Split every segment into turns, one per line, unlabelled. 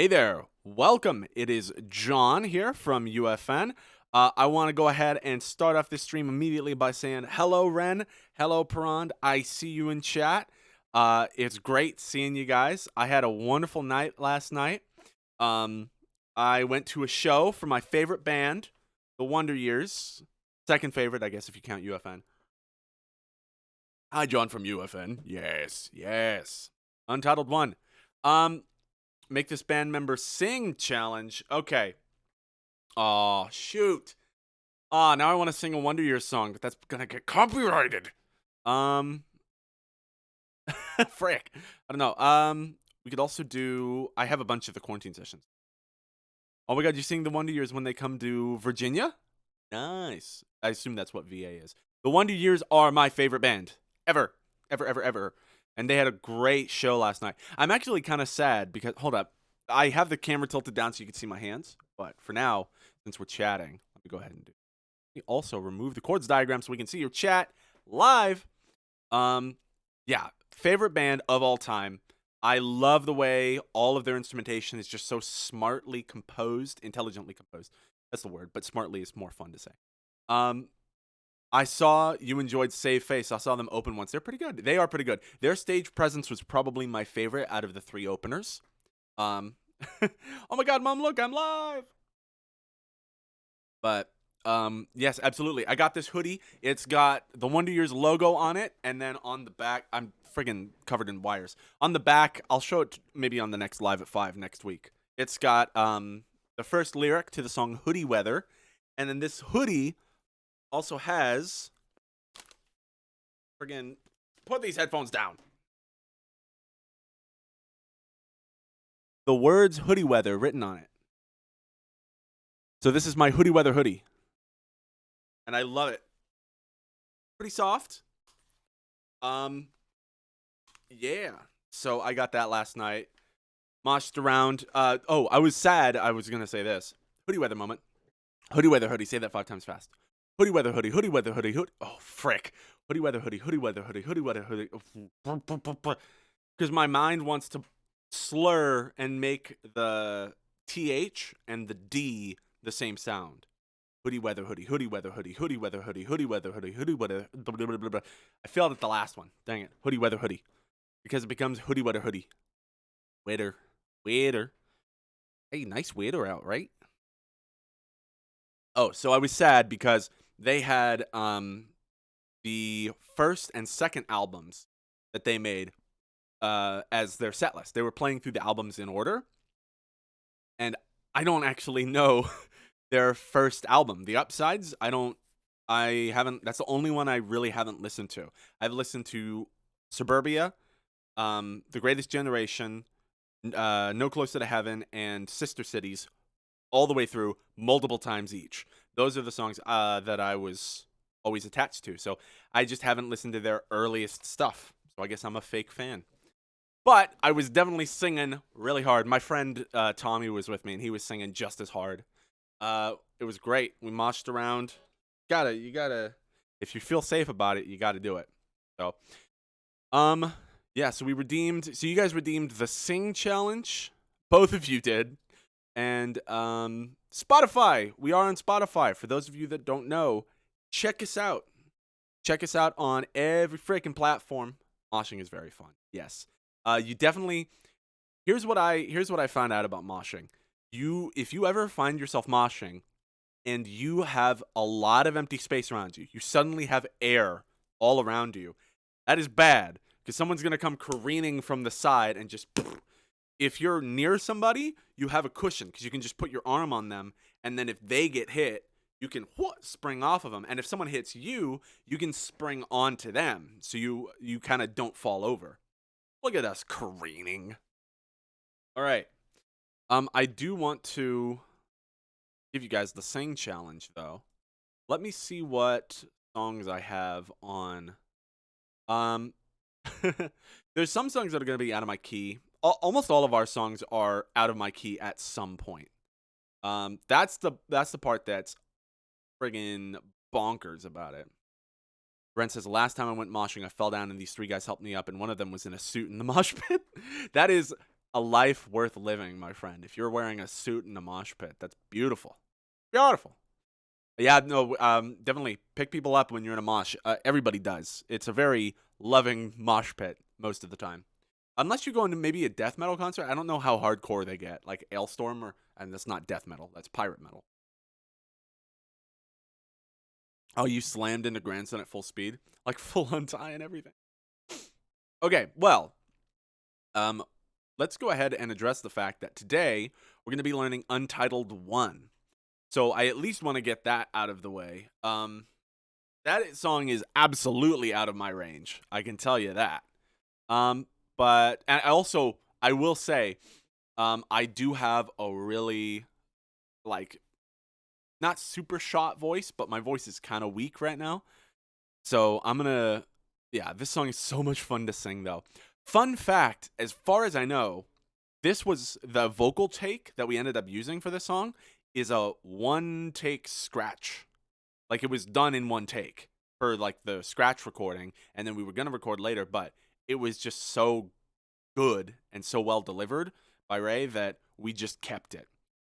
Hey there, welcome. It is John here from UFN. I want to go ahead and start off this stream immediately by saying hello, Ren. Hello, Parand. I see you in chat. It's great seeing you guys. I had a wonderful night last night. I went to a show for my favorite band, The Wonder Years. Second favorite, I guess, if you count UFN. Hi, John from UFN. Yes. Untitled 1. Make this band member sing challenge. Okay. Oh, shoot. Now I want to sing a Wonder Years song, but that's gonna get copyrighted. Frick. I don't know. We could also do. I have a bunch of the quarantine sessions. Oh my god, you sing the Wonder Years when they come to Virginia? Nice. I assume that's what VA is. The Wonder Years are my favorite band ever. And they had a great show last night. I'm actually kind of sad because, hold up, I have the camera tilted down so you can see my hands. But for now, since we're chatting, let me go ahead and do. Let me also remove the chords diagram so we can see your chat live. Yeah, favorite band of all time. I love the way all of their instrumentation is just so smartly composed, intelligently composed. That's the word, but smartly is more fun to say. I saw you enjoyed Save Face. I saw them open once. They're pretty good. They are pretty good. Their stage presence was probably my favorite out of the 3 openers. Oh my god, Mom, look, I'm live. But yes, absolutely. I got this hoodie. It's got the Wonder Years logo on it, and then on the back, I'm friggin' covered in wires. On the back, I'll show it maybe on the next live at 5 next week. It's got the first lyric to the song Hoodie Weather, and then this hoodie also has, friggin', put these headphones down. The words Hoodie Weather written on it. So this is my Hoodie Weather hoodie. And I love it. Pretty soft. Yeah. So I got that last night. Moshed around. I was sad. I was going to say this. Hoodie Weather moment. Hoodie Weather hoodie. Say that 5 times fast. Hoodie Weather hoodie. Hoodie Weather hoodie. Oh, frick. Hoodie Weather hoodie. Hoodie Weather hoodie. Hoodie Weather hoodie. Because my mind wants to slur and make the TH and the D the same sound. Hoodie Weather hoodie. Hoodie Weather hoodie. Hoodie Weather hoodie. Hoodie Weather hoodie. Hoodie Weather. I failed at the last one. Dang it. Hoodie Weather hoodie. Because it becomes Hoodie Weather hoodie. Waiter. Hey, nice waiter out, right? Oh, so I was sad because they had the first and second albums that they made as their set list. They were playing through the albums in order. And I don't actually know their first album. The Upsides, I haven't, that's the only one I really haven't listened to. I've listened to Suburbia, The Greatest Generation, No Closer to Heaven, and Sister Cities all the way through multiple times each. Those are the songs that I was always attached to. So I just haven't listened to their earliest stuff. So I guess I'm a fake fan. But I was definitely singing really hard. My friend Tommy was with me, and he was singing just as hard. It was great. We moshed around. You gotta. If you feel safe about it, you gotta do it. So, yeah. So we redeemed. So you guys redeemed the Sing Challenge. Both of you did. And Spotify. We are on Spotify. For those of you that don't know, check us out. Check us out on every freaking platform. Moshing is very fun. Yes. You definitely. Here's what I found out about moshing. If you ever find yourself moshing and you have a lot of empty space around you, you suddenly have air all around you. That is bad because someone's going to come careening from the side and just. If you're near somebody, you have a cushion because you can just put your arm on them, and then if they get hit, you can spring off of them. And if someone hits you, you can spring onto them, so you kind of don't fall over. Look at us careening. All right. I do want to give you guys the Sing Challenge, though. Let me see what songs I have on. There's some songs that are going to be out of my key. Almost all of our songs are out of my key at some point. That's the part that's friggin' bonkers about it. Brent says, last time I went moshing, I fell down and these 3 guys helped me up, and one of them was in a suit in the mosh pit. That is a life worth living, my friend. If you're wearing a suit in a mosh pit, that's beautiful. Beautiful. Yeah, no, definitely pick people up when you're in a mosh. Everybody does. It's a very loving mosh pit most of the time. Unless you go into maybe a death metal concert. I don't know how hardcore they get, like Ailstorm, and that's not death metal. That's pirate metal. Oh, you slammed into Grandson at full speed? Like full untie and everything. Okay, well, let's go ahead and address the fact that today we're going to be learning Untitled 1. So I at least want to get that out of the way. That song is absolutely out of my range. I can tell you that. But and I will say, I do have a really, like, not super shot voice, but my voice is kind of weak right now. So this song is so much fun to sing though. Fun fact, as far as I know, this was the vocal take that we ended up using for this song is a one take scratch. Like it was done in one take for like the scratch recording, and then we were going to record later, but it was just so good and so well delivered by Ray that we just kept it.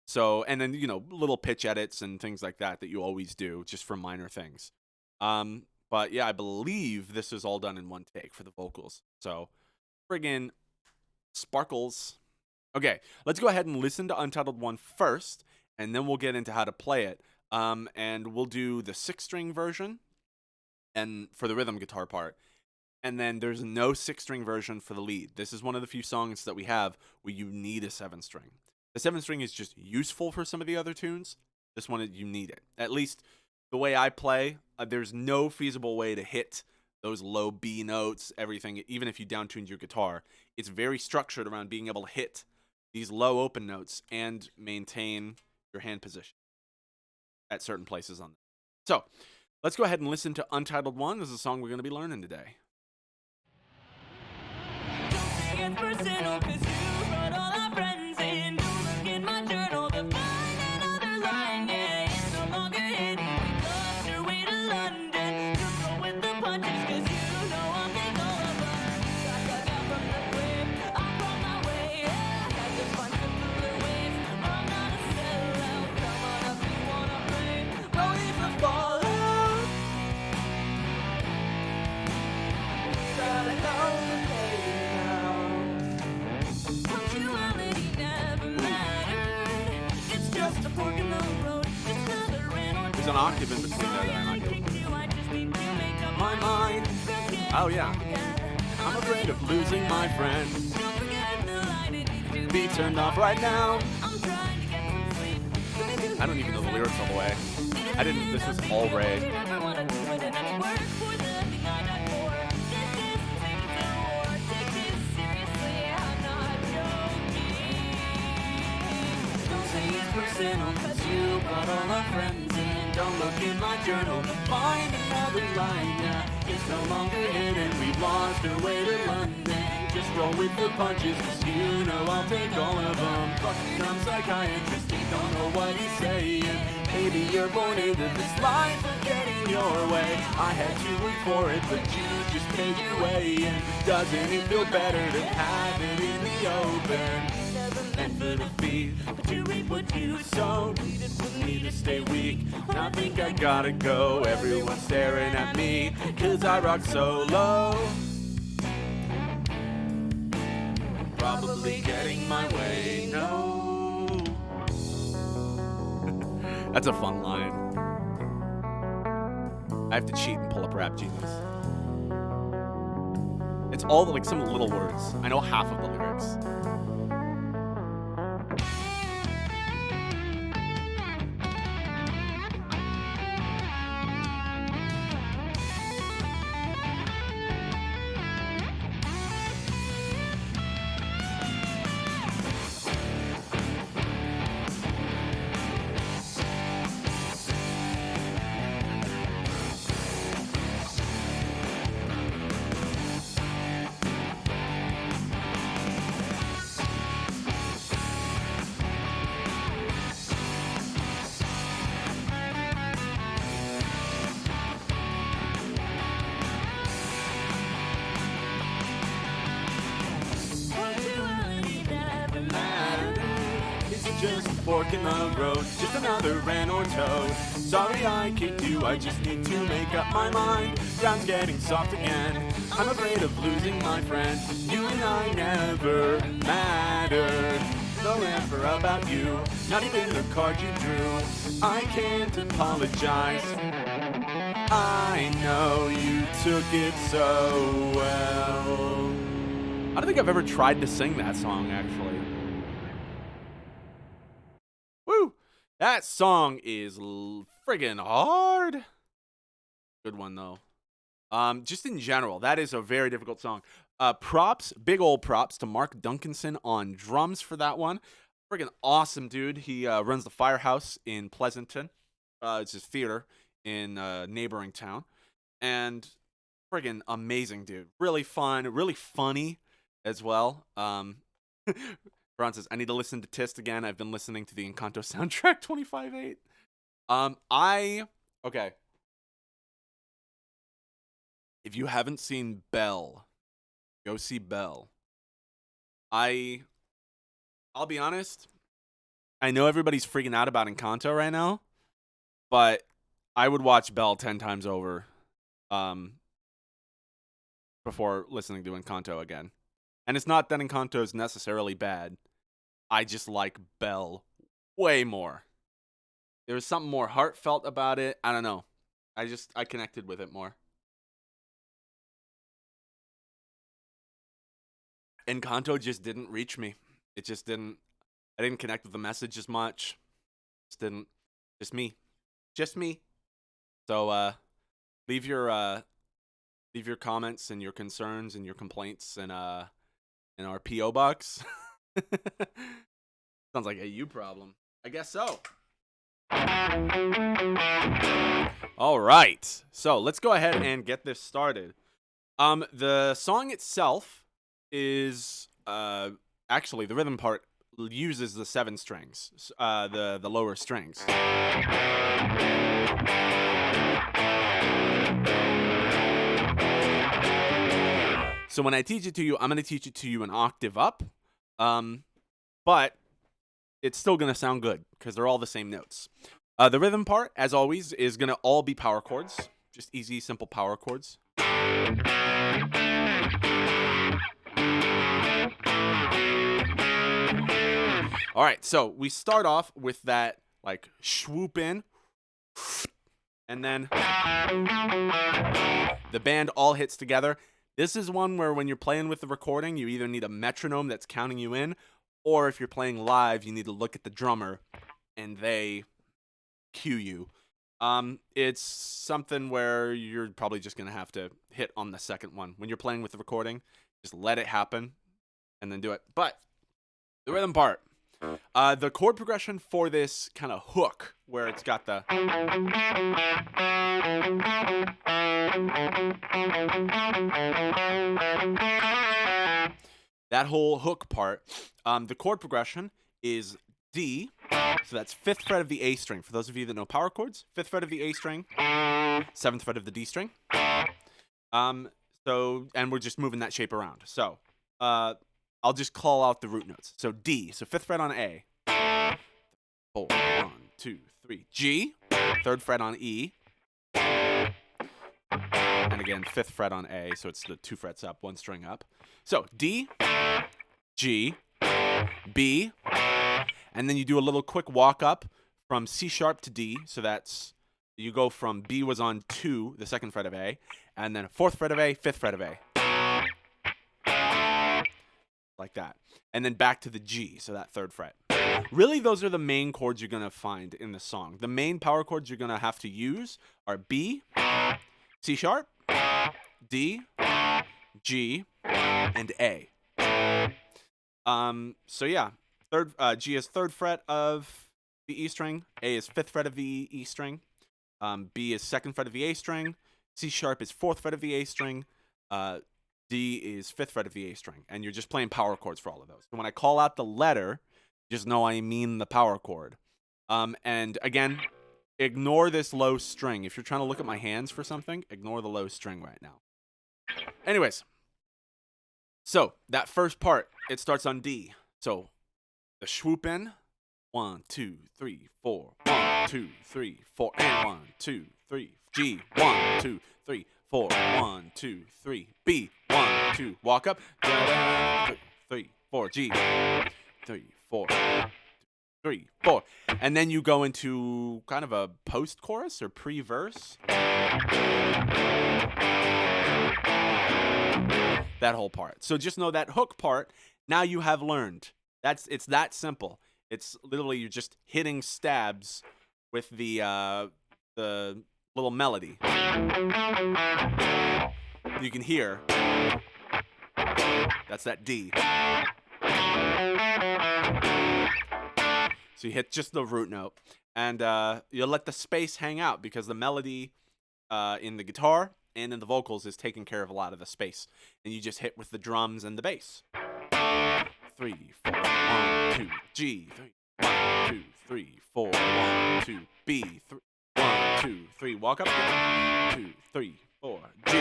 So, and then, little pitch edits and things like that you always do just for minor things. But yeah, I believe this is all done in one take for the vocals. So, friggin' sparkles. Okay, let's go ahead and listen to Untitled 1 first, and then we'll get into how to play it. And we'll do the 6-string version and for the rhythm guitar part. And then there's no 6-string version for the lead. This is one of the few songs that we have where you need a 7-string. The 7-string is just useful for some of the other tunes. This one, you need it. At least the way I play, there's no feasible way to hit those low B notes, everything, even if you downtuned your guitar. It's very structured around being able to hit these low open notes and maintain your hand position at certain places on them. So, let's go ahead and listen to Untitled 1. This is a song we're going to be learning today.
It's personal 'cause you brought all our friends in. Don't look in my journal to find another line. Yeah, it's no longer hidden. We lost our way to London. Just go with the punches 'cause you know I'll take all of them. Got from the crib, I'm on my way. Yeah, got the bunch of blue waves. I'm not a sellout. Come on up, you wanna play? Rolling the fallout. Gotta go the day now. Punctuality never mattered. It's just a fork in the road. It's neither in or
There's an octave in between there that I like.
I just need to make up
My mind. Oh, yeah. I'm afraid of losing my friend.
Don't forget the light, it needs to
Be turned off right now.
I'm trying to get some sleep.
I don't even know the lyrics all the way. This was all Ray.
Never wanna do it and I work for the thing I died for. This isn't saving the war. Take this seriously, I'm not joking. Don't say it's personal 'cause you brought all our friends in.
Don't look in my journal to find another line. Yeah, it's no longer hidden. We've lost our way to London. Just roll with the punches, 'cause you know I'll take all of them. Fucking dumb psychiatrist, he don't know what he's saying. Maybe you're born into this life of getting your way. I had to work for it, but you just paid your way in. Doesn't it feel better to have it in the open? And for the feed,
But you reap what you
so needed for me to stay weak. And I think I gotta go. Everyone's staring at me, 'cause I rock so low. Probably getting my way, no. That's a fun line. I have to cheat and pull up Rap Genius. It's all like some little words. I know half of the lyrics. in the road, just another ran or toad. Sorry I kicked you, I just need to make up my mind. Ground's getting soft again, I'm afraid of losing my friend. You and I never mattered. No answer about you, not even the card you drew. I can't apologize, I know you took it so well. I don't think I've ever tried to sing that song, actually. Woo! That song is friggin' hard. Good one, though. Just in general, that is a very difficult song. Props, big old props to Mark Duncanson on drums for that one. Friggin' awesome, dude. He runs the Firehouse in Pleasanton. It's his theater in a neighboring town. And friggin' amazing, dude. Really fun, really funny as well. Ron says, I need to listen to Tist again. I've been listening to the Encanto soundtrack 25/8. Okay. If you haven't seen Belle, go see Belle. I'll be honest, I know everybody's freaking out about Encanto right now, but I would watch Belle 10 times over before listening to Encanto again. And it's not that Encanto is necessarily bad. I just like Belle way more. There was something more heartfelt about it. I don't know. I connected with it more. Encanto just didn't reach me. It just didn't. I didn't connect with the message as much. Just didn't. Just me. Just me. So leave your comments and your concerns and your complaints in our PO box. Sounds like a you problem. I guess so. All right. So let's go ahead and get this started. The song itself is actually the rhythm part uses the 7 strings, the lower strings. So when I teach it to you, I'm going to teach it to you an octave up, but it's still going to sound good because they're all the same notes. The rhythm part, as always, is going to all be power chords, just easy, simple power chords. All right, so we start off with that like swoop in, and then the band all hits together. This is one where when you're playing with the recording, you either need a metronome that's counting you in, or if you're playing live, you need to look at the drummer and they cue you. It's something where you're probably just going to have to hit on the second one. When you're playing with the recording, just let it happen and then do it. But the rhythm part. The chord progression for this kind of hook, where it's got the that whole hook part, the chord progression is D, so that's 5th fret of the A string. For those of you that know power chords, 5th fret of the A string, 7th fret of the D string. And we're just moving that shape around. So, I'll just call out the root notes. So D, so 5th fret on A. 4, 1, 2, 3. G, 3rd fret on E. And again, 5th fret on A, so it's the 2 frets up, 1 string up. So D, G, B, and then you do a little quick walk up from C sharp to D. So that's, you go from B was on 2, the 2nd fret of A, and then 4th fret of A, 5th fret of A. Like that. And then back to the G, so that 3rd fret. Really, those are the main chords you're going to find in the song. The main power chords you're going to have to use are B, C sharp, D, G, and A. So yeah, G is 3rd fret of the E string, A is 5th fret of the E string, B is 2nd fret of the A string, C sharp is 4th fret of the A string, D is 5th fret of the A string, and you're just playing power chords for all of those. So when I call out the letter, just know I mean the power chord. And again, ignore this low string. If you're trying to look at my hands for something, ignore the low string right now. Anyways, so that first part, it starts on D. So the swoop in, 1, 2, 3, 4. 1, 2, 3, 4. And 1, 2, 3. G. 1, 2, 3, 4. 1, 2, 3. B. 1, 2. Walk up. 3, 4. G. 3, 4. 3, 4. And then you go into kind of a post-chorus or pre-verse. That whole part. So just know that hook part, now you have learned. It's that simple. It's literally you're just hitting stabs with the little melody. You can hear. That's that D. So you hit just the root note, and you'll let the space hang out because the melody in the guitar and in the vocals is taking care of a lot of the space, and you just hit with the drums and the bass. 3, 4, 1, 2, G, 3, 1, 2, 3, 4, 1, 2, B, 3, 1, 2, 3, walk up, 2, 3, 4, G,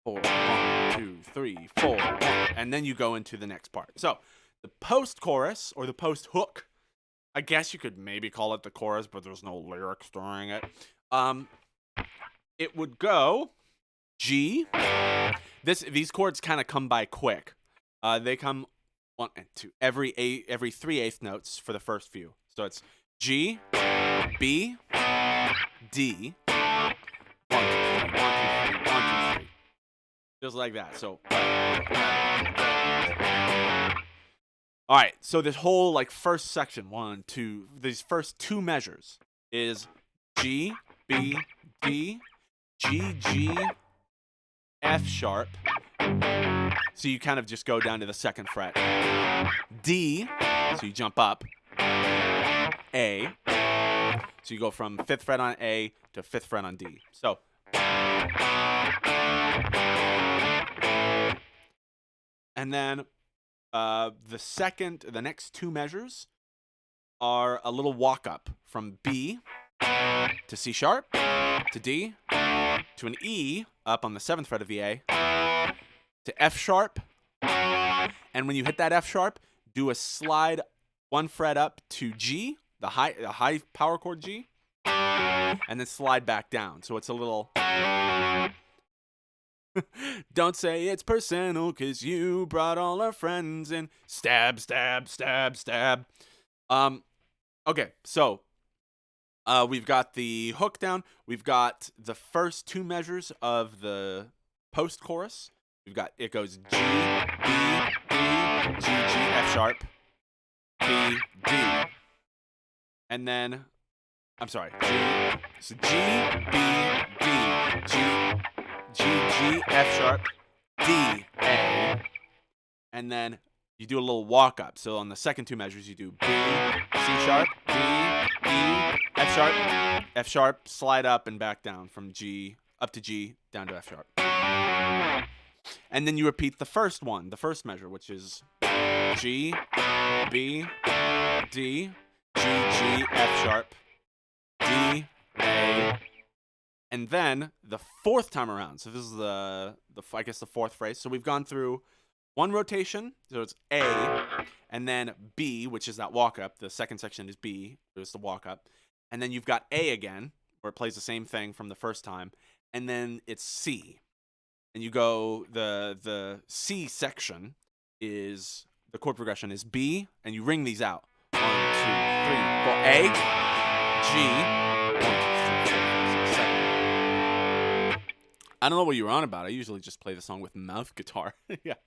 4, 1, 2, 3, 4, 1, and then you go into the next part. So the post-chorus or the post-hook, I guess you could maybe call it the chorus, but there's no lyrics during it. It would go G. These chords kind of come by quick. They come 1 and 2 every 3/8 notes for the first few. So it's G, B, D. 1, 2, 3, 1, 2, 3, 1, 2, 3. Just like that. So. All right, so this whole like first section, 1, 2, these first 2 measures is G, B, D, G, G, F sharp. So you kind of just go down to the 2nd fret. D, so you jump up. A, so you go from 5th fret on A to 5th fret on D. So. And then the next 2 measures are a little walk up from B to C sharp to D to an E up on the 7th fret of the A to F sharp. And when you hit that F sharp, do a slide 1 fret up to G, the high power chord G, and then slide back down. So it's a little. Don't say it's personal, 'cause you brought all our friends in. Stab, stab, stab, stab. Okay, so we've got the hook down. We've got the first 2 measures of the post-chorus. It goes G, B, D, G, G, F sharp, B, D. And then, I'm sorry, G, B, D, G, G, F sharp, D, A. And then you do a little walk up. So on the second 2 measures, you do B, C sharp, D, E, F sharp, slide up and back down from G, up to G, down to F sharp. And then you repeat the first measure, which is G, B, D, G, G, F sharp, D, A. And then the 4th time around, so this is the 4th phrase. So we've gone through 1 rotation, so it's A, and then B, which is that walk up. The second section is B, there's the walk up. And then you've got A again, where it plays the same thing from the first time. And then it's C. And you go, the C section is, the chord progression is B, and you ring these out. 1, 2, 3, 4, A, G, 1, 2, 3, 4, 5, 6, 7. I don't know what you were on about. I usually just play the song with mouth guitar. Yeah.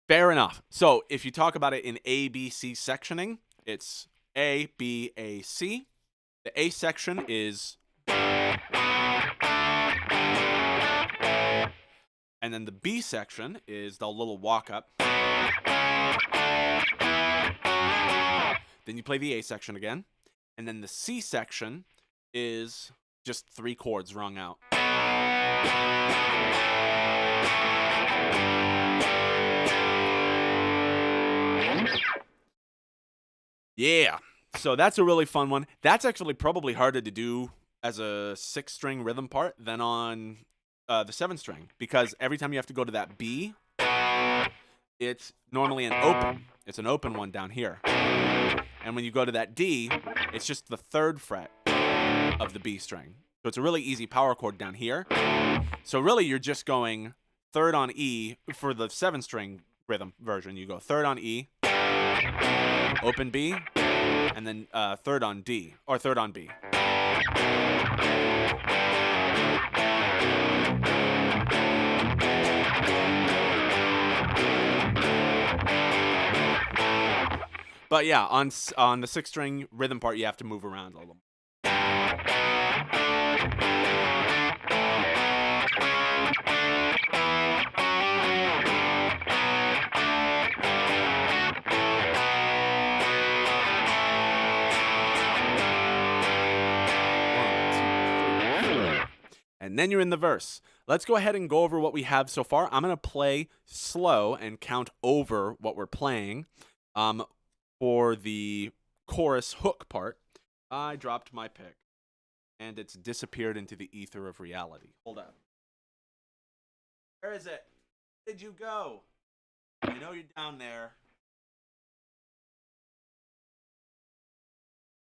Fair enough. So if you talk about it in A, B, C sectioning, it's A, B, A, C. The A section is. And then the B section is the little walk up. Then you play the A section again. And then the C section is just 3 chords rung out. Yeah. So that's a really fun one. That's actually probably harder to do as a 6-string rhythm part than on the 7-string, because every time you have to go to that B, it's normally an open. It's an open one down here. And when you go to that D, it's just the 3rd fret of the B string. So it's a really easy power chord down here. So really, you're just going 3rd on E for the 7-string rhythm version. You go 3rd on E, open B, and then 3rd on D, or 3rd on B. But yeah, on the 6-string rhythm part, you have to move around a little. And then you're in the verse. Let's go ahead and go over what we have so far. I'm going to play slow and count over what we're playing. For the chorus hook part, I dropped my pick, and it's disappeared into the ether of reality. Hold up. Where is it? Where did you go? I know you're down there.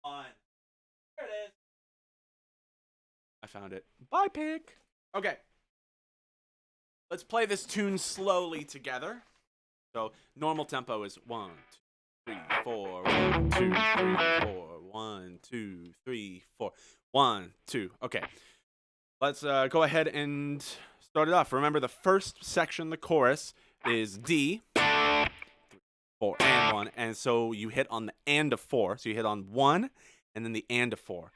On. There it is. I found it. Bye, pick. Okay. Let's play this tune slowly together. So normal tempo is 1, 2, 3, 4. 1, 2, 3, 4. 1, 2, 3, 4. 1, 2. Okay. Let's go ahead and start it off. Remember, the first section, the chorus, is D, 4, and 1. And so you hit on the and of 4. So you hit on 1, and then the and of 4.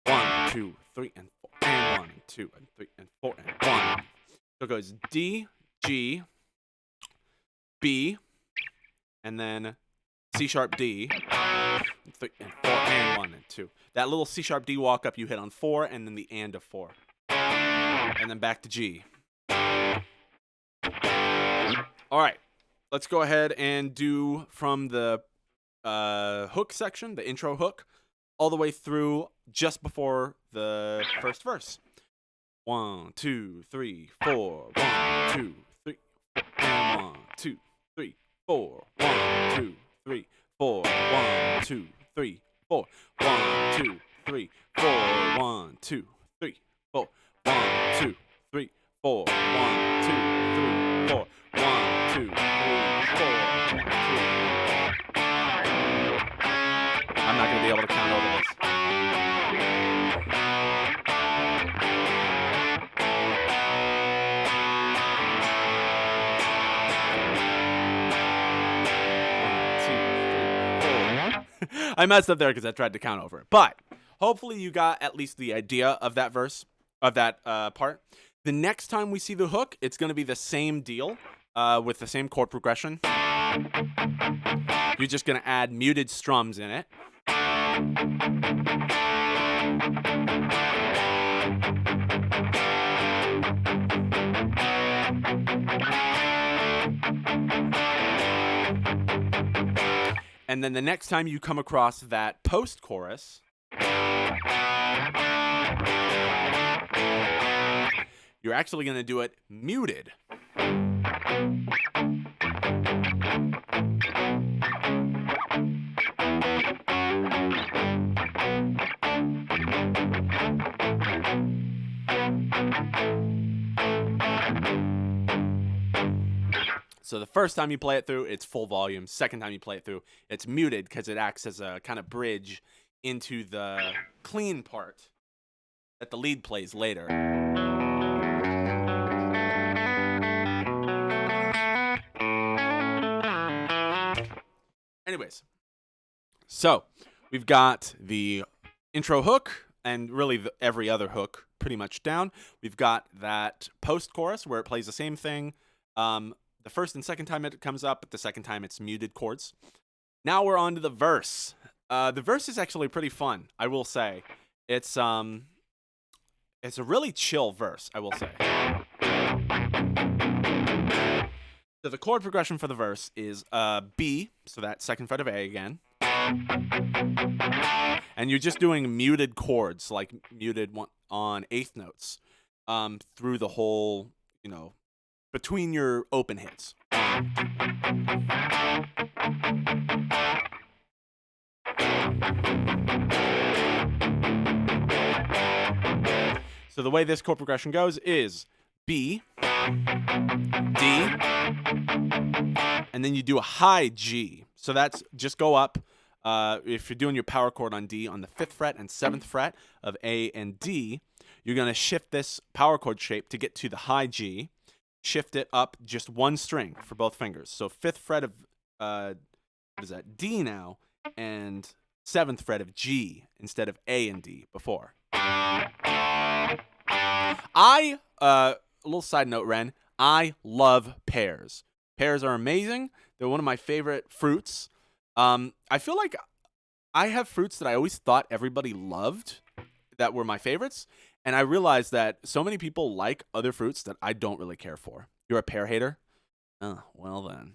1, 2, 3, and 4. And 1, and 2, and 3, and 4, and 1. So it goes D, G, B, and then C sharp D, 3, and 4, and 1, and 2. That little C sharp D walk up, you hit on 4, and then the and of 4. And then back to G. All right, let's go ahead and do from the hook section, the intro hook, all the way through just before the first verse. 1, 2, 3, 4. 1, 2, 3, 4. And 1, 2, 3, 4. 1, 2, 3, 4. 1, 2, 3, 4. 1, 2, 3, 4. 1, 2, 3, 4. 1, 2, 3, 4. 1, 2, 3, 4. 1, 2, 3, 4. 1, 2. I'm not going to be able to count over this. I messed up there because I tried to count over it. But hopefully you got at least the idea of that verse, of that part. The next time we see the hook, it's going to be the same deal with the same chord progression. You're just going to add muted strums in it. And then the next time you come across that post-chorus, you're actually going to do it muted. So the first time you play it through, it's full volume. Second time you play it through, it's muted because it acts as a kind of bridge into the clean part that the lead plays later. Anyways, so we've got the intro hook and really every other hook pretty much down. We've got that post-chorus where it plays the same thing. The first and second time it comes up, but the second time it's muted chords. Now we're on to the verse. The verse is actually pretty fun, I will say. It's a really chill verse, I will say. So the chord progression for the verse is B, so that second fret of A again. And you're just doing muted chords, like muted on eighth notes, through the whole, between your open hits. So the way this chord progression goes is B, D, and then you do a high G. So that's just go up. If you're doing your power chord on D on the 5th fret and 7th fret of A and D, you're going to shift this power chord shape to get to the high G. Shift it up just one string for both fingers. So 5th fret of what is that? D now, and 7th fret of G instead of A and D before. A little side note, Ren, I love pears. Pears are amazing. They're one of my favorite fruits. I feel like I have fruits that I always thought everybody loved that were my favorites. And I realized that so many people like other fruits that I don't really care for. You're a pear hater? Oh, well then.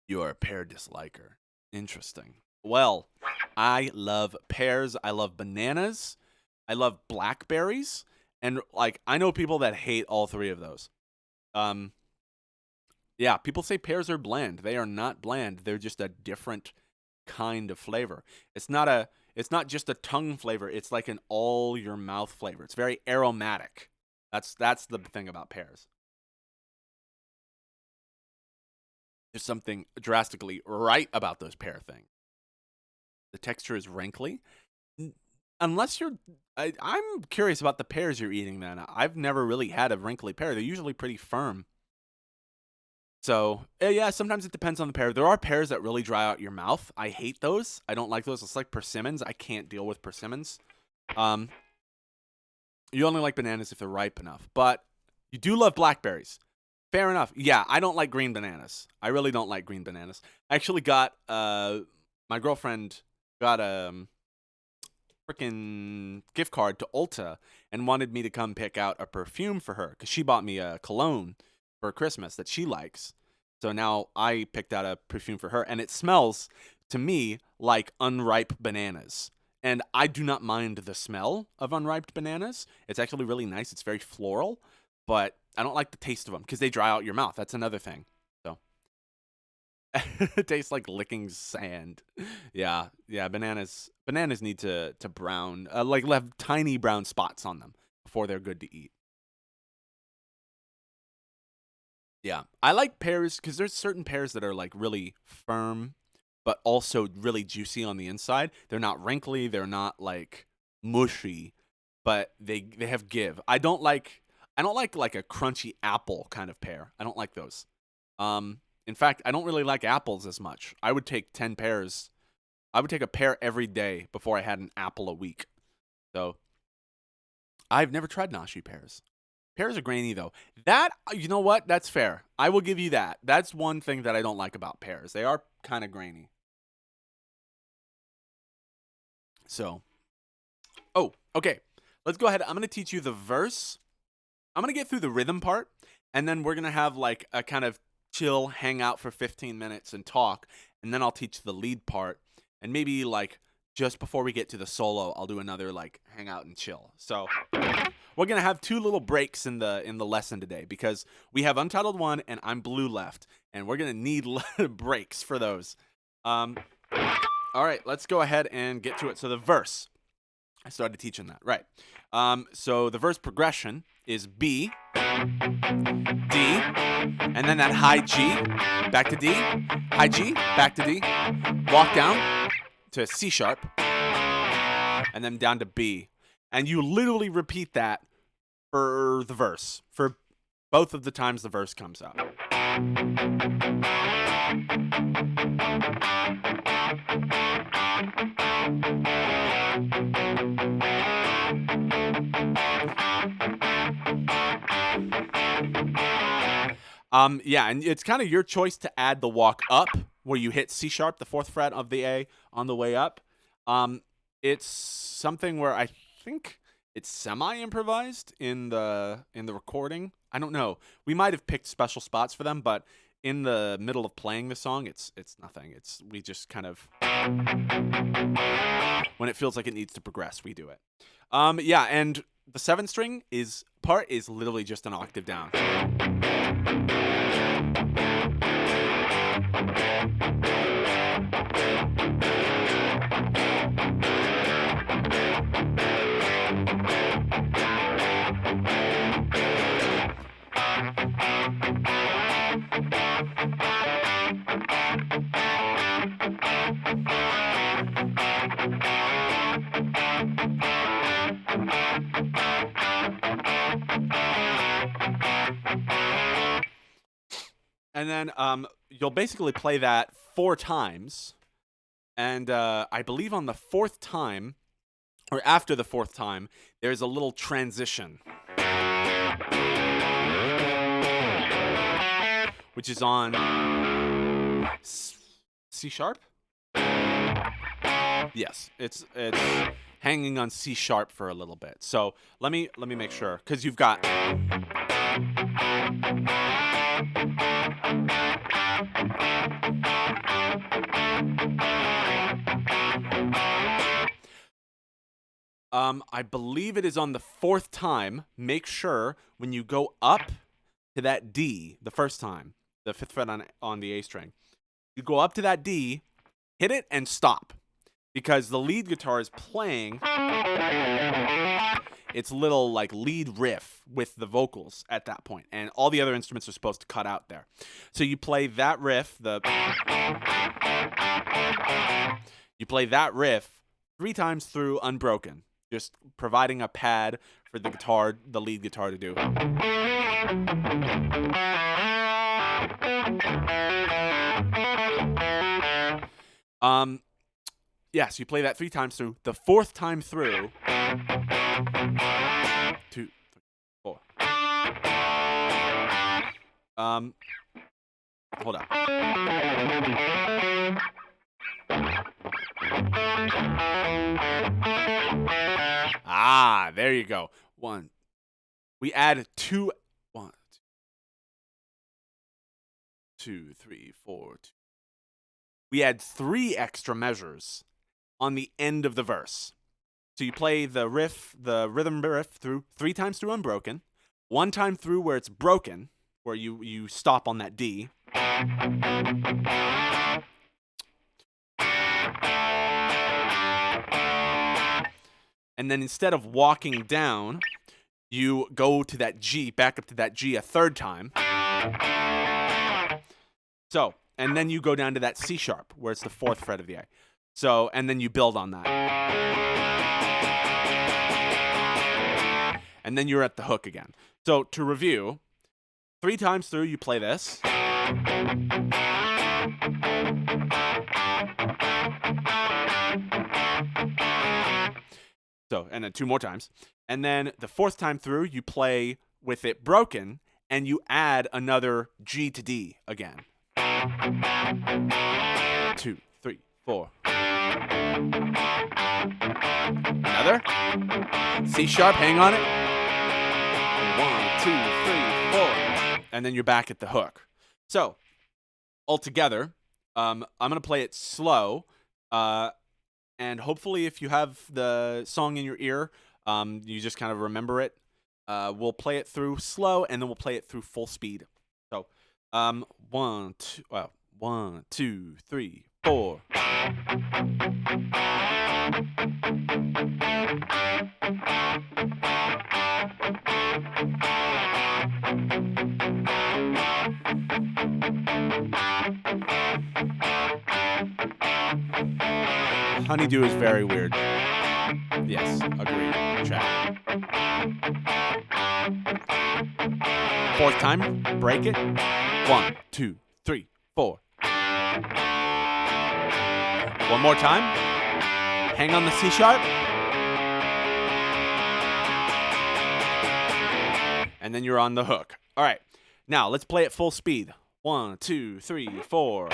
You're a pear disliker. Interesting. Well, I love pears. I love bananas. I love blackberries. And, like, I know people that hate all three of those. Yeah, people say pears are bland. They are not bland. They're just a different kind of flavor. It's not just a tongue flavor. It's like an all your mouth flavor. It's very aromatic. That's the thing about pears. There's something drastically right about those pear things. The texture is wrinkly. Unless I'm curious about the pears you're eating then. I've never really had a wrinkly pear. They're usually pretty firm. So, yeah, sometimes it depends on the pear. There are pears that really dry out your mouth. I hate those. I don't like those. It's like persimmons. I can't deal with persimmons. You only like bananas if they're ripe enough. But you do love blackberries. Fair enough. Yeah, I don't like green bananas. I really don't like green bananas. I actually got, my girlfriend got a freaking gift card to Ulta and wanted me to come pick out a perfume for her because she bought me a cologne for Christmas that she likes. So now I picked out a perfume for her, and it smells to me like unripe bananas. And I do not mind the smell of unripe bananas. It's actually really nice. It's very floral, but I don't like the taste of them because they dry out your mouth. That's another thing. So it tastes like licking sand. Yeah, bananas need to brown, like have tiny brown spots on them before they're good to eat. Yeah, I like pears because there's certain pears that are like really firm, but also really juicy on the inside. They're not wrinkly, they're not like mushy, but they have give. I don't like like a crunchy apple kind of pear. I don't like those. In fact, I don't really like apples as much. I would take 10 pears. I would take a pear every day before I had an apple a week. So I've never tried nashi pears. Pears are grainy, though. That, you know what? That's fair. I will give you that. That's one thing that I don't like about pears. They are kind of grainy. So, oh, okay. Let's go ahead. I'm going to teach you the verse. I'm going to get through the rhythm part, and then we're going to have like a kind of chill, hang out for 15 minutes and talk, and then I'll teach the lead part, and maybe like just before we get to the solo, I'll do another like hang out and chill. So we're going to have two little breaks in the lesson today because we have Untitled 1 and I'm Blue left, and we're going to need breaks for those. All right, let's go ahead and get to it. So the verse, I started teaching that, right? So the verse progression is B, D, and then that high G, back to D, high G, back to D, walk down to C sharp, and then down to B. And you literally repeat that for the verse, for both of the times the verse comes up. Yeah, and it's kind of your choice to add the walk up where you hit C sharp, the 4th fret of the A on the way up. It's something where I think it's semi-improvised in the recording. I don't know. We might have picked special spots for them, but in the middle of playing the song, it's nothing. We just kind of, when it feels like it needs to progress, we do it. Yeah, and the 7th string is literally just an octave down. And then you'll basically play that 4 times. And I believe on the 4th time, or after the 4th time, there's a little transition, which is on C sharp. Yes, it's hanging on C sharp for a little bit. So let me make sure, because you've got. I believe it is on the 4th time. Make sure when you go up to that D the first time, the 5th fret on the A string, you go up to that D, hit it, and stop. Because the lead guitar is playing its little like lead riff with the vocals at that point, and all the other instruments are supposed to cut out there. So you play that riff, you play that riff 3 times through unbroken, just providing a pad for the guitar, the lead guitar, to do. Yes, you play that 3 times through. The 4th time through, 2, 3, 4. Hold on. Ah, there you go. 1. We add 2. 1, 2, 3, 4. 2. We add 3 extra measures on the end of the verse. So you play the riff, the rhythm riff, through 3 times through unbroken, 1 time through where it's broken, where you stop on that D. And then instead of walking down, you go to that G, back up to that G a 3rd time. So, and then you go down to that C sharp, where it's the 4th fret of the A. So, and then you build on that. And then you're at the hook again. So, to review, 3 times through, you play this. So, and then 2 more times. And then the 4th time through, you play with it broken, and you add another G to D again. 2, 3, 4. Another. C sharp, hang on it. 1, 2, 3, 4. And then you're back at the hook. So, altogether, I'm going to play it slow. And hopefully if you have the song in your ear, you just kind of remember it. We'll play it through slow, and then we'll play it through full speed. So, 1, 2, 3, 4. Honeydew is very weird. Yes, agreed. Chat. 4th time, break it. 1, 2, 3, 4. One more time. Hang on the C sharp. And then you're on the hook. All right. Now let's play it full speed. 1, 2, 3, 4.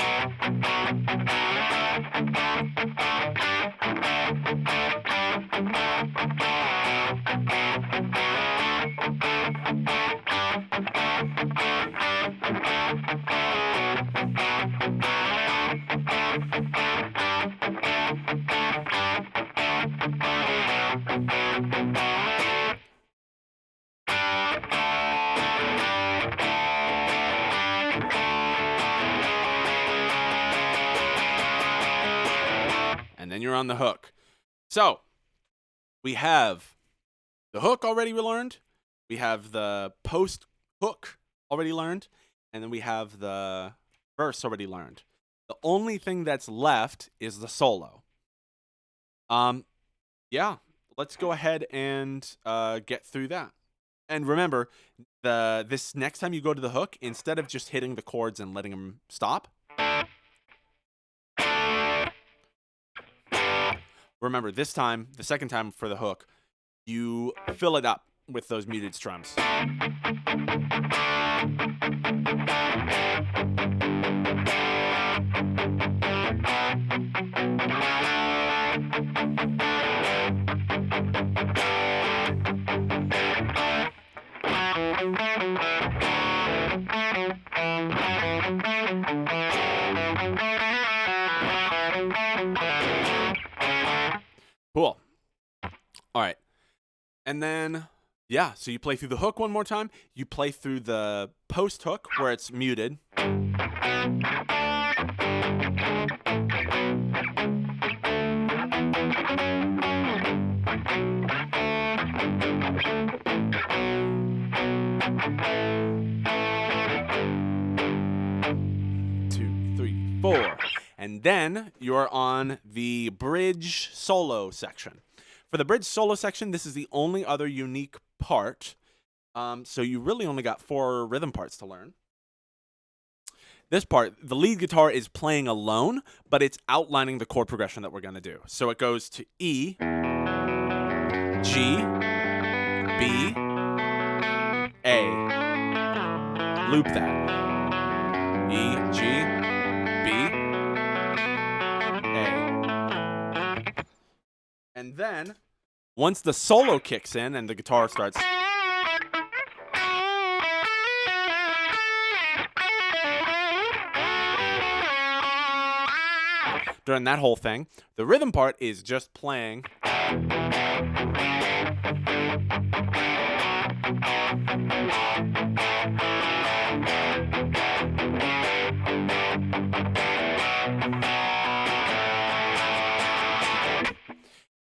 And then you're on the hook. So, we have the hook already learned. We have the post-hook already learned, and then we have the verse already learned. The only thing that's left is the solo. Yeah, let's go ahead and get through that. And remember, this next time you go to the hook, instead of just hitting the chords and letting them stop, remember this time, the second time for the hook, you fill it up with those muted strums. Cool. All right. And then, yeah, so you play through the hook one more time. You play through the post hook where it's muted. Two, three, four. And then you're on the bridge solo section. For the bridge solo section, this is the only other unique part. So you really only got 4 rhythm parts to learn. This part, the lead guitar is playing alone, but it's outlining the chord progression that we're going to do. So it goes to E, G, B, A. Loop that. E, G, B, A. And then, once the solo kicks in and the guitar starts... During that whole thing, the rhythm part is just playing...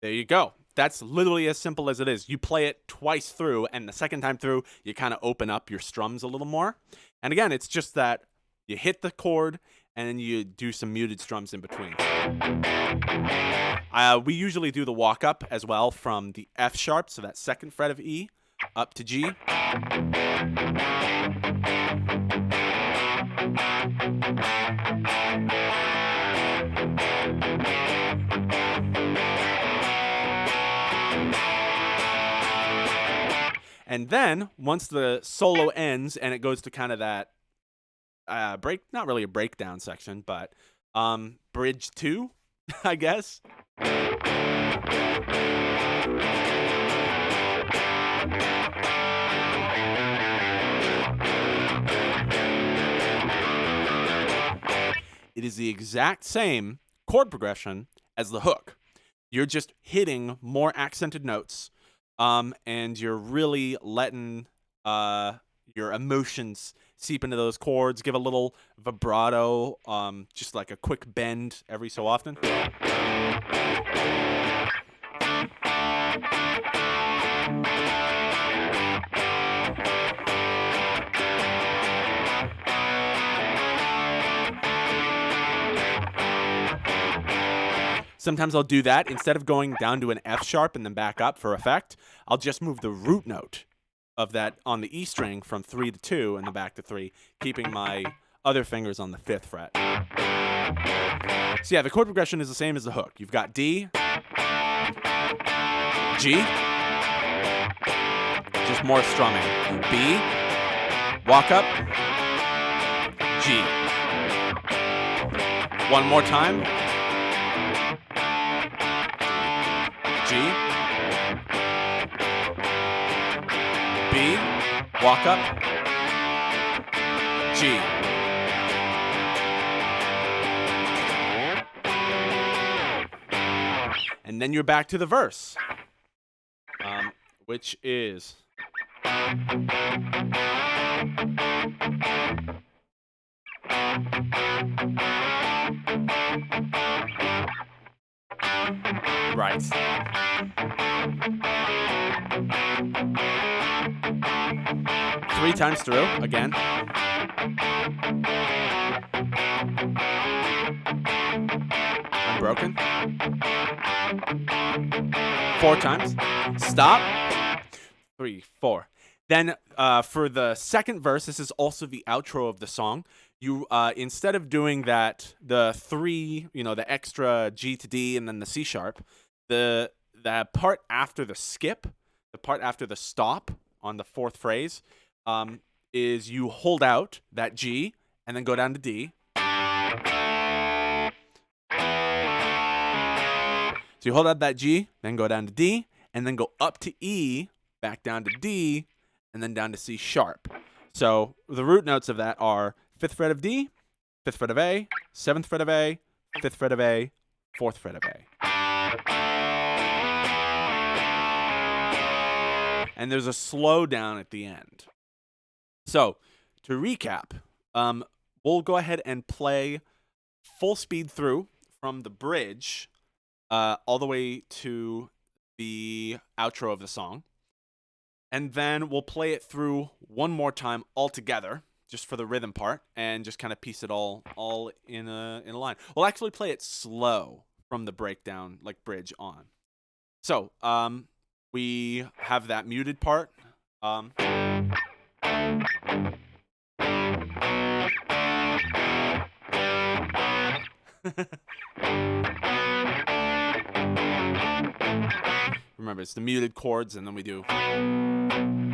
There you go. That's literally as simple as it is. You play it twice through, and the second time through, you kind of open up your strums a little more. And again, it's just that you hit the chord, and then you do some muted strums in between. We usually do the walk-up as well from the F sharp, so that second fret of E, up to G. And then, once the solo ends and it goes to kind of that not really a breakdown section, but bridge 2, I guess. It is the exact same chord progression as the hook. You're just hitting more accented notes. And you're really letting your emotions seep into those chords, give a little vibrato, just like a quick bend every so often. Sometimes I'll do that. Instead of going down to an F sharp and then back up for effect, I'll just move the root note of that on the E string from 3 to 2 and then back to 3, keeping my other fingers on the 5th fret. So yeah, the chord progression is the same as the hook. You've got D, G, just more strumming. B, walk up, G. One more time. G, B, walk up, G. And then you're back to the verse, which is... Right. 3 times through again. Unbroken. 4 times. Stop. 3, 4. Then for the second verse, this is also the outro of the song. You instead of doing that, the 3, the extra G to D and then the C sharp, the part after the skip, the part after the stop on the 4th phrase, is you hold out that G and then go down to D. So you hold out that G, then go down to D, and then go up to E, back down to D, and then down to C sharp. So the root notes of that are 5th fret of D, 5th fret of A, 7th fret of A, 5th fret of A, 4th fret of A. And there's a slow down at the end. So to recap, we'll go ahead and play full speed through from the bridge all the way to the outro of the song. And then we'll play it through one more time all together, just for the rhythm part, and just kind of piece it all in a line. We'll actually play it slow from the breakdown, like bridge on. So we have that muted part. Remember, it's the muted chords, and then we do. 1,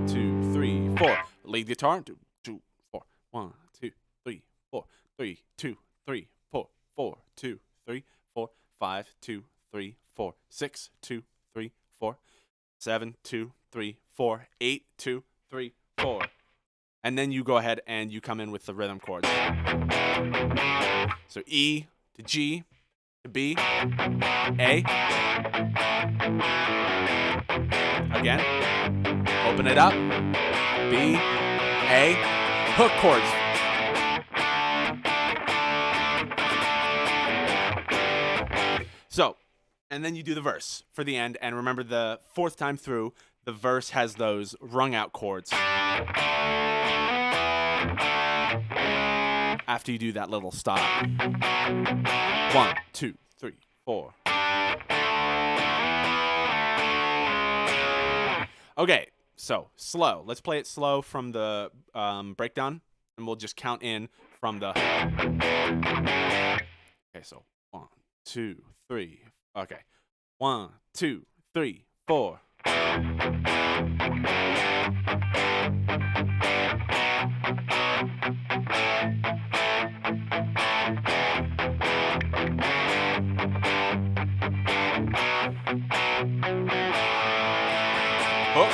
2, 3, 4. Lead guitar. 2, 2, 4. 1, 2, 3, 4. 3, 2, 3, 4. 4, 2, 3, 4. 5, 2, 3, 4. 6, 2, 3, 4. 7, 2, 3, 4. 8, 2, 3, 4. And then you go ahead and you come in with the rhythm chords. So E to G to B, A. Again. Open it up. B, A. Hook chords. So, and then you do the verse for the end. And remember, the 4th time through, the verse has those rung out chords. After you do that little stop. 1, 2, 3, 4. Okay, so slow. Let's play it slow from the breakdown, and we'll just count in from the. Okay, so 1, 2, 3. Okay, 1, 2, 3, 4. Hook.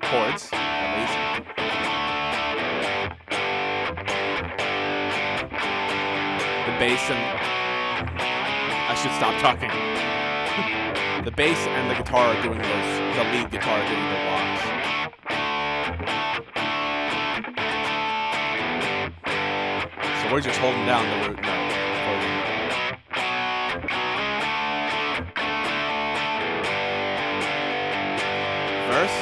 Chords, at least. The bass and... I should stop talking. The bass and the guitar are doing those. The lead guitar are doing the walks. So we're just holding down the root note for the... verse.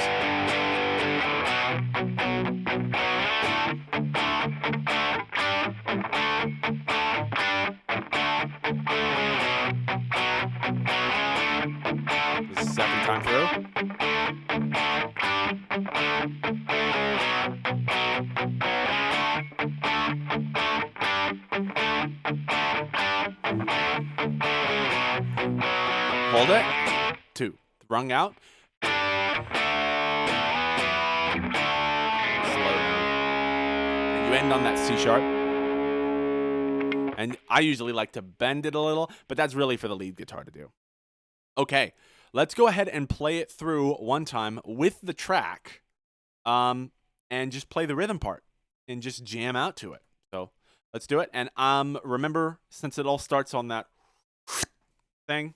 This is 2nd time through. Hold it. 2. Rung out. You end on that C sharp. And I usually like to bend it a little, but that's really for the lead guitar to do. Okay, let's go ahead and play it through one time with the track, and just play the rhythm part and just jam out to it. So let's do it. And remember, since it all starts on that thing,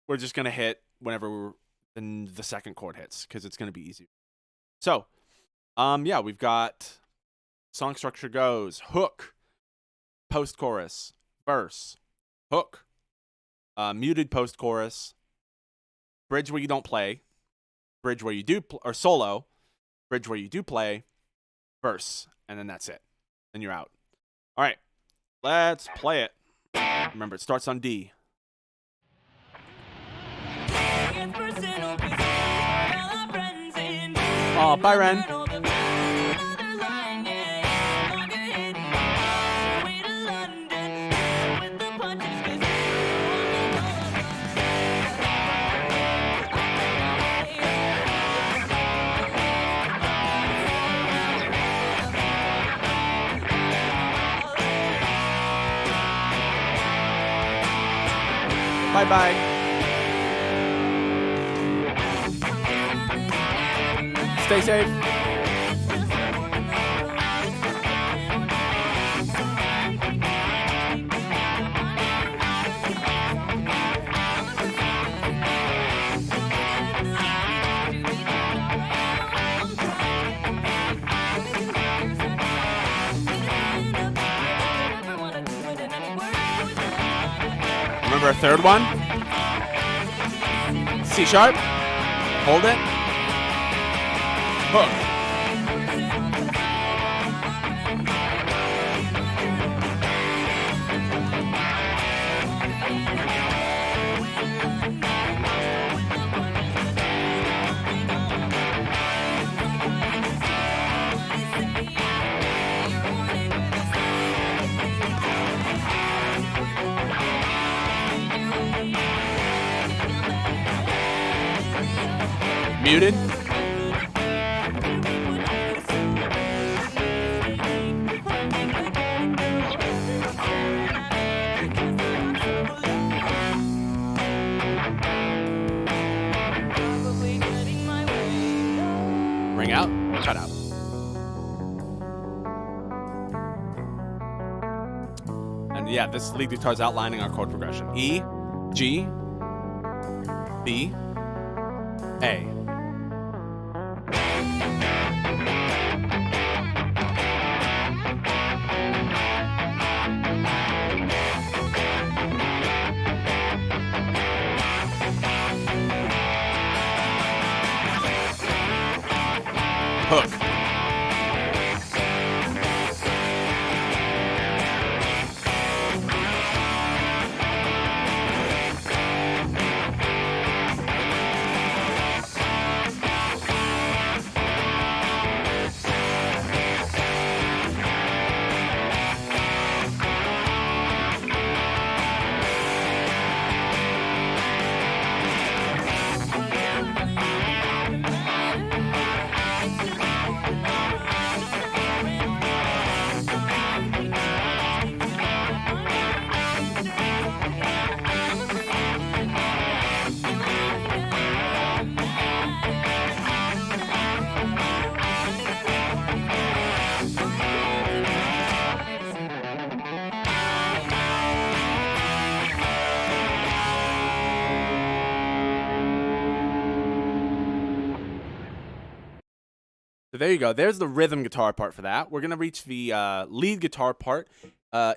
we're just gonna hit whenever the 2nd chord hits, because it's gonna be easier. So, yeah, we've got. Song structure goes hook, post-chorus, verse, hook, muted post-chorus, bridge where you don't play, bridge where you do, or solo, bridge where you do play, verse, and then that's it. Then you're out. All right, let's play it. Remember, it starts on D. Oh, bye, Ren. Bye-bye. Stay safe. Remember a third one? C sharp. Hold it. Hook. Muted. Ring out, cut out. And yeah, this lead guitar is outlining our chord progression. E, G, B, A. Hook. So there you go. There's the rhythm guitar part for that. We're going to reach the lead guitar part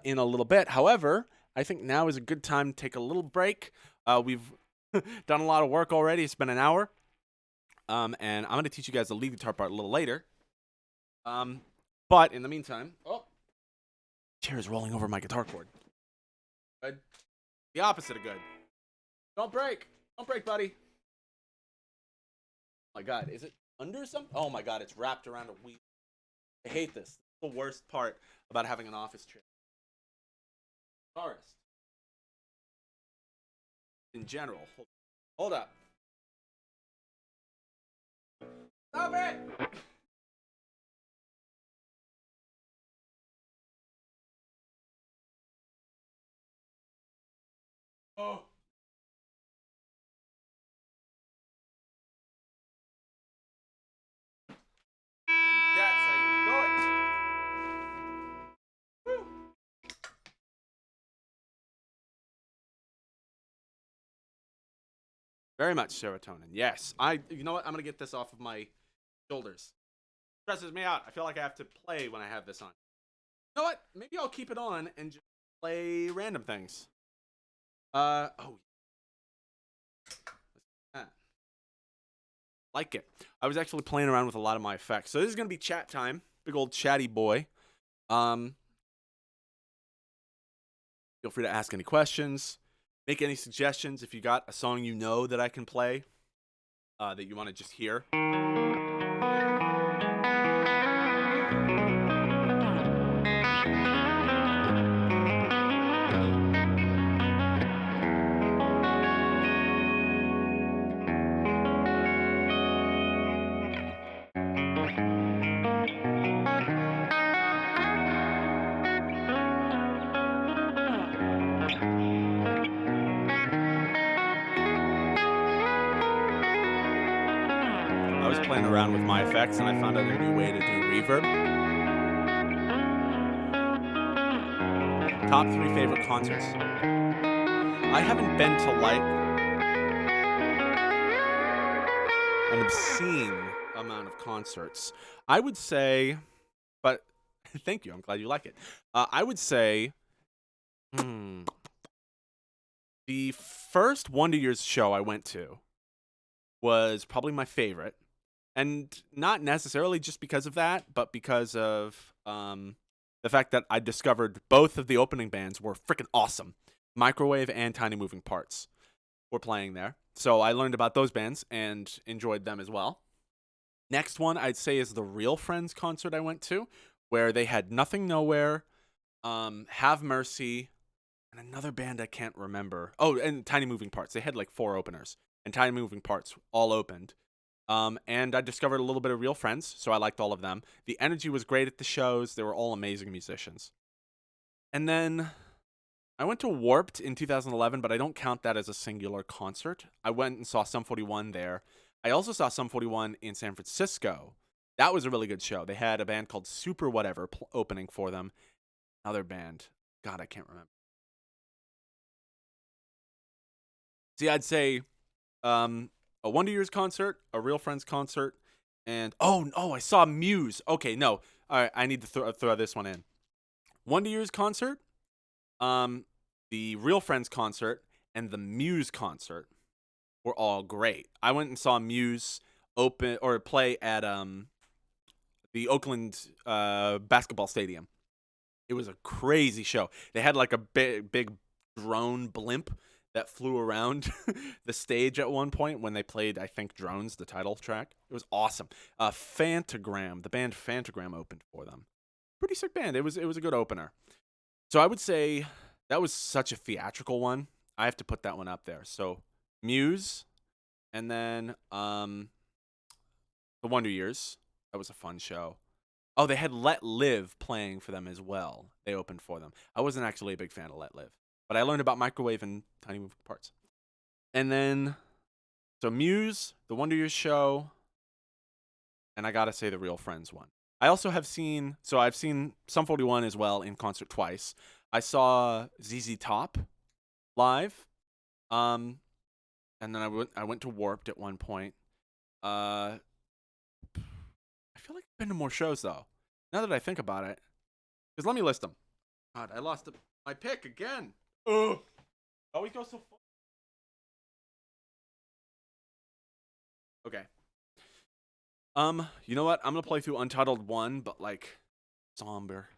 in a little bit. However, I think now is a good time to take a little break. We've done a lot of work already. It's been an hour. And I'm going to teach you guys the lead guitar part a little later. But in the meantime, chair is rolling over my guitar cord. Good. The opposite of good. Don't break. Don't break, buddy. Oh my God, is it under something? Oh my God, it's wrapped around a wheel. I hate this. It's the worst part about having an office chair. Forest. In general. Hold up. Stop it! Oh. And that's how you do it. Woo. Very much serotonin. Yes. You know what? I'm going to get this off of my shoulders. It stresses me out. I feel like I have to play when I have this on. You know what? Maybe I'll keep it on and just play random things. Oh. Like it. I was actually playing around with a lot of my effects. So this is going to be chat time. Big old chatty boy. Feel free to ask any questions. Make any suggestions if you got a song you know that I can play that you want to just hear. I was playing around with my effects and I found out a new way to do reverb. Top 3 favorite concerts. I haven't been to like an obscene amount of concerts. I would say, but thank you. I'm glad you like it. I would say the first Wonder Years show I went to was probably my favorite. And not necessarily just because of that, but because of the fact that I discovered both of the opening bands were freaking awesome. Microwave and Tiny Moving Parts were playing there. So I learned about those bands and enjoyed them as well. Next one I'd say is the Real Friends concert I went to, where they had Nothing Nowhere, Have Mercy, and another band I can't remember. Oh, and Tiny Moving Parts. They had like 4 openers, and Tiny Moving Parts all opened. And I discovered a little bit of Real Friends, so I liked all of them. The energy was great at the shows. They were all amazing musicians. And then I went to Warped in 2011, but I don't count that as a singular concert. I went and saw Sum 41 there. I also saw Sum 41 in San Francisco. That was a really good show. They had a band called Super Whatever opening for them. Another band. God, I can't remember. See, I'd say a Wonder Years concert, a Real Friends concert, and I saw Muse. Okay, no, all right, I need to throw this one in. Wonder Years concert, the Real Friends concert, and the Muse concert were all great. I went and saw Muse play at the Oakland basketball stadium. It was a crazy show. They had like a big drone blimp that flew around the stage at one point when they played, I think, Drones, the title track. It was awesome. Fantagram, the band Fantagram opened for them. Pretty sick band. It was a good opener. So I would say that was such a theatrical one. I have to put that one up there. So Muse, and then the Wonder Years. That was a fun show. Oh, they had Let Live playing for them as well. They opened for them. I wasn't actually a big fan of Let Live, but I learned about Microwave and Tiny Moving Parts. And then, so Muse, the Wonder Years show, and I gotta say the Real Friends one. I also have seen, I've seen Sum 41 as well in concert twice. I saw ZZ Top live, and then I went to Warped at one point. I feel like I've been to more shows though. Now that I think about it, because let me list them. God, I lost my pick again. Ugh. Always go so far. Okay. You know what? I'm gonna play through Untitled 1, but like somber.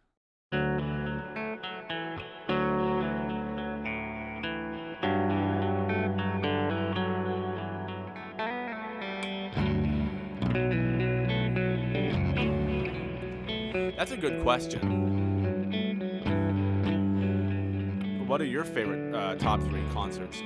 That's a good question. What are your favorite top 3 concerts?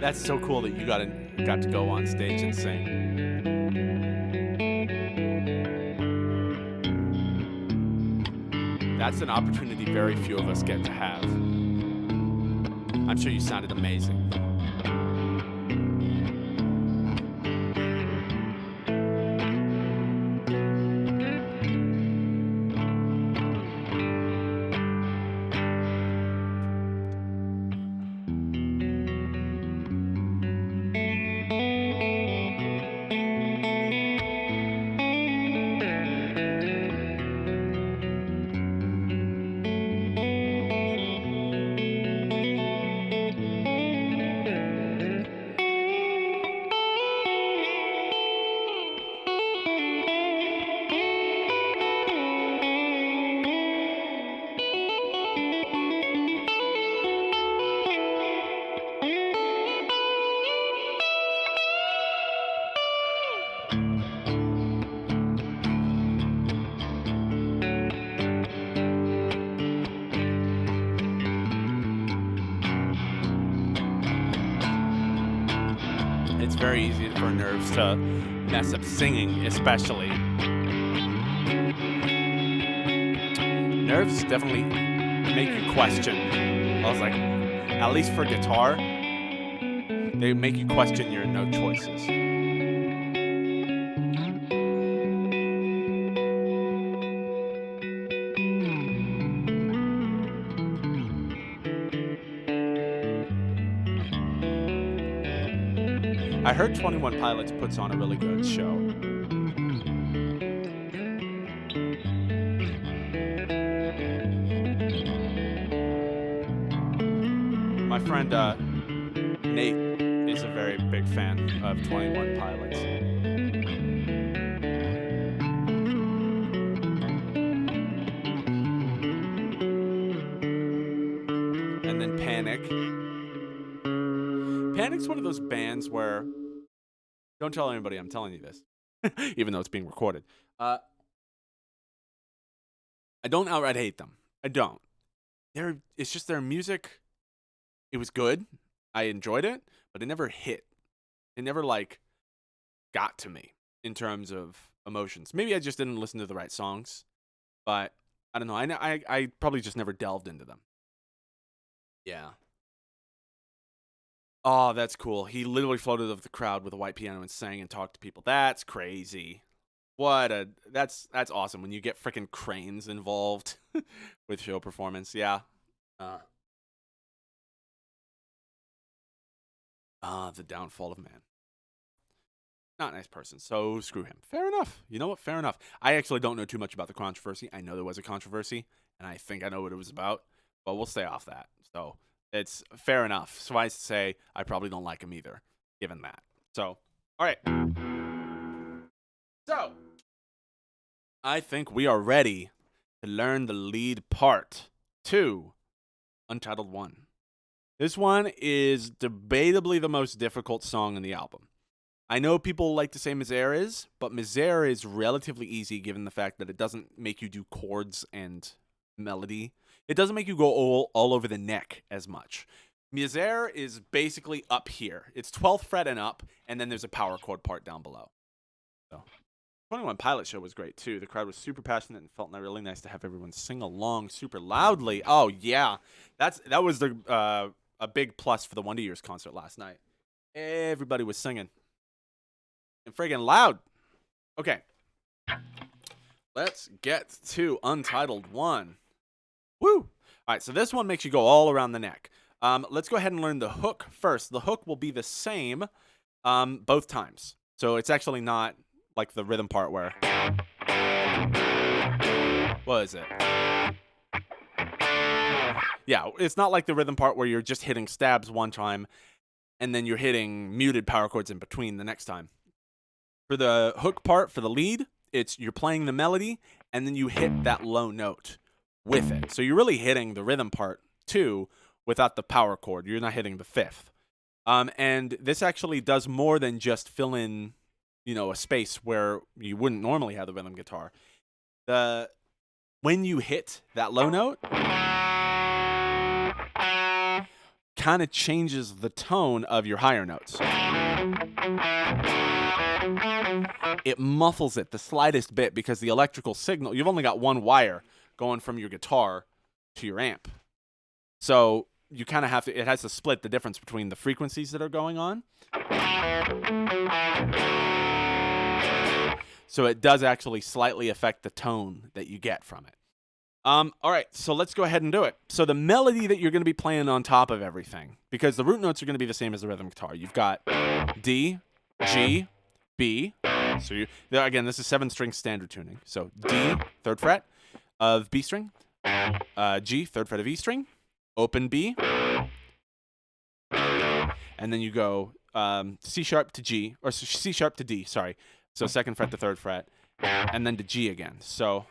That's so cool that you got to go on stage and sing. That's an opportunity very few of us get to have. I'm sure you sounded amazing. It's very easy for nerves to mess up singing, especially. Nerves definitely make you question. I was like, at least for guitar, they make you question your note choices. I heard 21 Pilots puts on a really good show. My friend Nate is a very big fan of 21 Pilots. And then Panic. Panic's one of those bands where, don't tell anybody I'm telling you this, even though it's being recorded. I don't outright hate them. I don't. It's just their music. It was good. I enjoyed it, but it never hit. It never got to me in terms of emotions. Maybe I just didn't listen to the right songs, but I don't know. I probably just never delved into them. Yeah. Oh, that's cool. He literally floated over the crowd with a white piano and sang and talked to people. That's crazy. That's awesome when you get freaking cranes involved with show performance. Yeah. The downfall of man. Not a nice person, so screw him. Fair enough. You know what? Fair enough. I actually don't know too much about the controversy. I know there was a controversy, and I think I know what it was about, but we'll stay off that. So it's fair enough. Suffice to say, I probably don't like him either, given that. So, all right. So, I think we are ready to learn the lead part to Untitled 1. This one is debatably the most difficult song in the album. I know people like to say Misère is, but Misère is relatively easy given the fact that it doesn't make you do chords and melody. It doesn't make you go all over the neck as much. Misère is basically up here. It's 12th fret and up, and then there's a power chord part down below. So, 21 Pilot show was great too. The crowd was super passionate and felt really nice to have everyone sing along super loudly. Oh yeah, that was a big plus for the Wonder Years concert last night. Everybody was singing and friggin' loud. Okay, let's get to Untitled 1. Woo! All right, so this one makes you go all around the neck. Let's go ahead and learn the hook first. The hook will be the same both times. So it's actually not like the rhythm part where... What is it? Yeah, it's not like the rhythm part where you're just hitting stabs one time and then you're hitting muted power chords in between the next time. For the hook part, for the lead, it's you're playing the melody and then you hit that low note with it. So you're really hitting the rhythm part too without the power chord. You're not hitting the fifth. And this actually does more than just fill in, a space where you wouldn't normally have the rhythm guitar. When you hit that low note, kind of changes the tone of your higher notes. It muffles it the slightest bit because the electrical signal, you've only got one wire going from your guitar to your amp. So you kind of have to, it has to split the difference between the frequencies that are going on. So it does actually slightly affect the tone that you get from it. All right, so let's go ahead and do it. So the melody that you're going to be playing on top of everything, because the root notes are going to be the same as the rhythm guitar. You've got D, G, B. So you, again, this is 7-string standard tuning. So D, 3rd fret of B string, G, 3rd fret of E string, open B, and then you go C sharp to G, or C sharp to D, sorry. So 2nd fret to 3rd fret, and then to G again. So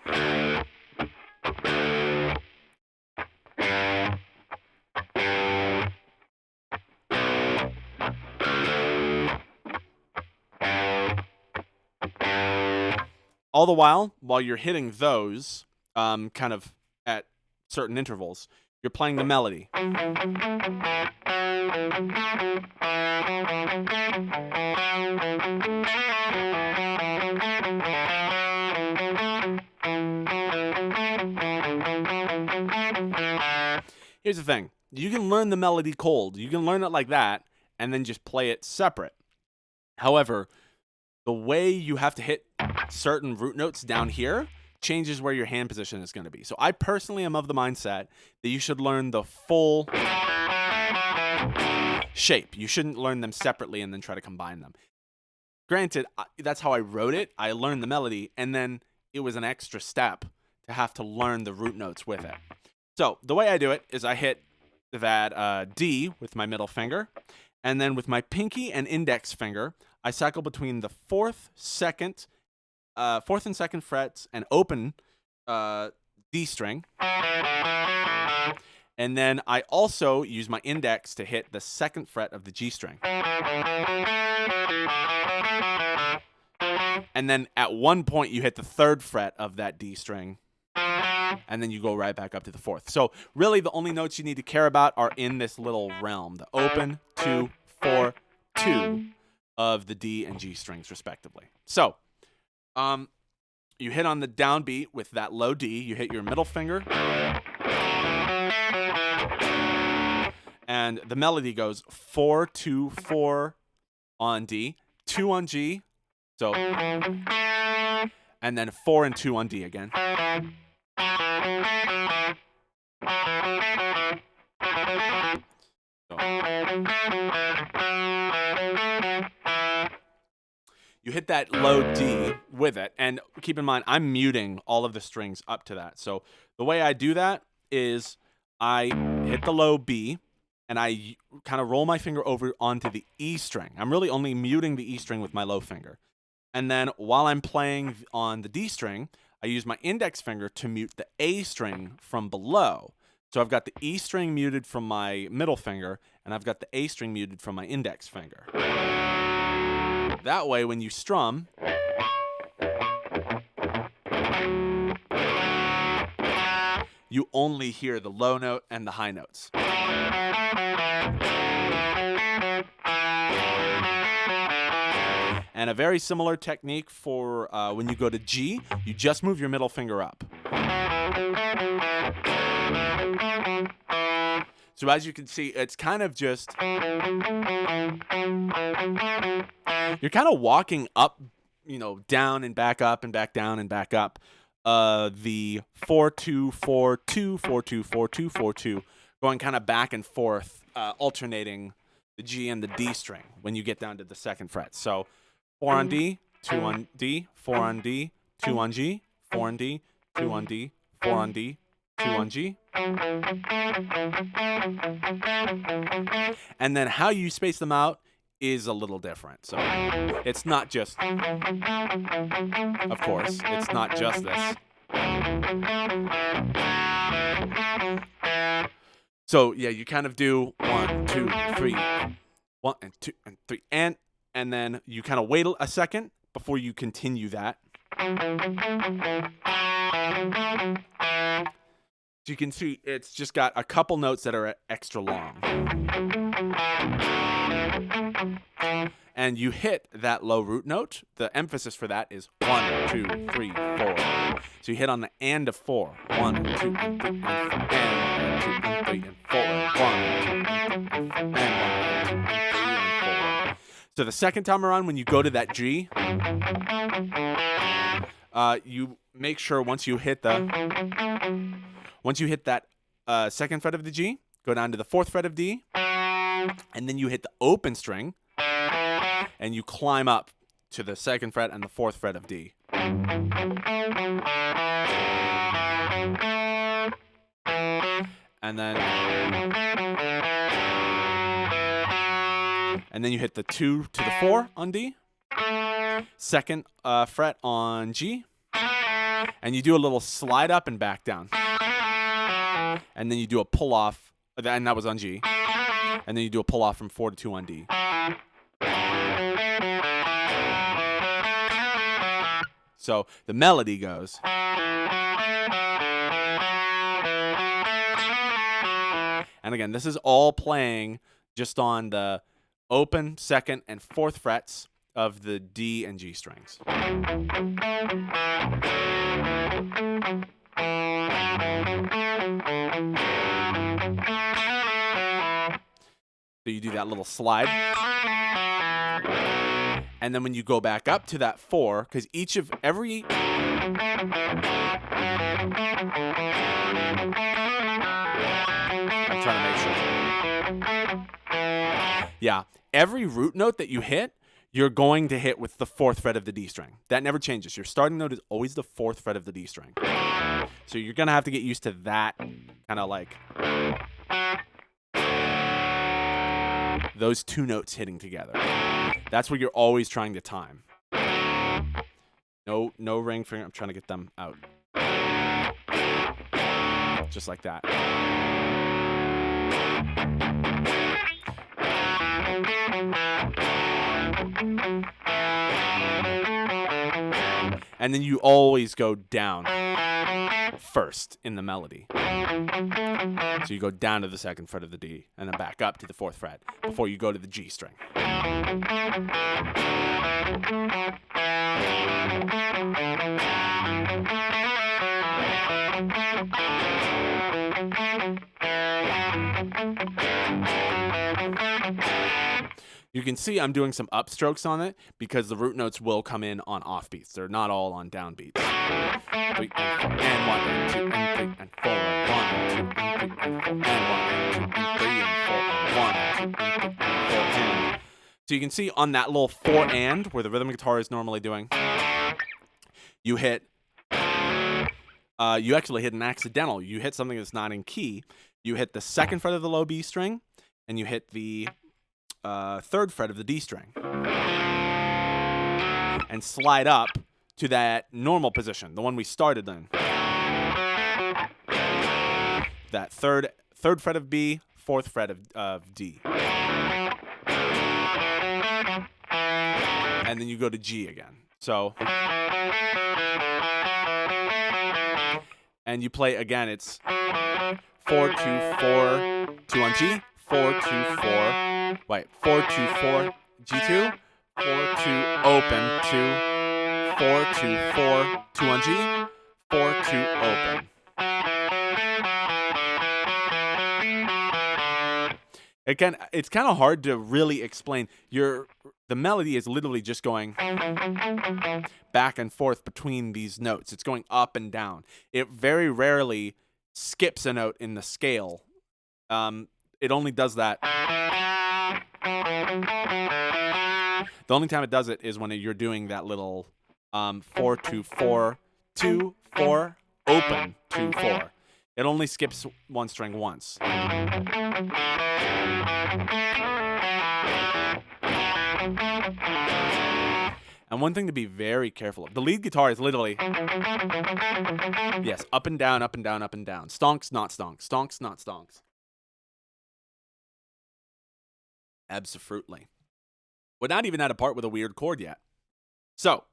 all the while you're hitting those kind of at certain intervals, you're playing the melody. Here's the thing. You can learn the melody cold. You can learn it like that and then just play it separate. However, the way you have to hit certain root notes down here changes where your hand position is going to be. So I personally am of the mindset that you should learn the full shape. You shouldn't learn them separately and then try to combine them. Granted, that's how I wrote it. I learned the melody, and then it was an extra step to have to learn the root notes with it. So the way I do it is I hit that D with my middle finger, and then with my pinky and index finger, I cycle between the 4th and 2nd frets and open D string. And then I also use my index to hit the 2nd fret of the G string. And then at one point you hit the 3rd fret of that D string. And then you go right back up to the 4th. So really the only notes you need to care about are in this little realm. The open, 2, 4, 2 of the D and G strings respectively. So you hit on the downbeat with that low D. You hit your middle finger. And the melody goes 4, 2, 4 on D, 2 on G. So, and then 4 and 2 on D again. So. You hit that low D with it, and keep in mind, I'm muting all of the strings up to that. So the way I do that is I hit the low B, and I kind of roll my finger over onto the E string. I'm really only muting the E string with my low finger. And then while I'm playing on the D string, I use my index finger to mute the A string from below. So I've got the E string muted from my middle finger, and I've got the A string muted from my index finger. That way, when you strum, you only hear the low note and the high notes. And a very similar technique for when you go to G, you just move your middle finger up. So as you can see, it's kind of just, you're kind of walking up, you know, down and back up and back down and back up. The 4 2 4 2 4 2 4 2 4 2, going kind of back and forth, alternating the G and the D string when you get down to the 2nd fret. So 4 on D, 2 on D, 4 on D, 2 on G, 4 on D, 2 on D, 4 on D, 2 on G. And then how you space them out is a little different. So it's not just, of course, it's not just this. So yeah, you kind of do 1, 2, 3, 1 and 2 and 3, and then you kind of wait a second before you continue that. So you can see it's just got a couple notes that are extra long. And you hit that low root note. The emphasis for that is 1, 2, 3, 4. So you hit on the and of 4. 1, 2, and 3, and 4. And 1, 2, and 3, and 4. 1, 2, and 3, and 4. And 1, 2, and 3, and 4. So the second time around, when you go to that G, you make sure once you hit that second fret of the G, go down to the 4th fret of D, and then you hit the open string, and you climb up to the 2nd fret and the 4th fret of D. And then you hit the 2 to the 4 on D, 2nd fret on G, and you do a little slide up and back down. And then you do a pull off, and that was on G. And then you do a pull off from 4 to 2 on D. So the melody goes. And again, this is all playing just on the open, 2nd, and 4th frets of the D and G strings. So you do that little slide. And then when you go back up to that 4, because every I'm trying to make sure. Yeah, every root note that you hit, you're going to hit with the 4th fret of the D string. That never changes. Your starting note is always the 4th fret of the D string. So you're going to have to get used to that kind of like those two notes hitting together. That's what you're always trying to time. No ring finger. I'm trying to get them out. Just like that. And then you always go down first in the melody. So you go down to the 2nd fret of the D and then back up to the 4th fret before you go to the G string. You can see I'm doing some upstrokes on it because the root notes will come in on offbeats. They're not all on downbeats. And 1, and 2, and 3, and 4. 1, and 2, and 3, and 4. And 1, and 2, and 3, and 4. And 1, and 2, and 3, and 4. And. So you can see on that little 4 and, where the rhythm guitar is normally doing, you hit, you actually hit an accidental. You hit something that's not in key. You hit the 2nd fret of the low B string, and you hit the 3rd fret of the D string and slide up to that normal position, the one we started in. That third fret of B, 4th fret of D. And then you go to G again. So, and you play again, it's 4, 2, 4, 2 on G, 4, 2, 4. Wait, 4, 2, 4, G2, 4, 2, open, 2, 4, 2, 4, 2 on G, 4, 2, open. Again, it's kind of hard to really explain. The melody is literally just going back and forth between these notes. It's going up and down. It very rarely skips a note in the scale. It only does that. The only time it does it is when you're doing that little 4, 2, 4, 2, 4, open, 2, 4. It only skips one string once. And one thing to be very careful of, the lead guitar is literally, yes, up and down, up and down, up and down. Stonks, not stonks. Stonks, not stonks. Absolutely. We're not even at a part with a weird chord yet. So,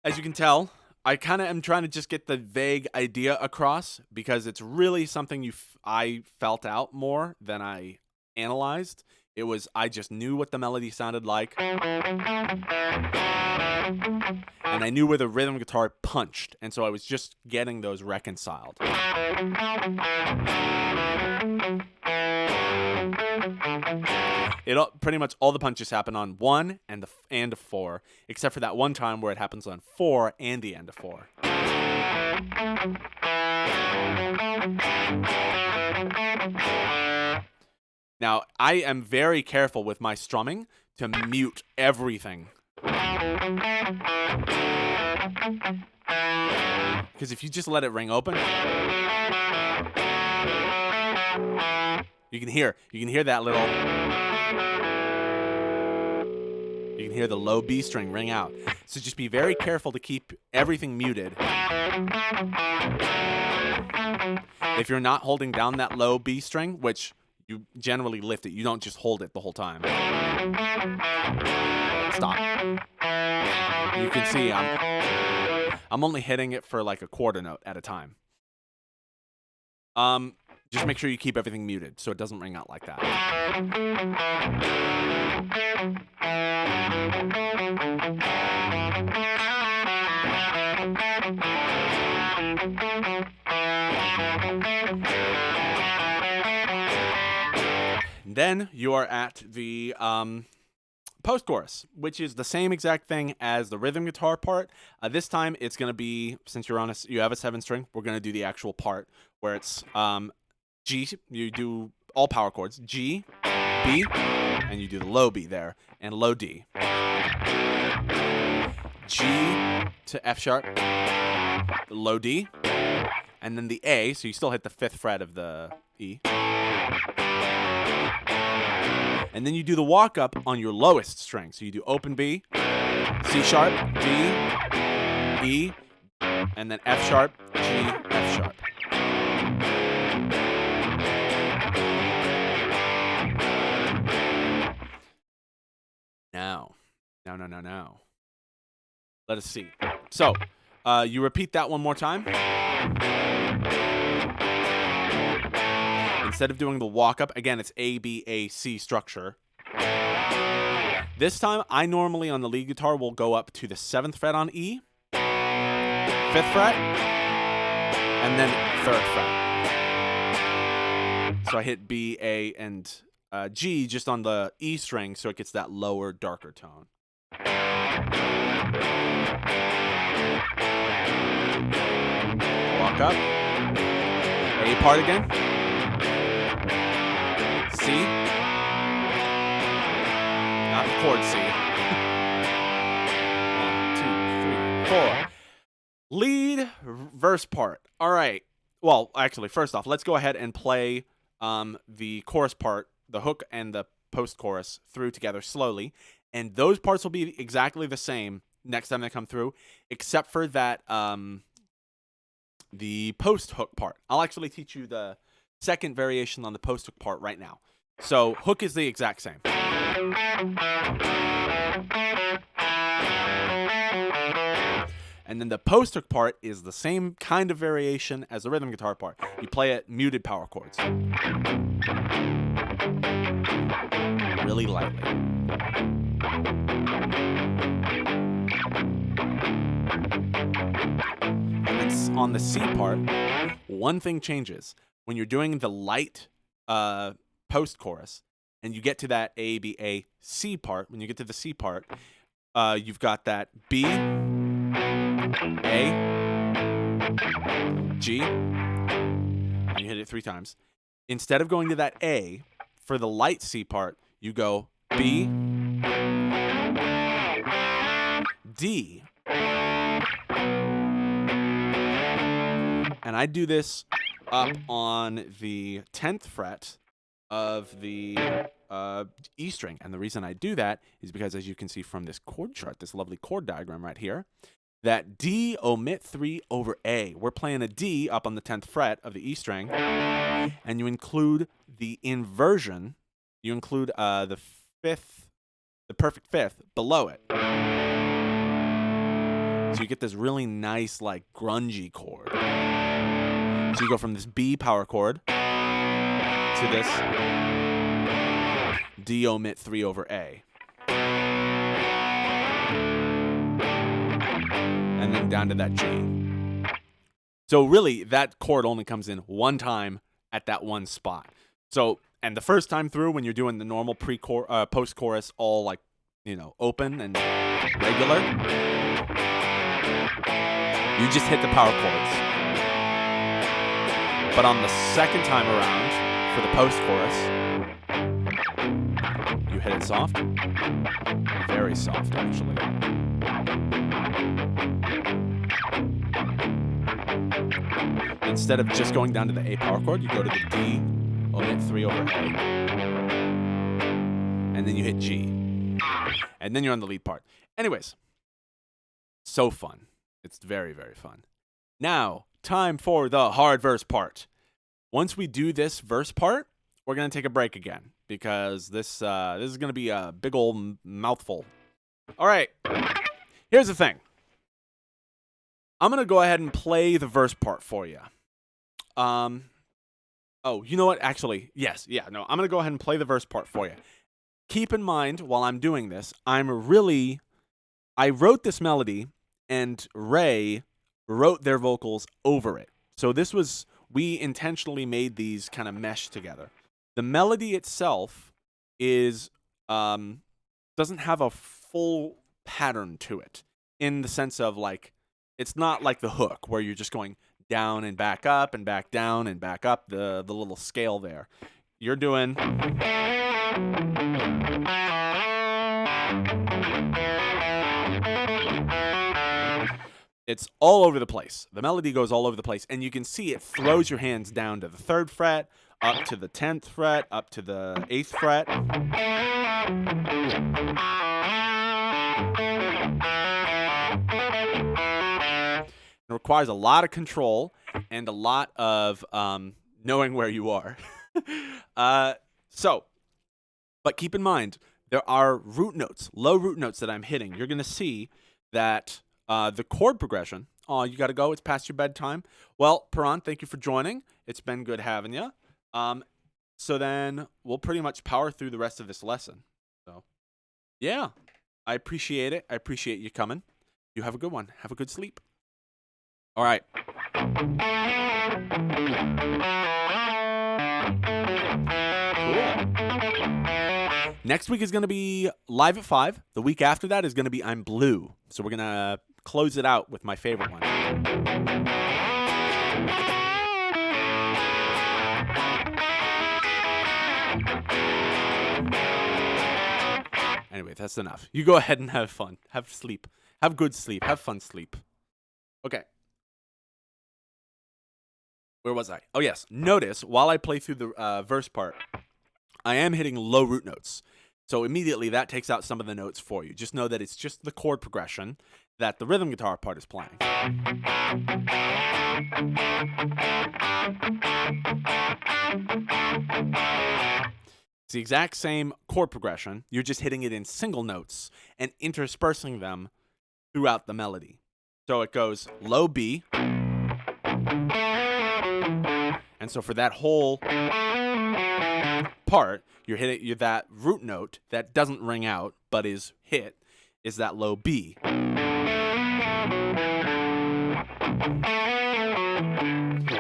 as you can tell, I kind of am trying to just get the vague idea across because it's really something I felt out more than I analyzed. It was I just knew what the melody sounded like, and I knew where the rhythm guitar punched, and so I was just getting those reconciled. Pretty much all the punches happen on 1 and the and a 4, except for that one time where it happens on 4 and the end of 4. Now, I am very careful with my strumming to mute everything. Because if you just let it ring open, you can hear that little, you can hear the low B string ring out. So just be very careful to keep everything muted. If you're not holding down that low B string, which you generally lift it, you don't just hold it the whole time. Stop. You can see I'm only hitting it for like a quarter note at a time. Just make sure you keep everything muted so it doesn't ring out like that. Then you are at the post-chorus, which is the same exact thing as the rhythm guitar part. This time it's going to be, since you have a 7-string, we're going to do the actual part where it's G, you do all power chords, G, B, and you do the low B there, and low D. G to F sharp, low D, and then the A, so you still hit the 5th fret of the E. And then you do the walk up on your lowest string. So you do open B, C sharp, D, E, and then F sharp, G, F sharp. Now. Let us see. So, you repeat that one more time. Instead of doing the walk-up, again, it's A, B, A, C structure. This time, I normally on the lead guitar will go up to the 7th fret on E, 5th fret, and then 3rd fret. So I hit B, A, and G just on the E string so it gets that lower, darker tone. Walk up. A part again. C. Not the chord C. 1, 2, 3, 4. Lead verse part. All right. Well, actually, first off, let's go ahead and play the chorus part, the hook and the post-chorus through together slowly. And those parts will be exactly the same next time they come through, except for that the post-hook part. I'll actually teach you the second variation on the post-hook part right now. So hook is the exact same. And then the post-hook part is the same kind of variation as the rhythm guitar part. You play it muted power chords. Really lightly. And then on the C part, one thing changes. When you're doing the light post-chorus, and you get to that A, B, A, C part, when you get to the C part, you've got that B, A, G, and you hit it 3 times. Instead of going to that A, for the light C part, you go B, D, and I do this up on the 10th fret of the E string. And the reason I do that is because, as you can see from this chord chart, this lovely chord diagram right here, that D omit 3 over A. We're playing a D up on the 10th fret of the E string, and you include the inversion. You include the perfect fifth below it. So you get this really nice, like, grungy chord. So you go from this B power chord to this D omit 3 over A. And then down to that G. So really, that chord only comes in one time at that one spot. So, and the first time through, when you're doing the normal post-chorus, all like, you know, open and regular, you just hit the power chords. But on the second time around, for the post-chorus, you hit it soft. Very soft, actually. Instead of just going down to the A power chord, you go to the D, omit 3 over A, and then you hit G. And then you're on the lead part. Anyways, so fun. It's very, very fun. Now, time for the hard verse part. Once we do this verse part, we're going to take a break again because this is going to be a big old mouthful. All right, here's the thing. I'm going to go ahead and play the verse part for you. Oh, you know what? Actually, yes. Yeah, no, I'm going to go ahead and play the verse part for you. Keep in mind, while I'm doing this, I wrote this melody, and Ray wrote their vocals over it. So we intentionally made these kind of mesh together. The melody itself doesn't have a full pattern to it, in the sense of, like, it's not like the hook where you're just going down and back up and back down and back up, the little scale there. You're doing... It's all over the place. The melody goes all over the place, and you can see it throws your hands down to the 3rd fret, up to the 10th fret, up to the 8th fret. It requires a lot of control and a lot of knowing where you are. But keep in mind, there are root notes, low root notes that I'm hitting. You're going to see that the chord progression, oh, you got to go, it's past your bedtime. Well, Piran, thank you for joining. It's been good having you. So then we'll pretty much power through the rest of this lesson. So, yeah, I appreciate it. I appreciate you coming. You have a good one. Have a good sleep. All right. Cool. Next week is going to be live at 5. The week after that is going to be I'm Blue. So we're going to close it out with my favorite one. Anyway, that's enough. You go ahead and have fun. Have sleep. Have good sleep. Have fun sleep. Okay. Where was I? Oh, yes. Notice, while I play through the verse part, I am hitting low root notes. So immediately that takes out some of the notes for you. Just know that it's just the chord progression that the rhythm guitar part is playing. It's the exact same chord progression. You're just hitting it in single notes and interspersing them throughout the melody. So it goes low B. And so for that whole part, you're that root note that doesn't ring out but is hit is that low B.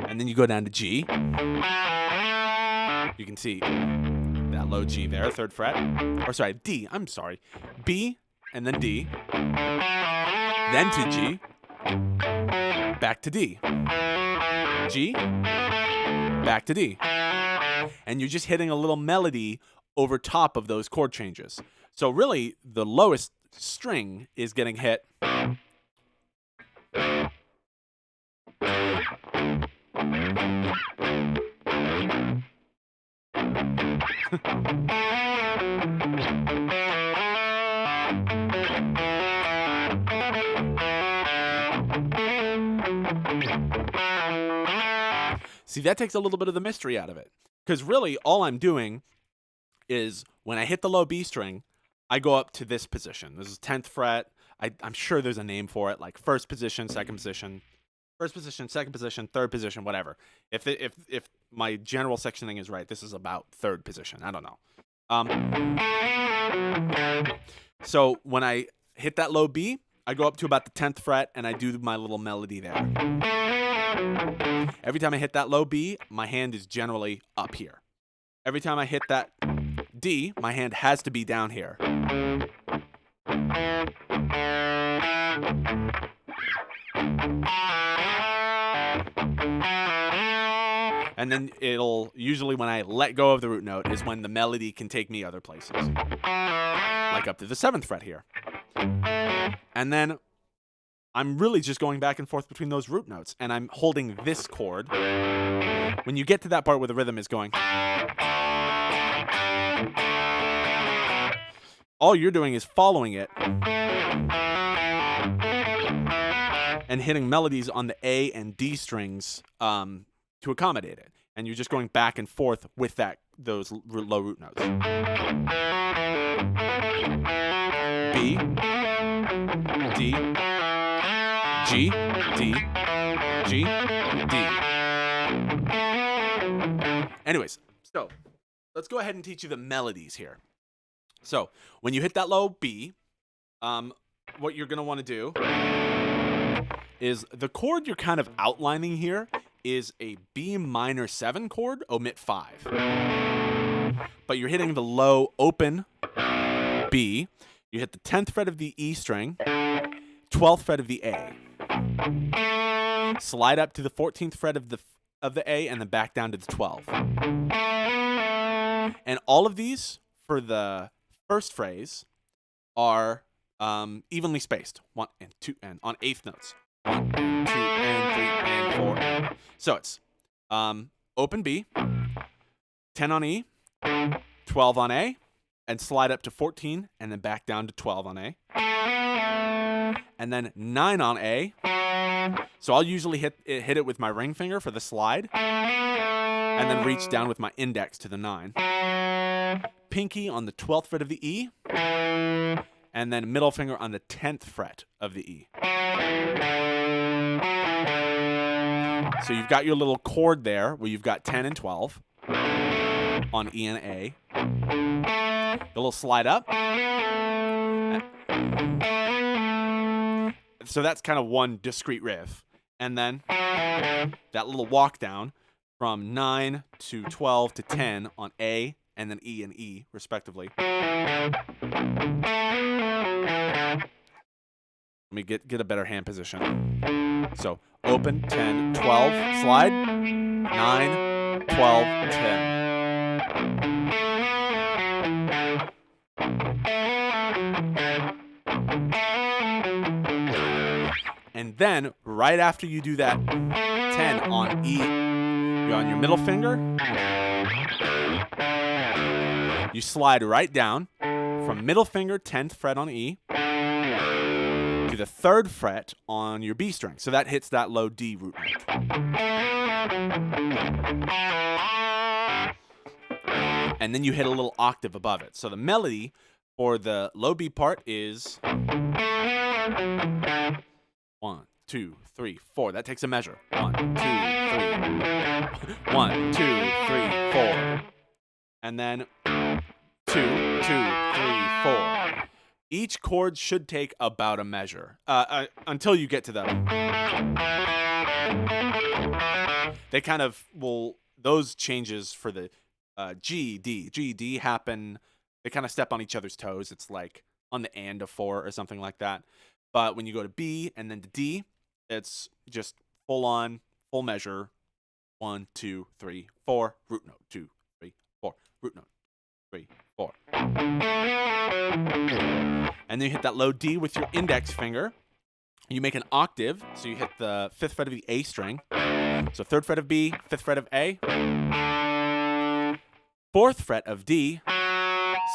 And then you go down to G. You can see that low G there, 3rd fret. Or sorry, D. I'm sorry. B and then D. Then to G. Back to D. G. Back to D. And you're just hitting a little melody over top of those chord changes. So really, the lowest string is getting hit. See, that takes a little bit of the mystery out of it. Because really, all I'm doing is when I hit the low B string, I go up to this position. This is 10th fret. I'm sure there's a name for it, like first position, second position, second position, third position, whatever. If my general sectioning is right, this is about third position. I don't know. So when I hit that low B, I go up to about the 10th fret and I do my little melody there. Every time I hit that low B, my hand is generally up here. Every time I hit that D, my hand has to be down here. And then it'll, usually when I let go of the root note is when the melody can take me other places. Like up to the 7th fret here. And then I'm really just going back and forth between those root notes. And I'm holding this chord. When you get to that part where the rhythm is going, all you're doing is following it and hitting melodies on the A and D strings to accommodate it. And you're just going back and forth with those low root notes. B, D, G, D, G, D. Anyways, so let's go ahead and teach you the melodies here. So when you hit that low B, what you're going to want to do is the chord you're kind of outlining here is a B minor 7 chord, omit 5. But you're hitting the low open B. You hit the 10th fret of the E string, 12th fret of the A. Slide up to the 14th fret of the A and then back down to the 12. And all of these for the first phrase are evenly spaced, 1 and 2 and on eighth notes. 1 and 2 and 3 and 4 and. So it's open B, 10 on E, 12 on A, and slide up to 14 and then back down to 12 on A. And then 9 on A. So I'll usually hit it with my ring finger for the slide and then reach down with my index to the 9. Pinky on the 12th fret of the E and then middle finger on the 10th fret of the E. So you've got your little chord there where you've got 10 and 12 on E and A. The little slide up. So that's kind of one discrete riff. And then that little walk down from 9 to 12 to 10 on A and then E and E, respectively. Let me get a better hand position. So open, 10, 12, slide, 9, 12, 10. And then, right after you do that 10 on E, you're on your middle finger. You slide right down from middle finger, 10th fret on E, to the 3rd fret on your B string. So that hits that low D root note. And then you hit a little octave above it. So the melody for the low B part is 1, 2, 3, 4. That takes a measure. 1, 2, 3. 1, 2, 3, 4. And then 2, 2, 3, 4. Each chord should take about a measure until you get to them. They kind of will, those changes for the G, D happen. They kind of step on each other's toes. It's like on the and of 4 or something like that. But when you go to B and then to D, it's just full on, full measure. 1, 2, 3, 4, root note. 2, 3, 4, root note. 3, 4. And then you hit that low D with your index finger. You make an octave, so you hit the 5th fret of the A string. So 3rd fret of B, 5th fret of A. 4th fret of D.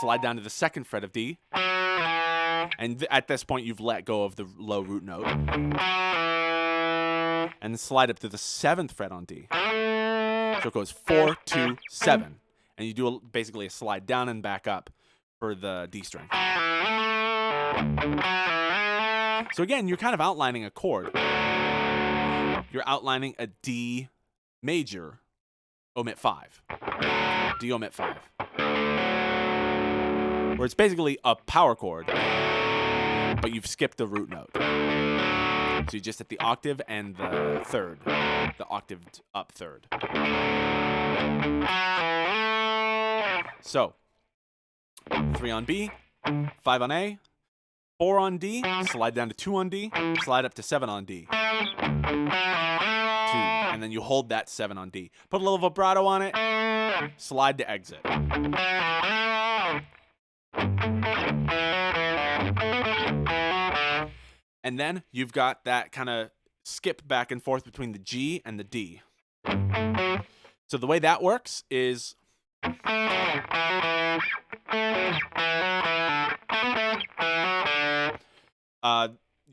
Slide down to the 2nd fret of D. And at this point, you've let go of the low root note. And then slide up to the 7th fret on D. So it goes 4, 2, 7. And you do basically a slide down and back up for the D string. So again, you're kind of outlining a chord. You're outlining a D major, omit 5. D omit 5. Where it's basically a power chord, but you've skipped the root note. So you just hit the octave and the third, the octaved up third. So 3 on B, 5 on A, 4 on D, slide down to 2 on D, slide up to 7 on D. 2, and then you hold that 7 on D. Put a little vibrato on it, slide to exit. And then you've got that kind of skip back and forth between the G and the D. So the way that works is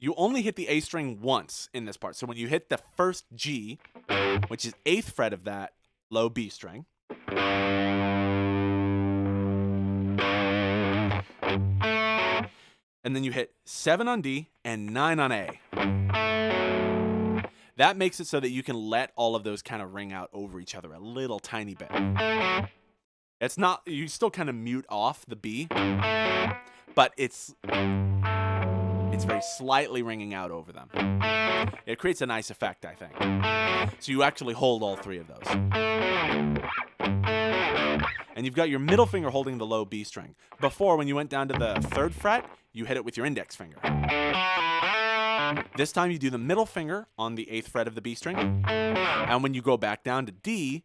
you only hit the A string once in this part. So when you hit the first G, which is 8th fret of that low B string, and then you hit 7 on D and 9 on A. That makes it so that you can let all of those kind of ring out over each other a little tiny bit. It's not, you still kind of mute off the B, but it's very slightly ringing out over them. It creates a nice effect, I think. So you actually hold all 3 of those. And you've got your middle finger holding the low B string. Before, when you went down to the 3rd fret, you hit it with your index finger. This time you do the middle finger on the 8th fret of the B string. And when you go back down to D,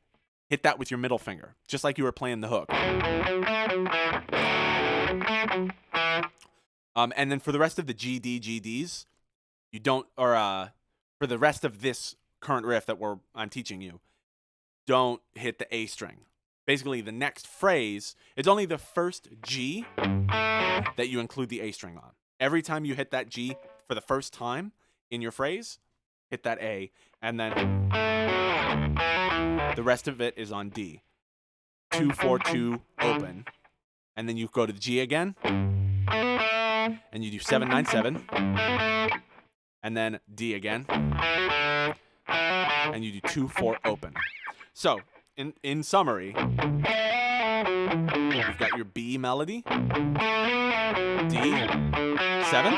hit that with your middle finger, just like you were playing the hook. And then for the rest of the GDs, you don't, or for the rest of this current riff that I'm teaching you, don't hit the A string. Basically, the next phrase, it's only the first G that you include the A string on. Every time you hit that G for the first time in your phrase, hit that A, and then the rest of it is on D. 2, 4, 2, open. And then you go to the G again, and you do 7, 9, 7, and then D again, and you do 2, 4, open. So, in summary, you've got your B melody, D, 7,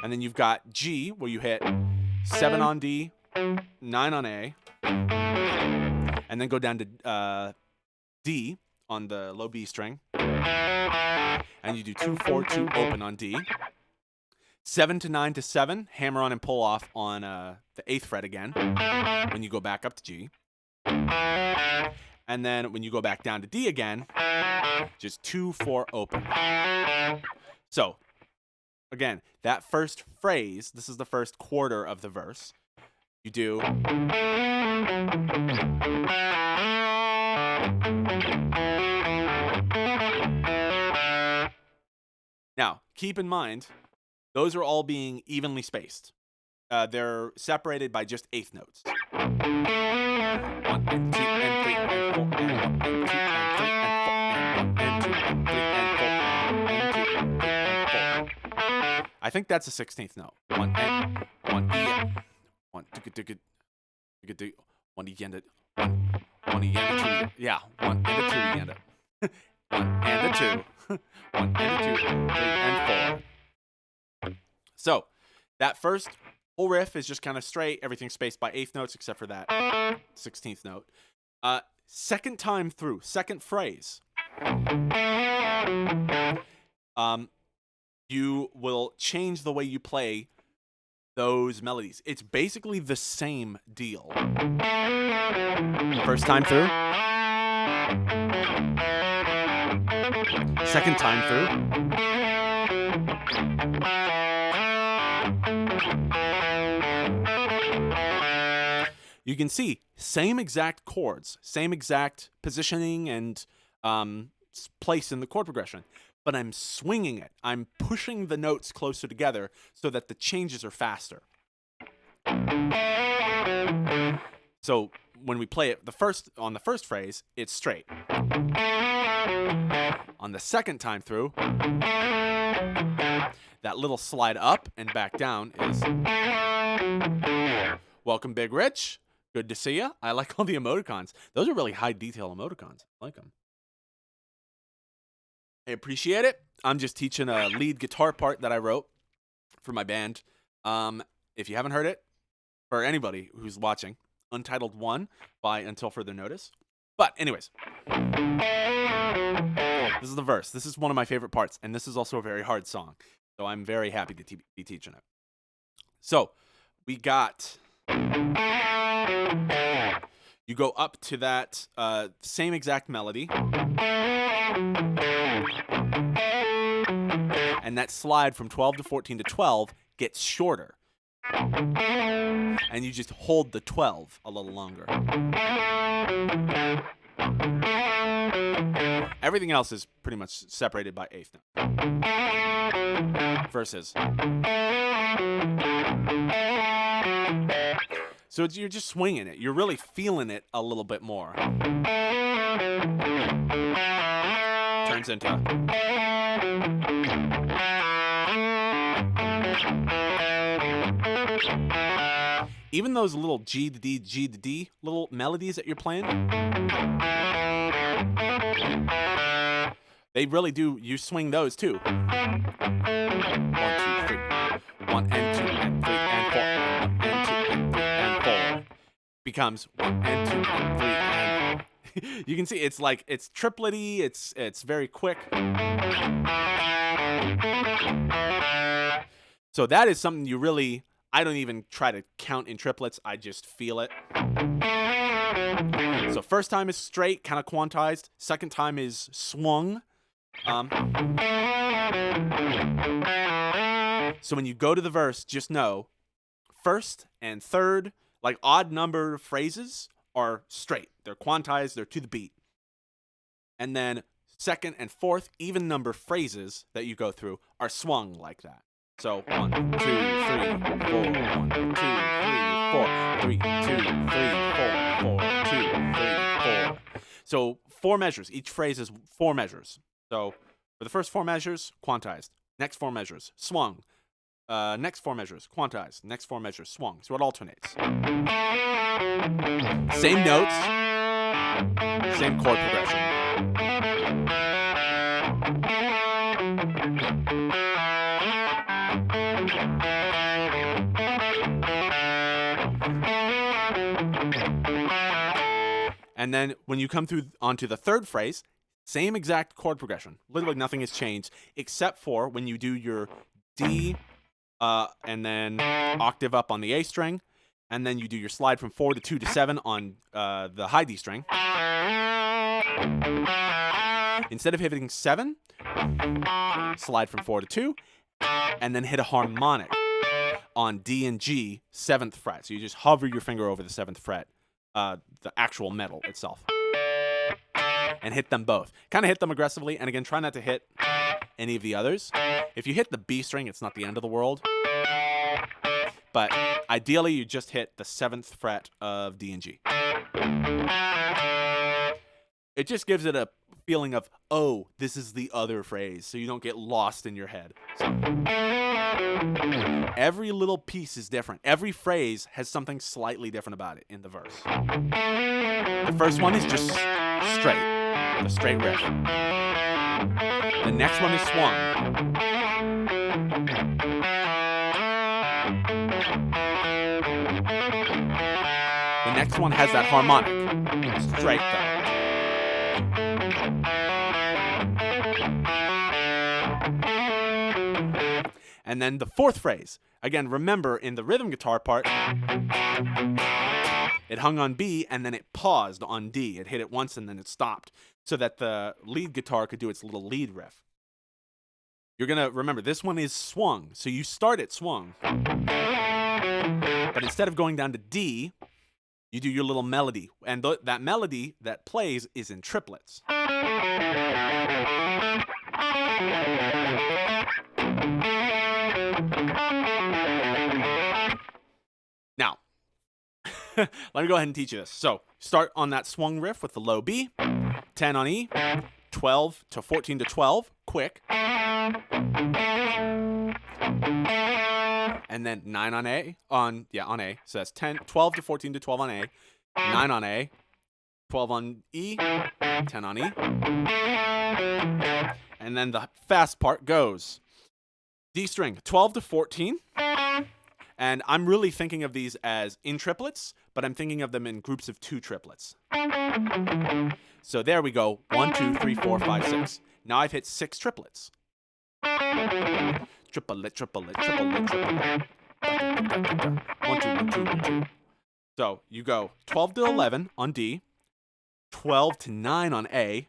and then you've got G, where you hit 7 on D, 9 on A, and then go down to D on the low B string, and you do 2, 4, 2, open on D, 7 to 9 to 7, hammer on and pull off on the 8th fret again, when you go back up to G. And then when you go back down to D again, just 2, 4, open. So, again, that first phrase, this is the first quarter of the verse. You do. Now, keep in mind, those are all being evenly spaced. They're separated by just 8th notes. 1 and 2 and 3 and 4 and 1 and 2 and 3 and 4 and 1 and 2 and 3 and 4 and 2 and 3 and 4. I think that's a 16th note. 1 and 1 E 1 ticket 1 E and 1 E and 2. Yeah, 1 and a 2 E and 1 and a 2. 1 and a 2 and 3 and 4. So, that first whole riff is just kind of straight. Everything's spaced by 8th notes except for that 16th note. Second time through, second phrase. You will change the way you play those melodies. It's basically the same deal. First time through. Second time through. You can see same exact chords, same exact positioning and place in the chord progression, but I'm swinging it. I'm pushing the notes closer together so that the changes are faster. So when we play it on the first phrase, it's straight. On the second time through, That little slide up and back down is welcome, Big Rich. Good to see you. I like all the emoticons. Those are really high detail emoticons. I like them. I appreciate it. I'm just teaching a lead guitar part that I wrote for my band. If you haven't heard it, for anybody who's watching, Untitled 1 by Until Further Notice. But anyways, this is the verse. This is one of my favorite parts, and this is also a very hard song. So I'm very happy to be teaching it. So we got... You go up to that same exact melody. And that slide from 12 to 14 to 12 gets shorter. And you just hold the 12 a little longer. Everything else is pretty much separated by eighth note. Verses. So you're just swinging it. You're really feeling it a little bit more. Turns into... Even those little G to D, G to D little melodies that you're playing, they really do, you swing those too. 1, 2, 3. 1 and 2 and 3 and 4. 1 and 2 and 3 and 4. Becomes 1 and 2 and 3 and 4. You can see it's like, it's triplety, it's very quick. So that is something you really... I don't even try to count in triplets. I just feel it. So first time is straight, kind of quantized. Second time is swung. So when you go to the verse, just know first and third, like odd number phrases are straight. They're quantized. They're to the beat. And then second and fourth, even number phrases that you go through are swung like that. So 1, 2, 3, 4, 1, 2, 3, 4, 3, 2, 3, 4, 4, 2, 3, 4. So 4 measures. Each phrase is 4 measures. So for the first 4 measures, quantized. Next 4 measures, swung. Next 4 measures, quantized. Next 4 measures, swung. So it alternates. Same notes, same chord progression. And then when you come through onto the third phrase, same exact chord progression. Literally nothing has changed except for when you do your D and then octave up on the A string, and then you do your slide from 4 to 2 to 7 on the high D string. Instead of hitting 7, slide from 4 to 2, and then hit a harmonic on D and G, 7th fret. So you just hover your finger over the 7th fret. The actual metal itself, and hit them both. Kind of hit them aggressively, and again, try not to hit any of the others. If you hit the B string, it's not the end of the world, but ideally you just hit the 7th fret of D and G. It just gives it a feeling of, oh, this is the other phrase, so you don't get lost in your head. So every little piece is different. Every phrase has something slightly different about it in the verse. The first one is just straight, the straight riff. The next one is swung. The next one has that harmonic. Straight though. And then the fourth phrase. Again, remember in the rhythm guitar part, it hung on B and then it paused on D. It hit it once and then it stopped so that the lead guitar could do its little lead riff. You're going to remember this one is swung. So you start it swung. But instead of going down to D, you do your little melody. And that melody that plays is in triplets. Now, let me go ahead and teach you this. So, start on that swung riff with the low B, 10 on E, 12 to 14 to 12, quick. and then 9 on A, on A. So that's 12 to 14 to 12 on A, 9 on A, 12 on E, 10 on E. And then the fast part goes D string, 12 to 14. And I'm really thinking of these as in triplets, but I'm thinking of them in groups of 2 triplets. So there we go. 1, 2, 3, 4, 5, 6. Now I've hit 6 triplets. Triplet, triplet, triplet, triplet. 1, 2, 1, 2, 1, 2. So you go 12 to 11 on D, 12 to 9 on A.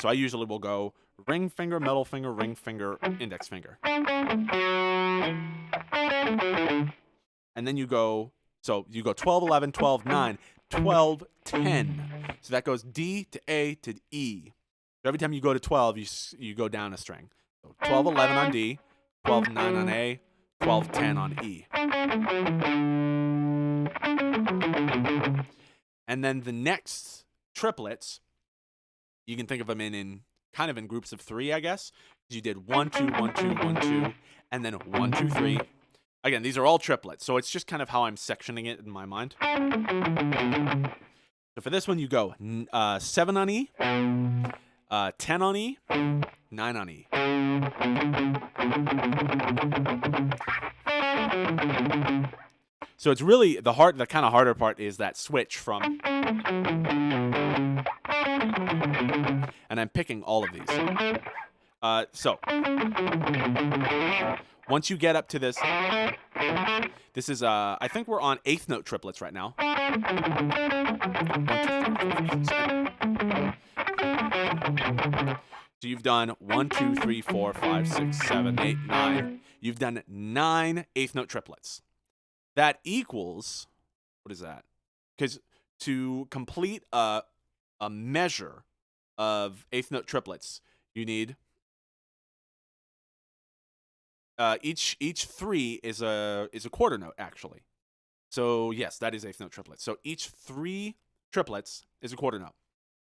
So I usually will go ring finger, middle finger, ring finger, index finger. And then you go 12, 11, 12, 9, 12, 10. So that goes D to A to E. So every time you go to 12, you go down a string. So 12, 11 on D, 12, 9 on A, 12, 10 on E. And then the next triplets, you can think of them in kind of in groups of 3, I guess. You did 1, 2, 1, 2, 1, 2, and then 1, 2, 3. Again, these are all triplets, so it's just kind of how I'm sectioning it in my mind. So for this one, you go 7 on E, 10 on E, 9 on E. So it's really the kind of harder part is that switch from, and I'm picking all of these. So once you get up to this is I think we're on 8th note triplets right now. 1, 2, 3, 4, 5, 6, 7. So you've done 1, 2, 3, 4, 5, 6, 7, 8, 9. You've done 9 8th note triplets. That equals, what is that? Because to complete a measure of 8th note triplets, you need each 3 is a quarter note actually. So yes, that is 8th note triplets. So each 3 triplets is a quarter note.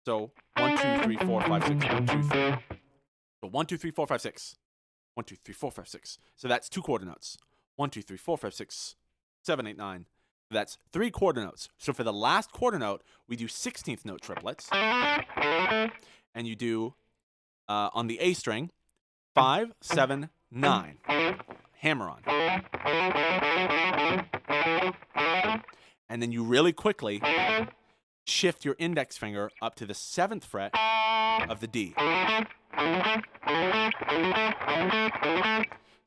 So 1, 2, 3, 4, 5, 6, 1, 2, 3. So 1, 2, 3, 4, 5, 6. 1, 2, 3, 4, 5, 6. So that's 2 quarter notes. 1, 2, 3, 4, 5, 6, 7, 8, 9. That's 3 quarter notes. So for the last quarter note, we do 16th note triplets. And you do, on the A string, 5, 7, 9. Hammer on. And then you really quickly shift your index finger up to the 7th fret of the D.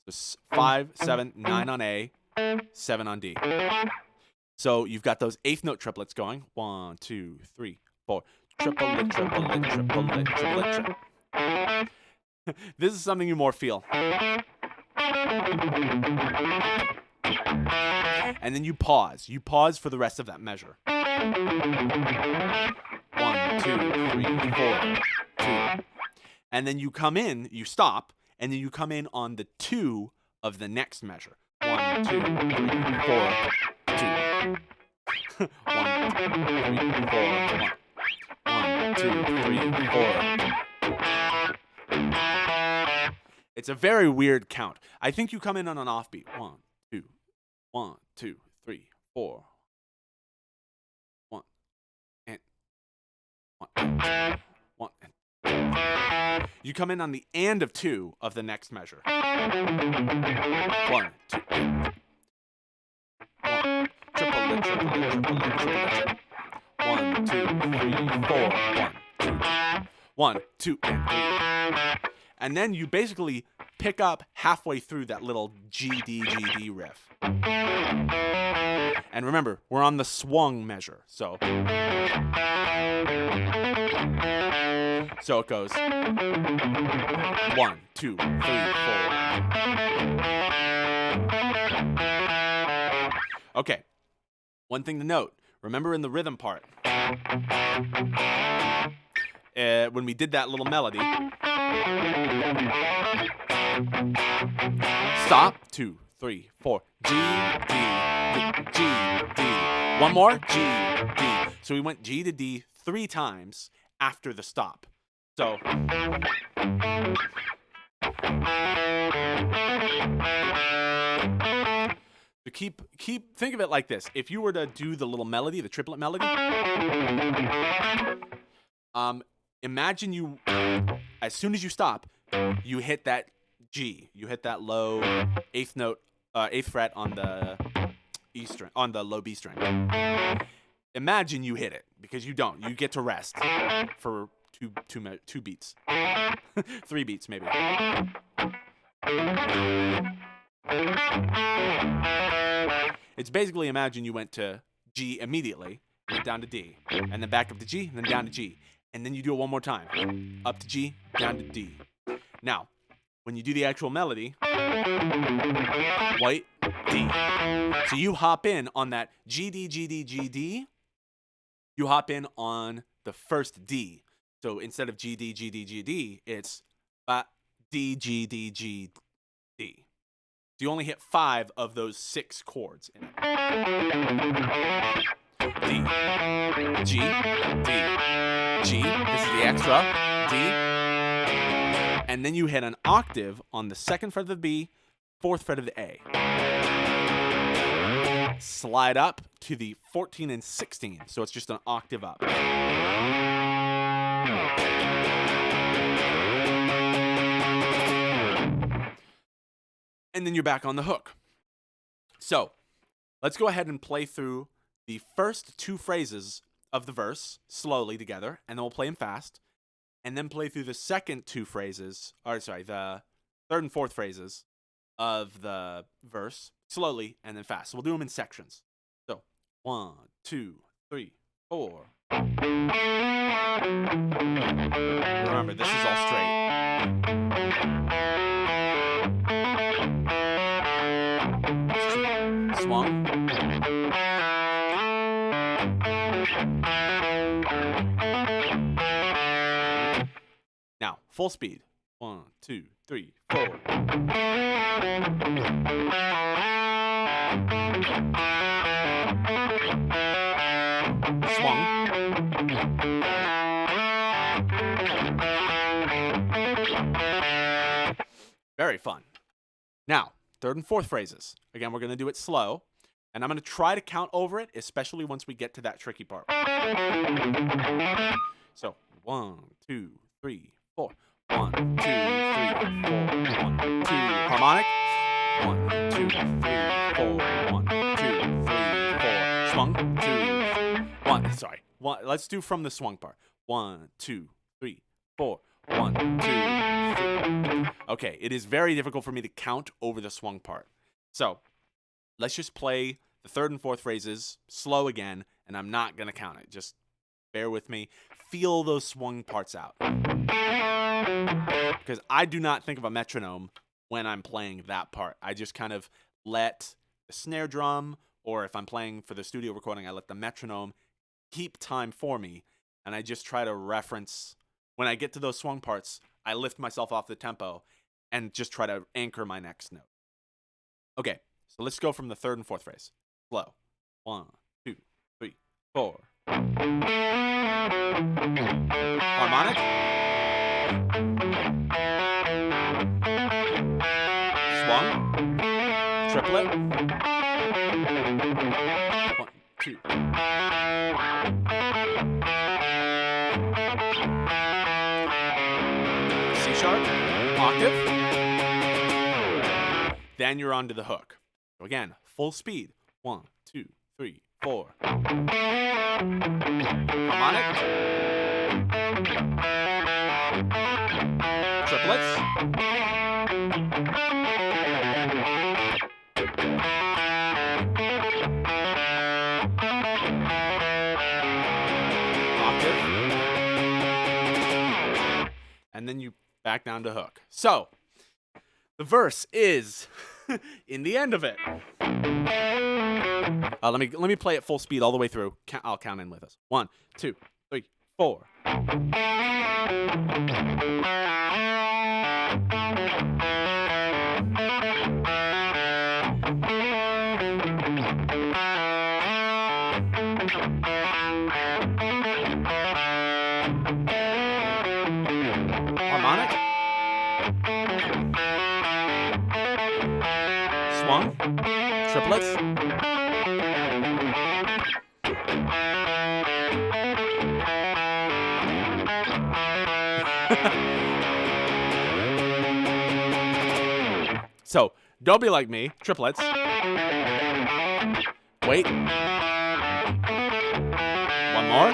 So 5, 7, 9 on A, 7 on D. So you've got those 8th note triplets going. 1, 2, 3, 4. Triplet, triplet, triplet, triplet, triplet. This is something you more feel. And then you pause. You pause for the rest of that measure. 1, 2, 3, 4, 2. And then you come in, you stop, and then you come in on the 2 of the next measure. 1, 2, 3, 4, 2. 1, 2, 3, 4, 1, 2, 3, 4. It's a very weird count. I think you come in on an offbeat. 1, 2, 1, 2, 3, 4. 1 and 1 and 1 and. You come in on the and of 2 of the next measure. 1, 2. 1. Triplet, triplet, triplet, triplet. 1, 2, 3, 4. 1, 2, 1, 2, and 3. And then you basically pick up halfway through that little GD riff. And remember, we're on the swung measure. So it goes 1, 2, 3, 4. Okay. One thing to note. Remember in the rhythm part, when we did that little melody, stop, 2, 3, 4, G, D, G, D. One more, G, D. So we went G to D 3 times after the stop. So So think of it like this. If you were to do the little melody, the triplet melody, imagine you, as soon as you stop, you hit that G. You hit that low eighth fret on the E string, on the low B string. Imagine you hit it, because you don't. You get to rest for two beats, 3 beats maybe. It's basically, imagine you went to G immediately, went down to D, and then back up to G, and then down to G. And then you do it one more time. Up to G, down to D. Now, when you do the actual melody, white, D. So you hop in on that G, D, G, D, G, D. You hop in on the first D. So instead of G, D, G, D, G, D, it's D, G, D, G, D. So you only hit 5 of those 6 chords in it. D, G, D, G. This is the extra. D. And then you hit an octave on the 2nd fret of the B, 4th fret of the A. Slide up to the 14 and 16. So it's just an octave up. And then you're back on the hook. So let's go ahead and play through the first 2 phrases of the verse slowly together, and then we'll play them fast, and then play through the second 2 phrases, the 3rd and 4th phrases of the verse slowly and then fast. So we'll do them in sections. So 1, 2, 3, 4. Remember, this is all straight. Swung. Now, full speed. 1, 2, 3, 4. Swung. Very fun. Now, 3rd and 4th phrases. Again, we're going to do it slow, and I'm going to try to count over it, especially once we get to that tricky part. So, 1, 2, 3, 4. 1, 2, 3, 4. 1, 2. Harmonic. 1, 2, 3, 4. 1, 2, 3, 4. Swung. 2, 1. Sorry. Let's do from the swung part. 1, 2, 3, 4. 1, 2, 3. Okay, it is very difficult for me to count over the swung part. So, let's just play the 3rd and 4th phrases slow again, and I'm not going to count it. Just bear with me. Feel those swung parts out. Because I do not think of a metronome when I'm playing that part. I just kind of let the snare drum, or if I'm playing for the studio recording, I let the metronome keep time for me, and I just try to reference. When I get to those swung parts, I lift myself off the tempo and just try to anchor my next note. Okay, so let's go from the 3rd and 4th phrase. Slow. 1, 2, 3, 4. Harmonic. Swung. Triplet. 1, 2. C sharp. Octave. Then you're onto the hook. So again, full speed. 1, 2, 3, 4. Harmonic. Triplets. Octave. And then you back down to hook. So, the verse is in the end of it. Let me play it full speed all the way through. I'll count in with us. 1, 2, 3, 4. Harmonic. triplets. So, don't be like me. Triplets. Wait. One more.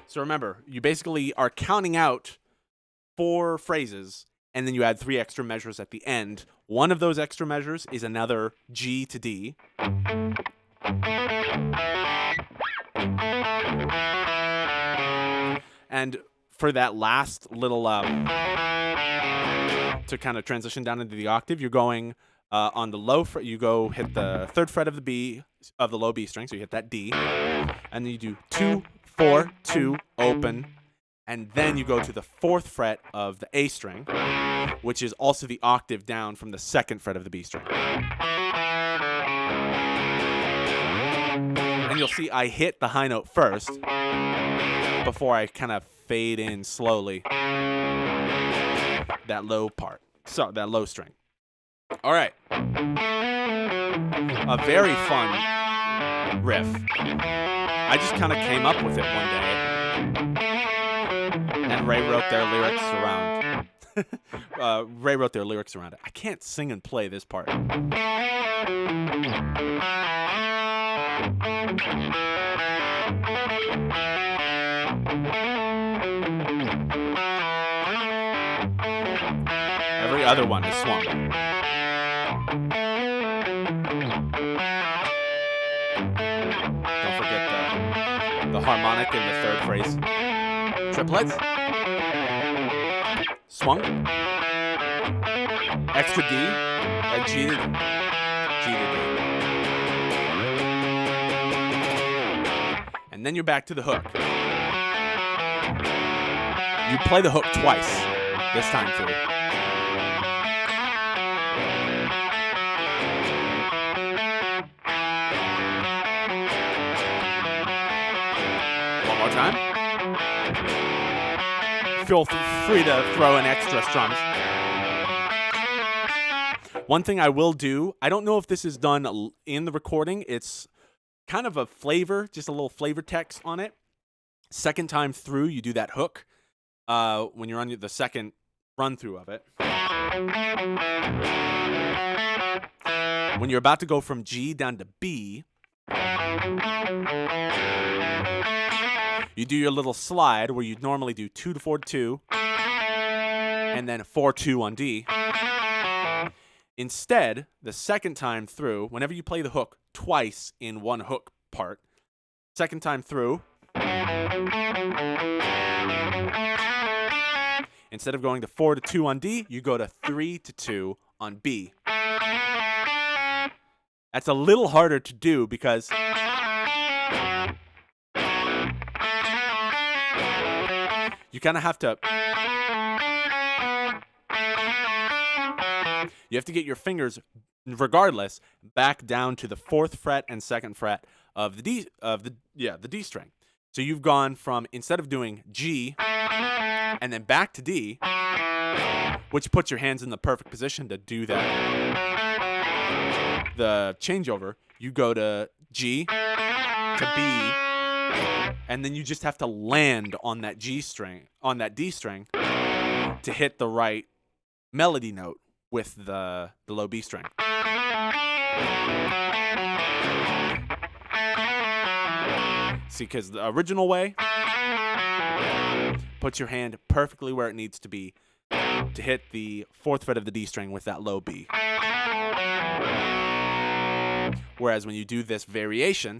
So remember, you basically are counting out 4 phrases, and then you add 3 extra measures at the end. One of those extra measures is another G to D. And for that last little, to kind of transition down into the octave, you're going on the low fret. You go hit the 3rd fret of the B, of the low B string, so you hit that D, and then you do 2, 4, 2, open, and then you go to the 4th fret of the A string, which is also the octave down from the 2nd fret of the B string. And you'll see I hit the high note first before I kind of fade in slowly that low part, so that low string. All right, a very fun riff. I just kind of came up with it one day, and Ray wrote their lyrics around. Ray wrote their lyrics around it. I can't sing and play this part. Every other one is swung. Don't forget the harmonic in the 3rd phrase. Triplets. Swung. Extra D. G to D. And then you're back to the hook. You play the hook twice this time through. Time. Feel free to throw in extra strums. One thing I will do, I don't know if this is done in the recording. It's kind of a flavor, just a little flavor text on it. Second time through, you do that hook when you're on the second run through of it. When you're about to go from G down to B, you do your little slide where you'd normally do 2 to 4 to 2, and then 4 2 on D. Instead, the second time through, whenever you play the hook twice in one hook part, second time through, instead of going to 4 to 2 on D, you go to 3 to 2 on B. That's a little harder to do because you kind of have to, get your fingers, regardless, back down to the 4th fret and 2nd fret of the D string. So you've gone from, instead of doing G and then back to D, which puts your hands in the perfect position to do that, the changeover, you go to G to B, and then you just have to land on that G string, on that D string, to hit the right melody note with the low B string. See, because the original way puts your hand perfectly where it needs to be to hit the 4th fret of the D string with that low B. Whereas when you do this variation,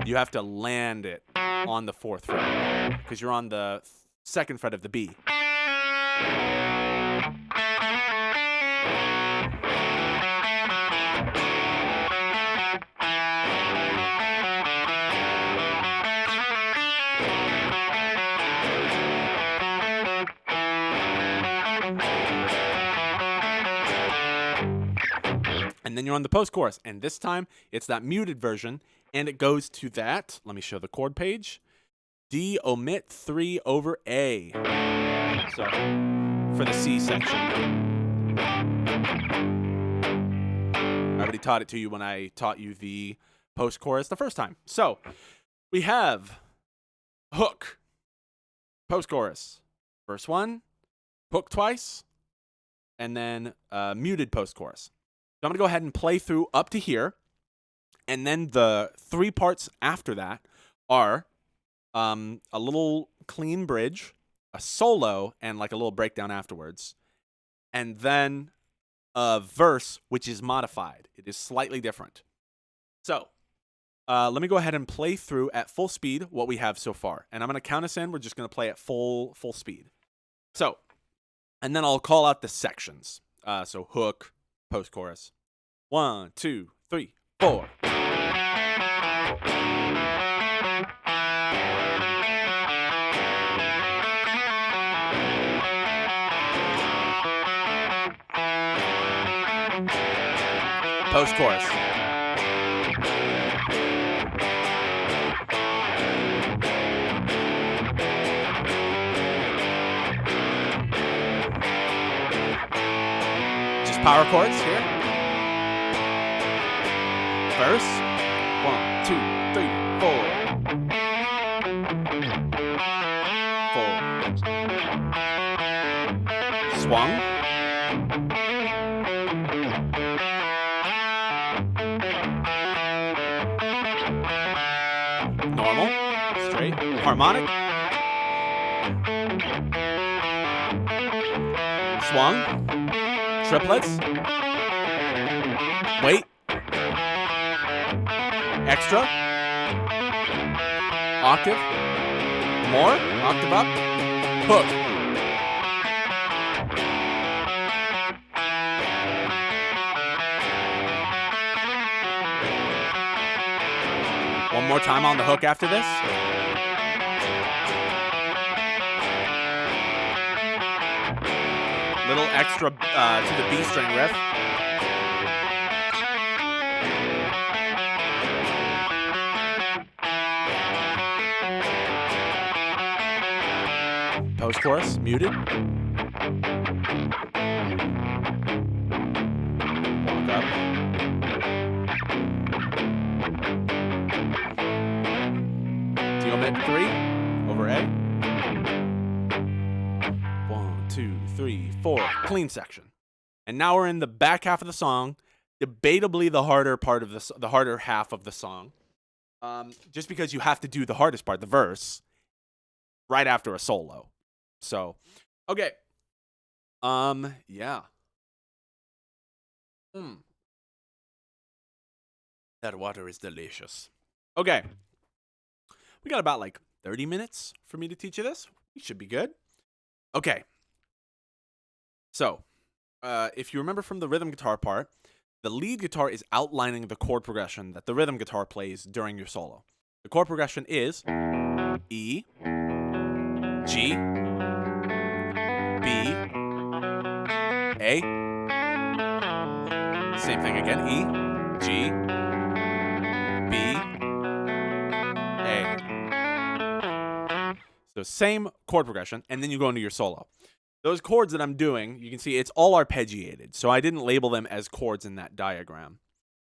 you have to land it on the 4th fret because you're on the 2nd fret of the B. And then you're on the post-chorus, and this time it's that muted version, and it goes to that, let me show the chord page, D, omit 3 over A. So, for the C section. I already taught it to you when I taught you the post-chorus the first time. So, we have hook, post-chorus. First one, hook twice, and then muted post-chorus. So I'm going to go ahead and play through up to here, and then the 3 parts after that are a little clean bridge, a solo, and like a little breakdown afterwards, and then a verse which is modified. It is slightly different. So let me go ahead and play through at full speed what we have so far, and I'm going to count us in. We're just going to play at full speed. So, and then I'll call out the sections. So hook, post-chorus. 1, 2, 3, 4. Post-chorus. Just power chords here. Verse. 1, 2, 3, 4. 4. Swung. Normal, straight, harmonic, swung, triplets, wait, extra, octave, more, octave up, hook. One more time on the hook after this. Little extra to the B string riff. Post chorus, muted. Walk up. Omit 3 over A. 1, 2, 3, 4. Clean section. And now we're in the back half of the song. Debatably the harder part of the harder half of the song. Just because you have to do the hardest part, the verse, right after a solo. So, okay. Yeah. That water is delicious. Okay. We got about like 30 minutes for me to teach you this. We should be good. Okay. So, if you remember from the rhythm guitar part, the lead guitar is outlining the chord progression that the rhythm guitar plays during your solo. The chord progression is E, G, B, A. Same thing again. E, G, B, A. So same chord progression, and then you go into your solo. Those chords that I'm doing, you can see it's all arpeggiated, so I didn't label them as chords in that diagram.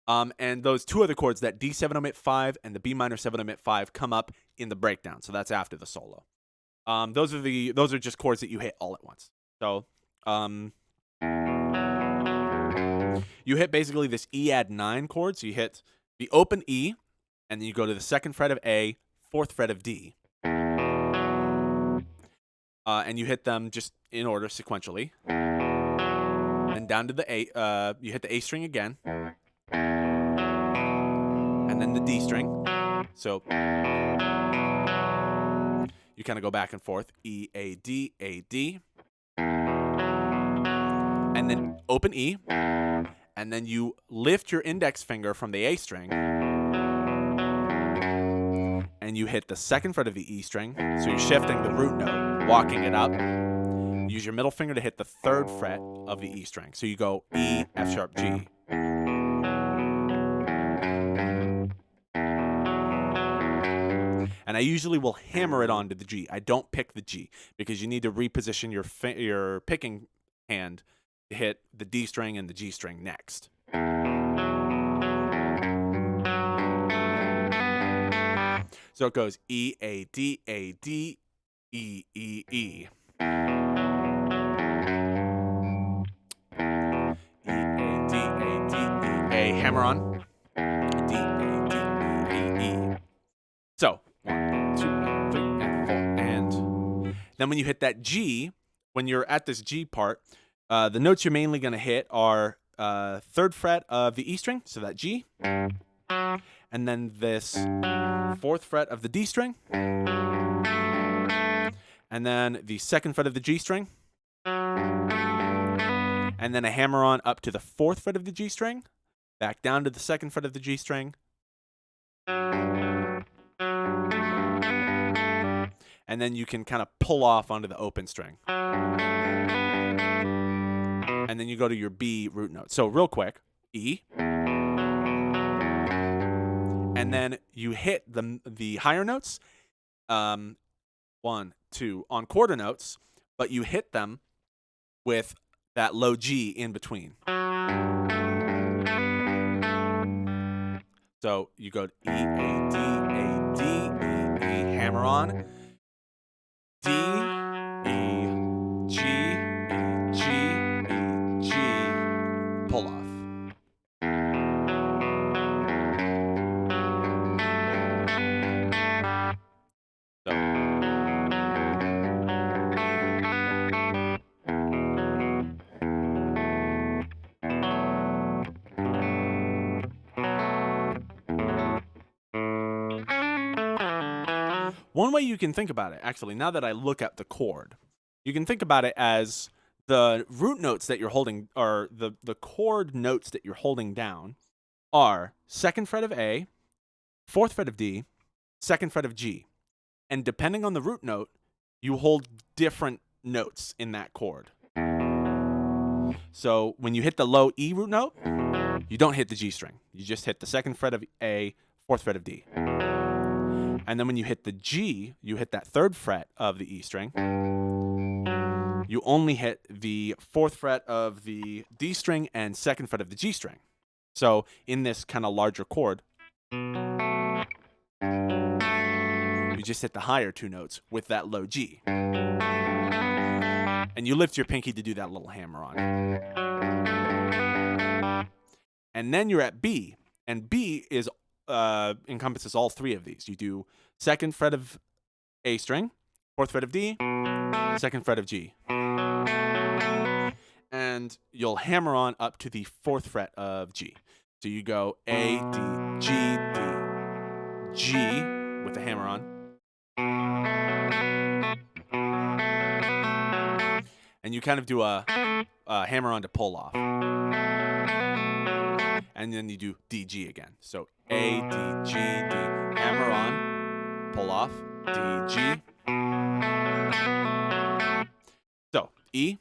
And those 2 other chords, that D7 omit 5 and the B minor 7 omit 5, come up in the breakdown, so that's after the solo. Those are just chords that you hit all at once. So you hit basically this E add 9 chord, so you hit the open E, and then you go to the 2nd fret of A, 4th fret of D. And you hit them just in order sequentially. And down to the A, you hit the A string again. And then the D string. So you kind of go back and forth. E, A, D, A, D. And then open E. And then you lift your index finger from the A string. And you hit the 2nd fret of the E string. So you're shifting the root note, walking it up. Use your middle finger to hit the 3rd fret of the E string. So you go E, F sharp, G. And I usually will hammer it onto the G. I don't pick the G because you need to reposition your picking hand to hit the D string and the G string next. So it goes E, A, D, E, E, E. E, A, D, E, A, hammer on. D, A, D, E. So 1, 2, 3, and 4. And then when you hit that G, when you're at this G part, the notes you're mainly going to hit are 3rd fret of the E string, so that G, and then this 4th fret of the D string, and then the 2nd fret of the G string, and then a hammer on up to the 4th fret of the G string, back down to the 2nd fret of the G string, and then you can kind of pull off onto the open string. And then you go to your B root note. So real quick, E, and then you hit the higher notes, 1, 2 on quarter notes, but you hit them with that low G in between. So you go E, A, D, E, E, hammer on, D, E, G, E, G, E, G, pull off. One way you can think about it, actually, now that I look at the chord, you can think about it as the root notes that you're holding, or the chord notes that you're holding down are 2nd fret of A, 4th fret of D, 2nd fret of G. And depending on the root note, you hold different notes in that chord. So when you hit the low E root note, you don't hit the G string. You just hit the 2nd fret of A, 4th fret of D. And then when you hit the G, you hit that 3rd fret of the E string. You only hit the 4th fret of the D string and 2nd fret of the G string. So in this kind of larger chord, you just hit the higher 2 notes with that low G. And you lift your pinky to do that little hammer on. And then you're at B. And B is encompasses all 3 of these. You do 2nd fret of A string, 4th fret of D, 2nd fret of G. And you'll hammer on up to the 4th fret of G. So you go A, D, G, D, G with the hammer on. And you kind of do a hammer on to pull off. And then you do D, G again. So A, D, G, D, hammer on, pull off, D, G. So E,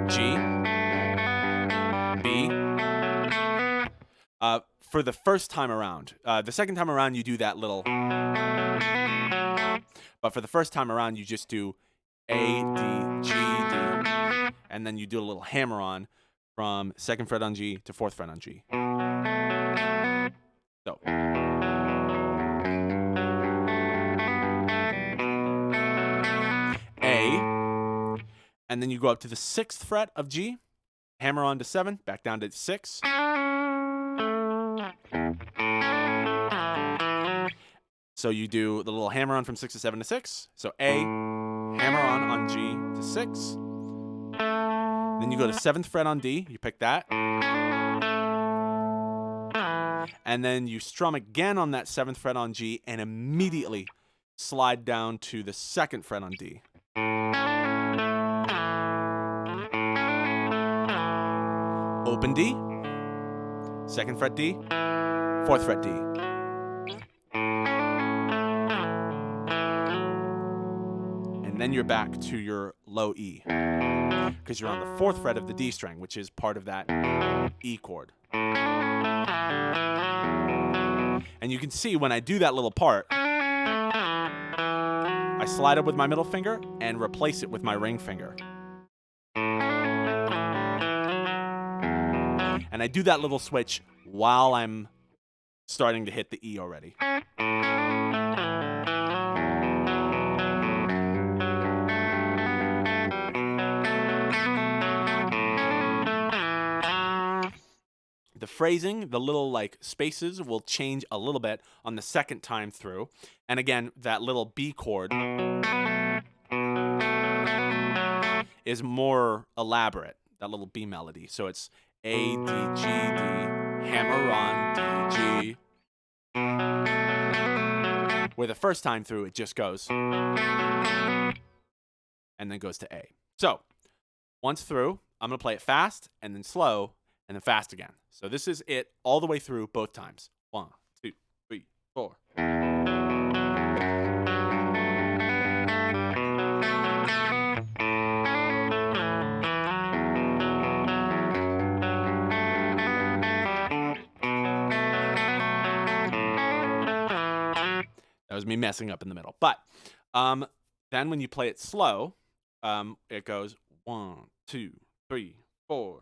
G, B. For the first time around. The second time around, you do that little. But for the first time around, you just do A, D, G, D. And then you do a little hammer on from 2nd fret on G to 4th fret on G. So. A. And then you go up to the 6th fret of G, hammer on to 7, back down to 6. So you do the little hammer on from 6 to 7 to 6. So A, hammer on G to 6. Then you go to 7th fret on D, you pick that. And then you strum again on that 7th fret on G and immediately slide down to the 2nd fret on D. Open D, 2nd fret D, 4th fret D. And then you're back to your low E, because you're on the 4th fret of the D string, which is part of that E chord. And you can see when I do that little part, I slide it with my middle finger and replace it with my ring finger. And I do that little switch while I'm starting to hit the E already. The phrasing, the little like spaces will change a little bit on the second time through. And again, that little B chord is more elaborate, that little B melody. So it's A, D, G, D, hammer on, D, G. Where the first time through, it just goes and then goes to A. So once through, I'm going to play it fast and then slow and then fast again. So this is it all the way through both times. 1, 2, 3, 4. That was me messing up in the middle. But then when you play it slow, it goes 1, 2, 3, 4.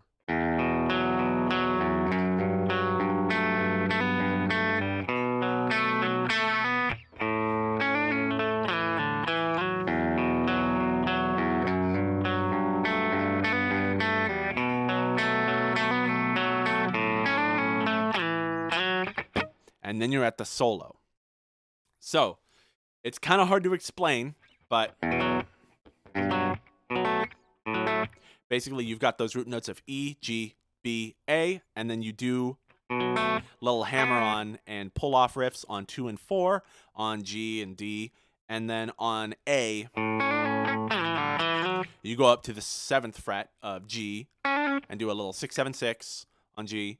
And then you're at the solo. So, it's kind of hard to explain, but basically you've got those root notes of E, G, B, A, and then you do little hammer-on and pull-off riffs on 2 and 4, on G and D, and then on A, you go up to the 7th fret of G and do a little 6, 7, 6 on G,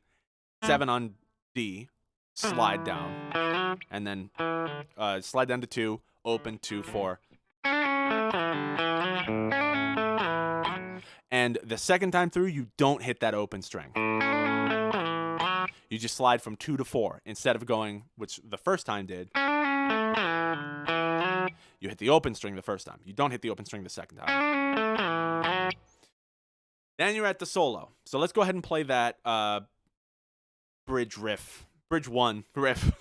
7 on D, slide down, and then slide down to 2, open 2, 4. And the second time through, you don't hit that open string. You just slide from 2 to 4 instead of going, which the first time did. You hit the open string the first time. You don't hit the open string the second time. Then you're at the solo. So let's go ahead and play that bridge 1 riff,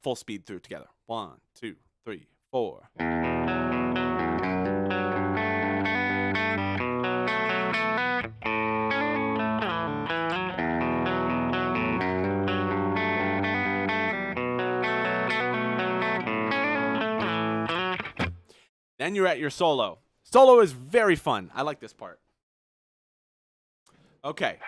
full speed through together. 1, 2, 3, 4. Then you're at your solo. Solo is very fun. I like this part. Okay.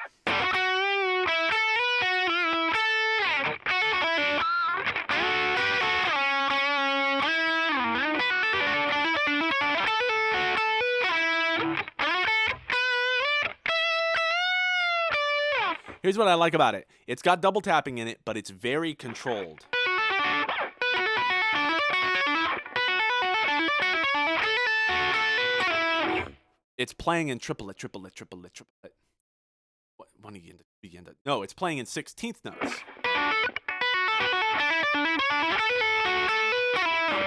Here's what I like about it. It's got double tapping in it, but it's very controlled. It's playing in triplet. What one you begin to? No, it's playing in 16th notes.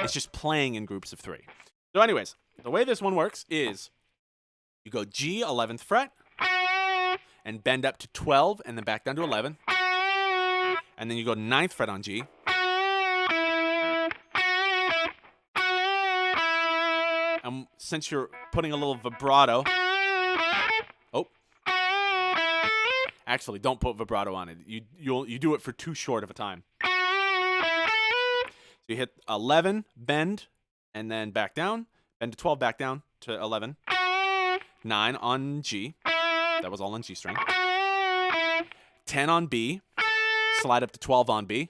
It's just playing in groups of 3. So anyways, the way this one works is you go G 11th fret and bend up to 12 and then back down to 11. And then you go 9th fret on G. And since you're putting a little vibrato, actually don't put vibrato on it. You do it for too short of a time. So you hit 11, bend, and then back down. Bend to 12, back down to 11. 9 on G. That was all on G string. 10 on B. Slide up to 12 on B.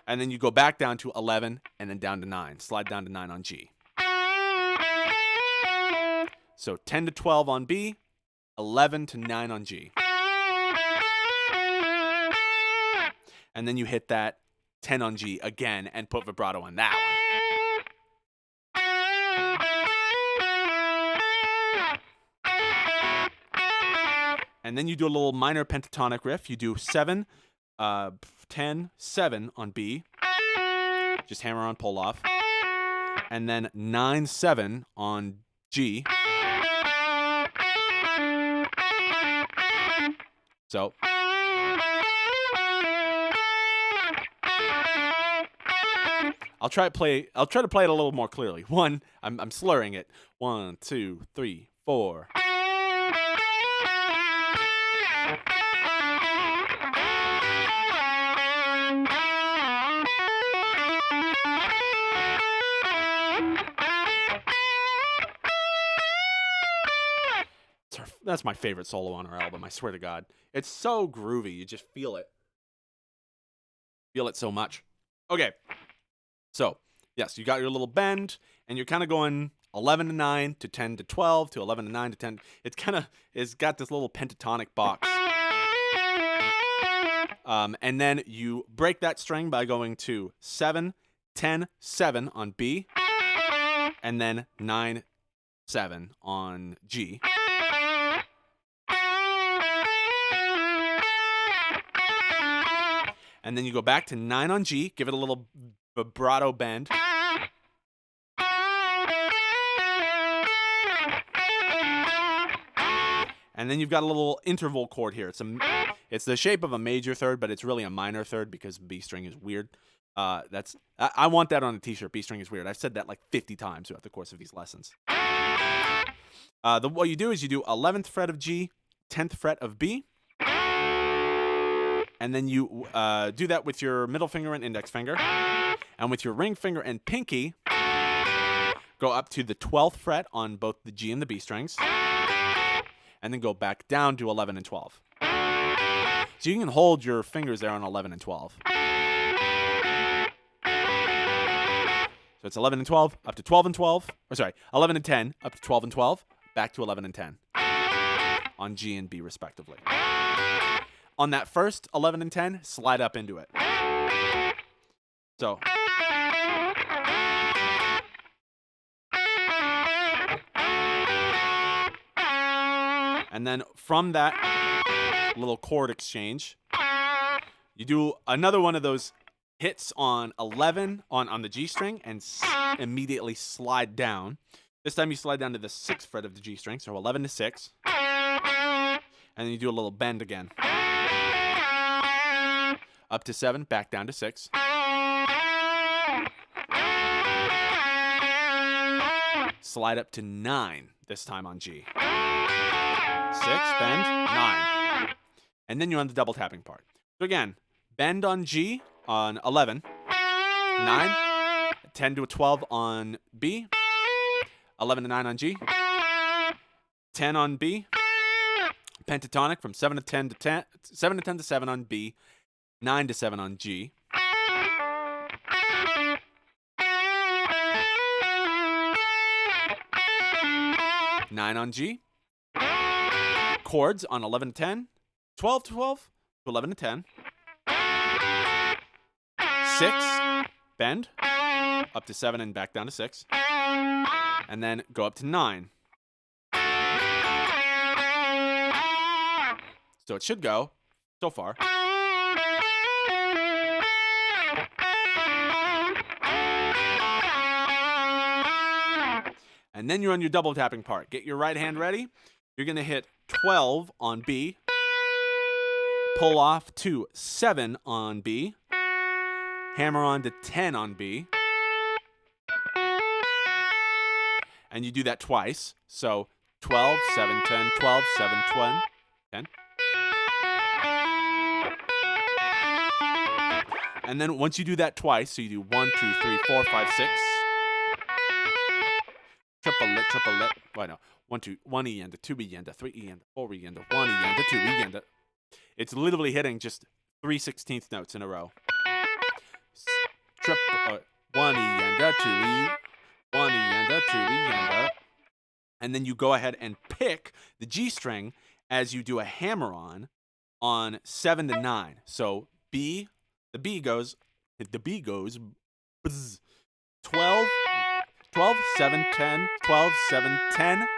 And then you go back down to 11 and then down to 9. Slide down to 9 on G. So 10 to 12 on B, 11 to 9 on G. And then you hit that 10 on G again and put vibrato on that one. And then you do a little minor pentatonic riff. You do 7, 10, 7 on B. Just hammer on, pull off. And then 9, 7 on G. So. I'll try to play it a little more clearly. I'm slurring it. 1, 2, 3, 4. That's my favorite solo on our album, I swear to God. It's so groovy. You just feel it. Feel it so much. Okay. So, yes, you got your little bend, and you're kind of going 11 to 9 to 10 to 12 to 11 to 9 to 10. It's got this little pentatonic box. And then you break that string by going to 7, 10, 7 on B, and then 9, 7 on G. And then you go back to 9 on G, give it a little vibrato bend. And then you've got a little interval chord here. It's the shape of a major third, but it's really a minor third because B string is weird. I want that on a t-shirt. B string is weird. I've said that like 50 times throughout the course of these lessons. What you do is you do 11th fret of G, 10th fret of B. And then you do that with your middle finger and index finger. And with your ring finger and pinky, go up to the 12th fret on both the G and the B strings. And then go back down to 11 and 12. So you can hold your fingers there on 11 and 12. So it's 11 and 12, up to 12 and 12. Or sorry, 11 and 10, up to 12 and 12, back to 11 and 10. On G and B, respectively. On that first 11 and 10, slide up into it. So. And then from that little chord exchange, you do another one of those hits on 11 on the G string and immediately slide down. This time you slide down to the 6th fret of the G string, so 11 to 6. And then you do a little bend again. Up to 7, back down to 6. Slide up to 9, this time on G. 6, bend, 9. And then you're on the double tapping part. So again, bend on G on 11, 9, 10 to a 12 on B, 11 to 9 on G, 10 on B, pentatonic from 7 to 10 to 10, 7 to 10 to 7 on B, 9 to 7 on G. Nine on G. Chords on 11 to 10, 12 to 12, to 11 to 10. 6, bend, up to 7 and back down to 6. And then go up to 9. So it should go, so far. And then you're on your double tapping part. Get your right hand ready. You're going to hit 12 on B. Pull off to 7 on B. Hammer on to 10 on B. And you do that twice. So 12, 7, 10, 12, 7, 10. 10. And then once you do that twice, so you do 1, 2, 3, 4, 5, 6. Triplet. Why no? 1 E and a 2 E and a 3 E and a 4 E and a 1 E and a 2 E and a. It's literally hitting just 3/16 notes in a row. 1 E and a 2 E, 1 E and a 2 E and a. And then you go ahead and pick the G string as you do a hammer on 7 to 9. So B, the B goes bzz, 12, 7, 10, 12, 7, 10.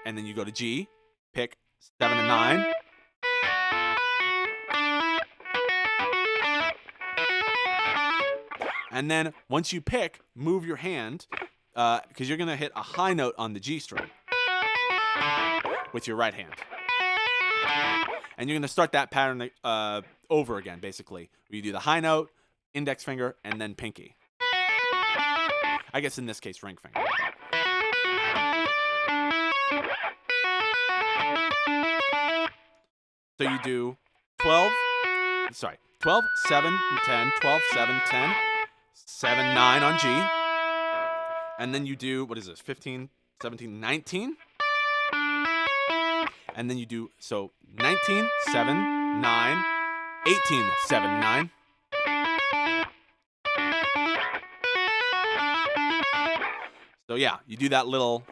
And then you go to G, pick 7 to 9, And then once you pick, move your hand, because you're going to hit a high note on the G string with your right hand. And you're going to start that pattern over again, basically. You do the high note, index finger, and then pinky. I guess in this case, ring finger. So you do 12, 7, 10, 12, 7, 10, 7, 9 on G. And then you do, what is this, 15, 17, 19? And then you do, so 19, 7, 9, 18, 7, 9. So yeah, you do that little.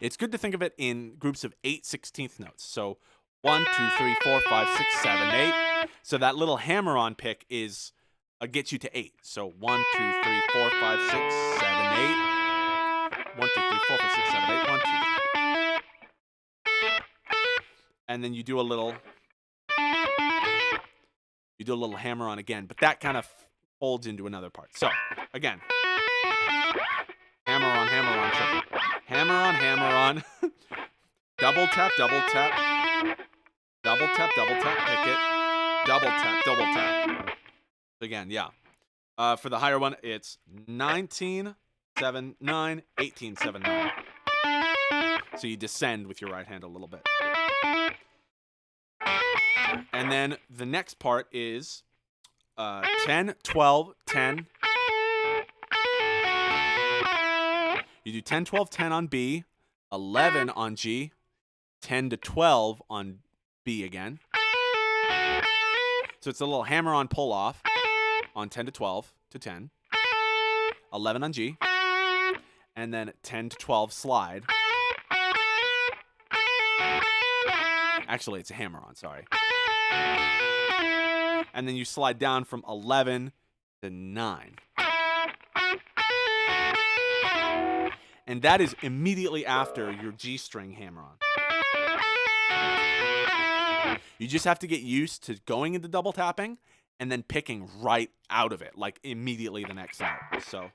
It's good to think of it in groups of 8/16 notes. So 1, 2, 3, 4, 5, 6, 7, 8. So that little hammer-on pick is gets you to 8. So 1, 2, 3, 4, 5, 6, 7, 8. 1, 2, 3, 4, 5, 6, 7, 8. 1, 2, 3. And then you do a little hammer-on again, but that kind of folds into another part. So again, hammer-on, hammer-on, triple. Hammer-on, hammer-on. Double tap, double tap. Double tap, double tap, pick it. Double tap, double tap. Again, yeah. For the higher one, it's 19, 7, 9, 18, 7, 9. So you descend with your right hand a little bit. And then the next part is 10, 12, 10. You do 10, 12, 10 on B, 11 on G, 10 to 12 on B again. So it's a little hammer-on pull-off on 10 to 12 to 10, 11 on G, and then 10 to 12 slide. Actually, it's a hammer-on, sorry. And then you slide down from 11 to 9. And that is immediately after your G string hammer-on. You just have to get used to going into double tapping and then picking right out of it, like immediately the next note. So,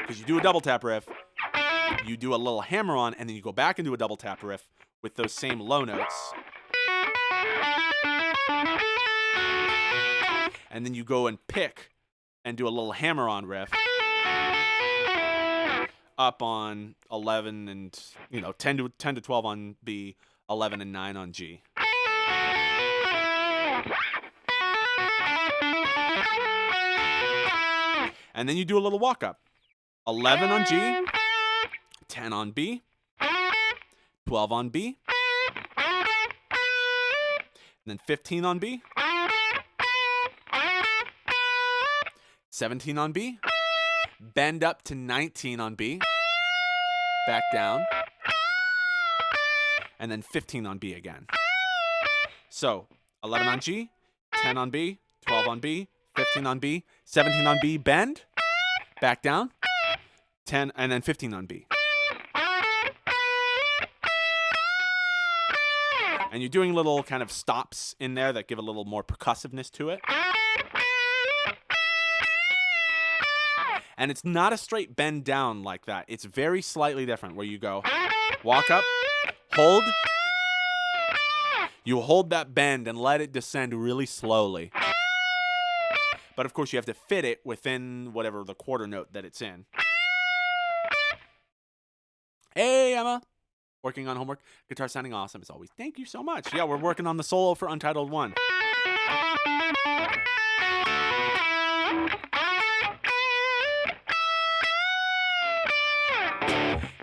because you do a double tap riff, you do a little hammer-on, and then you go back into a double tap riff with those same low notes. And then you go and pick and do a little hammer-on riff up on 11 and, 10 to 12 on B, 11 and 9 on G. And then you do a little walk-up. 11 on G, 10 on B, 12 on B, and then 15 on B, 17 on B, bend up to 19 on B, back down, and then 15 on B again. So 11 on G, 10 on B, 12 on B, 15 on B, 17 on B, bend, back down, 10, and then 15 on B. And you're doing little kind of stops in there that give a little more percussiveness to it. And it's not a straight bend down like that. It's very slightly different, where you go, walk up, hold. You hold that bend and let it descend really slowly. But of course, you have to fit it within whatever the quarter note that it's in. Hey, Emma. Working on homework. Guitar sounding awesome as always. Thank you so much. Yeah, we're working on the solo for Untitled 1.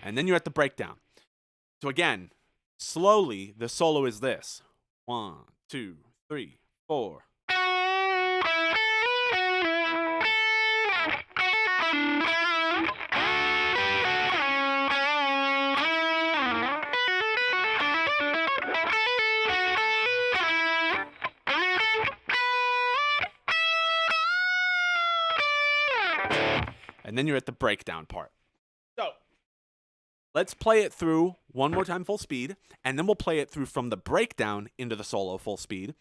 And then you're at the breakdown. So again, slowly, the solo is this. 1, 2, 3, 4. And then you're at the breakdown part. So, let's play it through one more time full speed, and then we'll play it through from the breakdown into the solo full speed,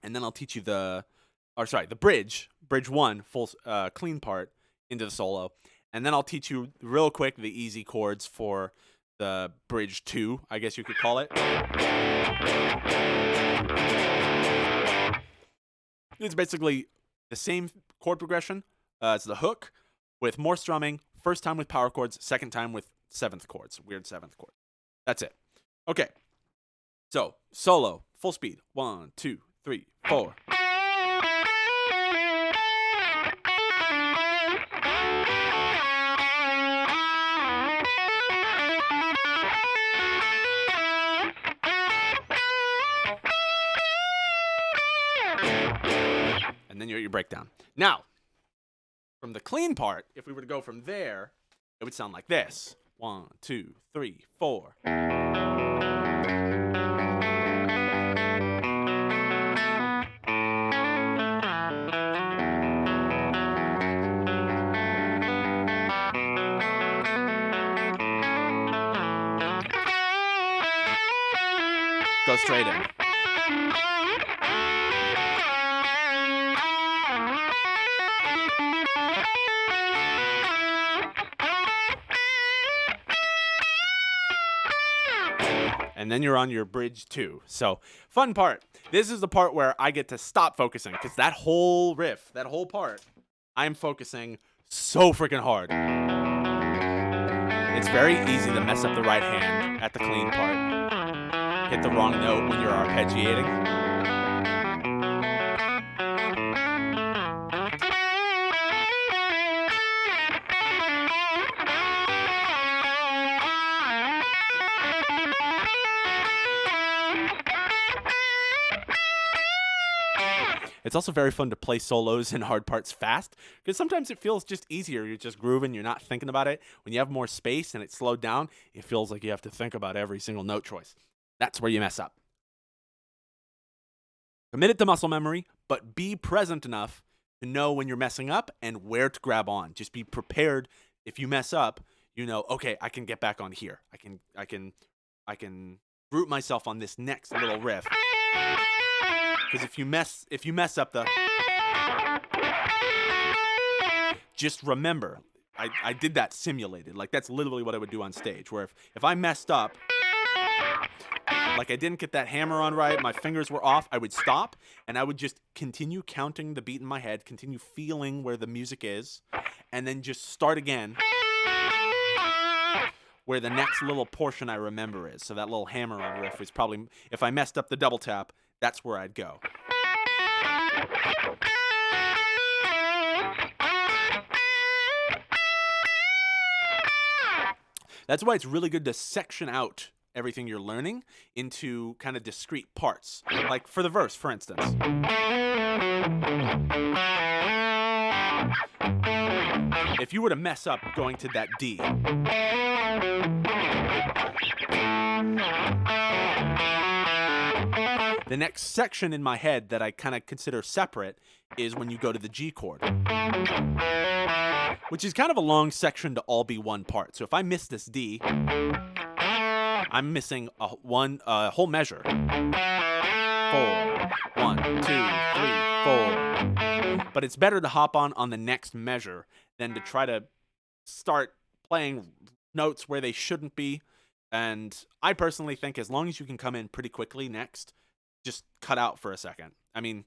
and then I'll teach you the bridge 1 full clean part into the solo, and then I'll teach you real quick the easy chords for the bridge 2, I guess you could call it. It's basically the same chord progression as the hook, with more strumming, first time with power chords, second time with 7th chords, weird 7th chord. That's it. Okay. So, solo, full speed. 1, 2, 3, 4. And then you're at your breakdown. Now, from the clean part, if we were to go from there, it would sound like this. 1, 2, 3, 4. Go straight in. And then you're on your bridge 2. So, fun part. This is the part where I get to stop focusing, because that whole riff, that whole part, I'm focusing so freaking hard. It's very easy to mess up the right hand at the clean part. Hit the wrong note when you're arpeggiating. It's also very fun to play solos and hard parts fast, because sometimes it feels just easier. You're just grooving, you're not thinking about it. When you have more space and it's slowed down, it feels like you have to think about every single note choice. That's where you mess up. Commit it to muscle memory, but be present enough to know when you're messing up and where to grab on. Just be prepared. If you mess up, you know, okay, I can get back on here. I can root myself on this next little riff. Because if you mess up the, just remember, I did that simulated. Like, that's literally what I would do on stage, where if I messed up, like I didn't get that hammer on right, my fingers were off, I would stop, and I would just continue counting the beat in my head, continue feeling where the music is, and then just start again where the next little portion I remember is. So that little hammer on riff is probably, if I messed up the double tap, that's where I'd go. That's why it's really good to section out everything you're learning into kind of discrete parts. Like for the verse, for instance. If you were to mess up going to that D, the next section in my head that I kind of consider separate is when you go to the G chord, which is kind of a long section to all be one part. So if I miss this D, I'm missing a whole measure. 4, 1, 2, 3, 4. But it's better to hop on the next measure than to try to start playing notes where they shouldn't be. And I personally think as long as you can come in pretty quickly next, just cut out for a second. I mean,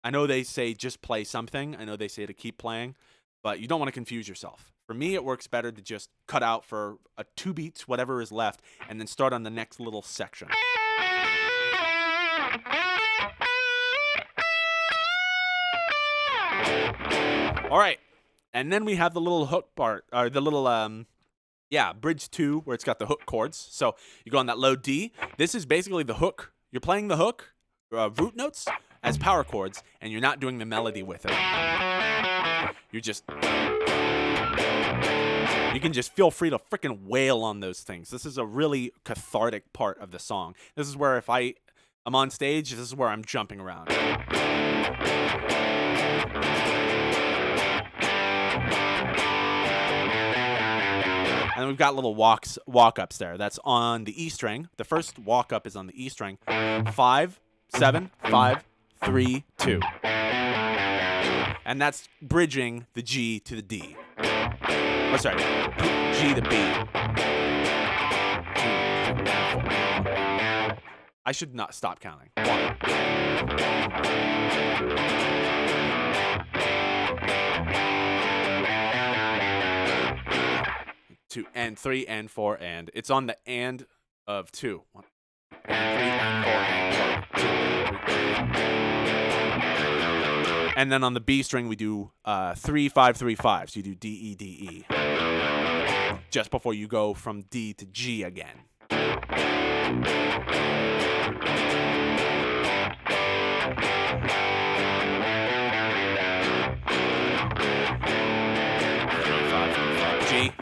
I know they say just play something. I know they say to keep playing, but you don't want to confuse yourself. For me, it works better to just cut out for 2 beats, whatever is left, and then start on the next little section. All right. And then we have the little hook part, or the little, bridge 2, where it's got the hook chords. So you go on that low D. This is basically the hook. You're playing the hook, root notes, as power chords, and you're not doing the melody with it. You're just, you can just feel free to freaking wail on those things. This is a really cathartic part of the song. This is where if I'm on stage, this is where I'm jumping around. And And we've got little walk-ups there. That's on the E string. The first walk-up is on the E string. 5, 7, 5, 3, 2. And that's bridging the G to the D. Oh, sorry. G to B. I should not stop counting. 1. 2 and 3 and 4 and. It's on the and of 2. 1 and 3 and 4 and 2. And then on the B string we do 3 5 3 5. So you do D E D E. Just before you go from D to G again. G.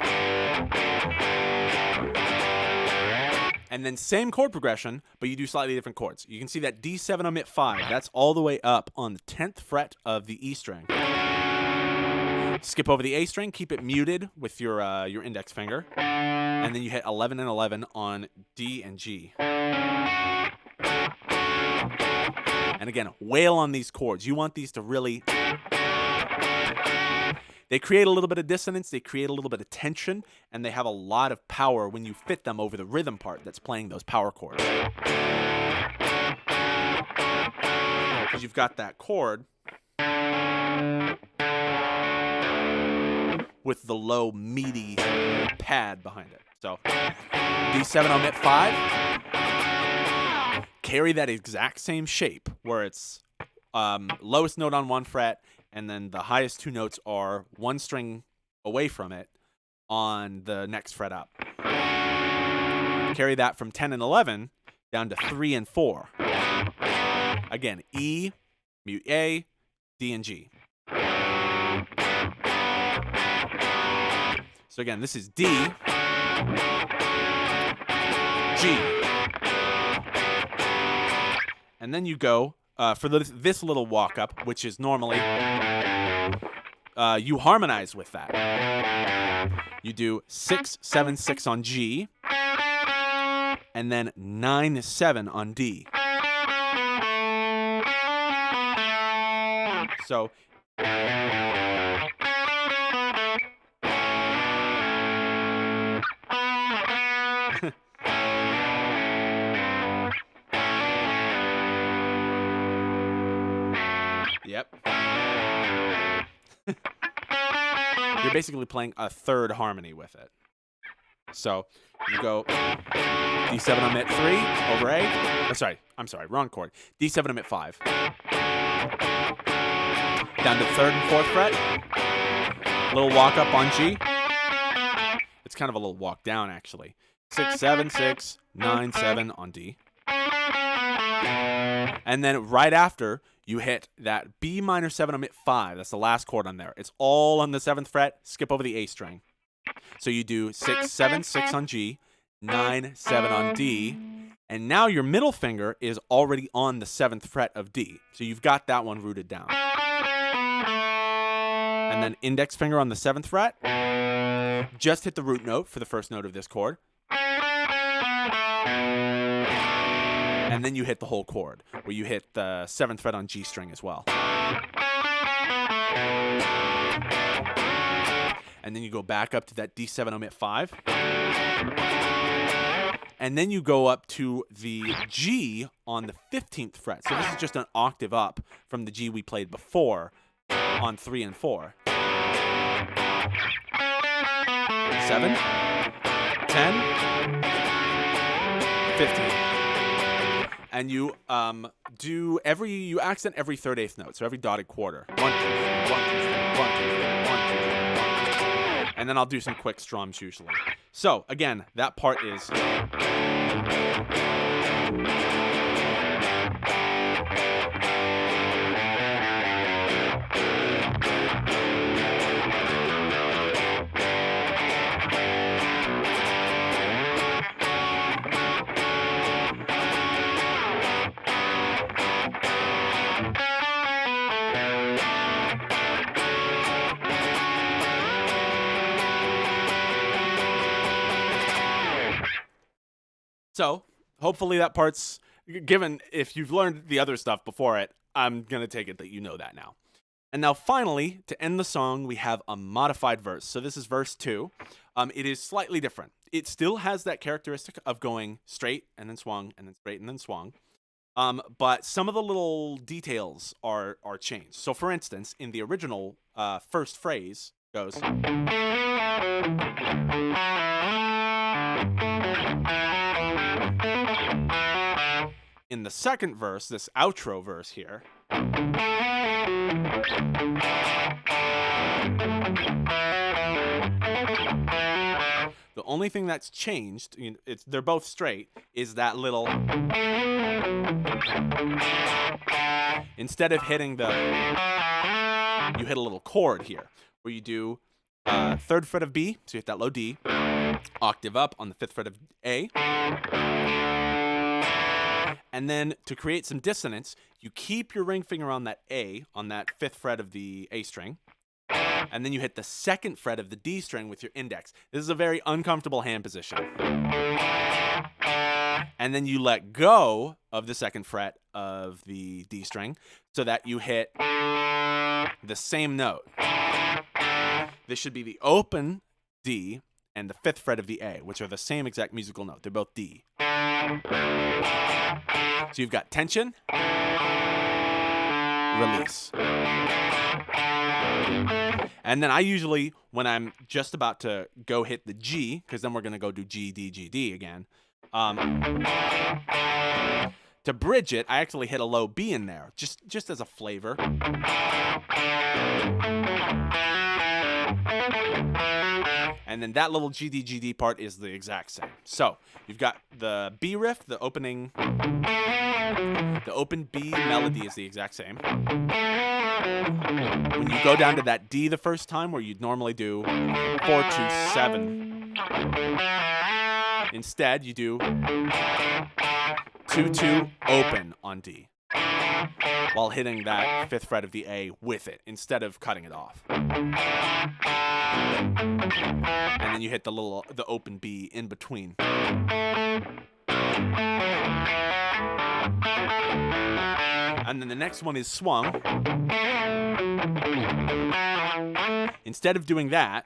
And then same chord progression, but you do slightly different chords. You can see that D7 omit 5. That's all the way up on the 10th fret of the E string. Skip over the A string, keep it muted with your index finger, and then you hit 11 and 11 on D and G. And again, wail on these chords. You want these to really... They create a little bit of dissonance, they create a little bit of tension, and they have a lot of power when you fit them over the rhythm part that's playing those power chords. Because you've got that chord with the low, meaty pad behind it. So, D7 omit 5. Carry that exact same shape where it's lowest note on one fret, and then the highest two notes are one string away from it on the next fret up. Carry that from 10 and 11 down to 3 and 4. Again, E, mute A, D, and G. So again, this is D, G. And then you go for this little walk-up, which is normally, you harmonize with that. You do 6, 7, 6 on G, and then 9, 7 on D. So, yep. You're basically playing a third harmony with it. So you go D7 omit 3 over A. Oh, I'm sorry, wrong chord. D7 omit 5. Down to 3rd and 4th fret. Little walk up on G. It's kind of a little walk down actually. 6, 7, 6, 9, 7 on D. And then right after, you hit that B minor 7 omit 5. That's the last chord on there. It's all on the 7th fret. Skip over the A string. So you do 6, 7, 6 on G, 9, 7 on D. And now your middle finger is already on the 7th fret of D. So you've got that one rooted down. And then index finger on the 7th fret. Just hit the root note for the first note of this chord. And then you hit the whole chord, where you hit the 7th fret on G string as well. And then you go back up to that D7 omit 5. And then you go up to the G on the 15th fret. So this is just an octave up from the G we played before on 3 and 4. 7, 10, 15. And you you accent every 3rd, 8th note, so every dotted quarter. 1, 2, 3, 1, 2, 3, 1, 2, 3, 1, 2, 3, 1, 2, 3, 1, 2, 3. And then I'll do some quick strums usually. So again, that part is. So hopefully that part's given. If you've learned the other stuff before it, I'm going to take it that you know that now. And now finally, to end the song, we have a modified verse. So this is verse 2. It is slightly different. It still has that characteristic of going straight and then swung and then straight and then swung. But some of the little details are changed. So for instance, in the original first phrase goes. In the second verse, this outro verse here, the only thing that's changed, they're both straight, is that little. Instead of hitting you hit a little chord here, where you do 3rd fret of B, so you hit that low D, octave up on the 5th fret of A, and then to create some dissonance, you keep your ring finger on that A, on that 5th fret of the A string, and then you hit the 2nd fret of the D string with your index. This is a very uncomfortable hand position. And then you let go of the 2nd fret of the D string so that you hit the same note. This should be the open D and the 5th fret of the A, which are the same exact musical note. They're both D. So you've got tension, release. And then I usually, when I'm just about to go hit the G, because then we're going to go do G, D, G, D again, to bridge it, I actually hit a low B in there, just as a flavor. And then that little GD part is the exact same. So you've got the B riff, the open B melody is the exact same. When you go down to that D the first time, where you'd normally do 4-2-7, instead you do 2-2 open on D, while hitting that 5th fret of the A with it, instead of cutting it off. And then you hit the open B in between. And then the next one is swung. Instead of doing that,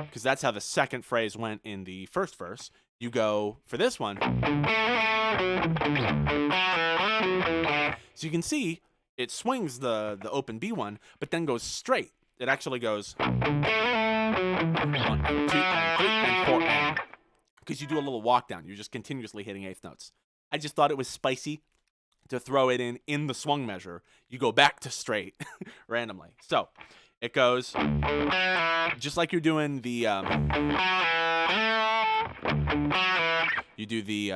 because that's how the second phrase went in the first verse, you go for this one. So you can see it swings the open B one, but then goes straight. It actually goes 1 and 2 and 3 and 4 and, because you do a little walk down. You're just continuously hitting eighth notes. I just thought it was spicy to throw it in the swung measure. You go back to straight randomly. So it goes just like you're doing the you do the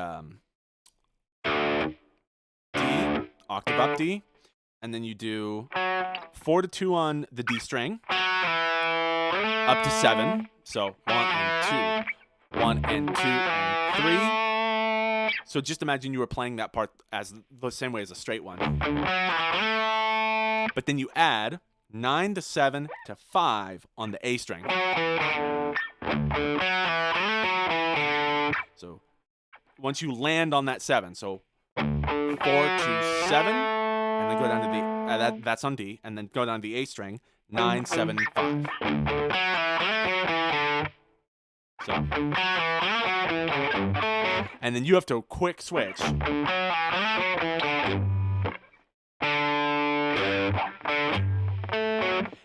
D, octave up D, and then you do 4-2 on the D string, up to 7. So 1 and 2, 1 and 2 and 3. So just imagine you were playing that part as the same way as a straight one. But then you add 9 to 7 to 5 on the A string. So once you land on that 7, so 4 to 7, and then go down to the that's on D, and then go down to the A string, 9, 7, 5. So, and then you have to quick switch.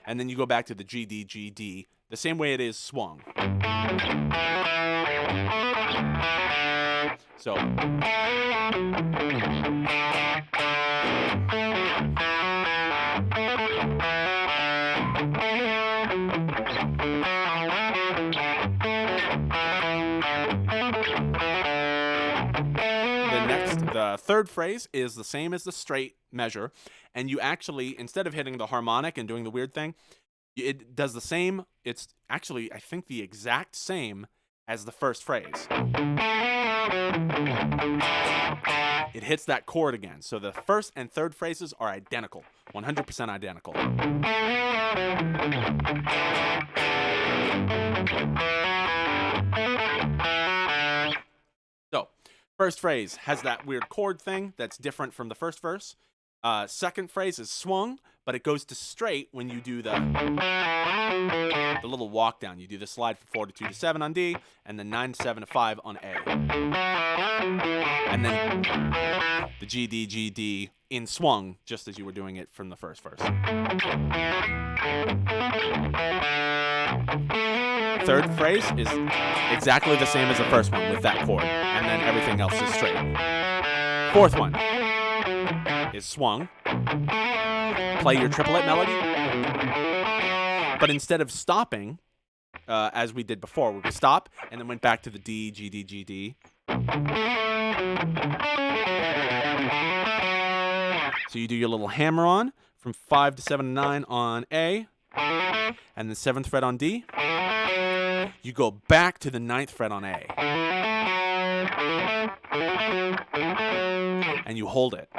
And then you go back to the G, D, G, D, the same way it is swung. So, the third phrase is the same as the straight measure, and you actually, instead of hitting the harmonic and doing the weird thing, it does the same. It's actually, I think, the exact same as the first phrase. It hits that chord again. So the first and third phrases are identical, 100% identical. First phrase has that weird chord thing that's different from the first verse. Second phrase is swung, but it goes to straight when you do the little walk down. You do the slide from 4 to 2 to 7 on D, and then 9 to 7 to 5 on A. And then the G, D, G, D in swung, just as you were doing it from the first verse. Third phrase is exactly the same as the first one with that chord, and then everything else is straight. Fourth one is swung. Play your triplet melody, but instead of stopping, as we did before, we would stop and then went back to the D, G, D, G, D. So you do your little hammer on from 5 to 7 to 9 on A, and the 7th fret on D. You go back to the 9th fret on A, and you hold it.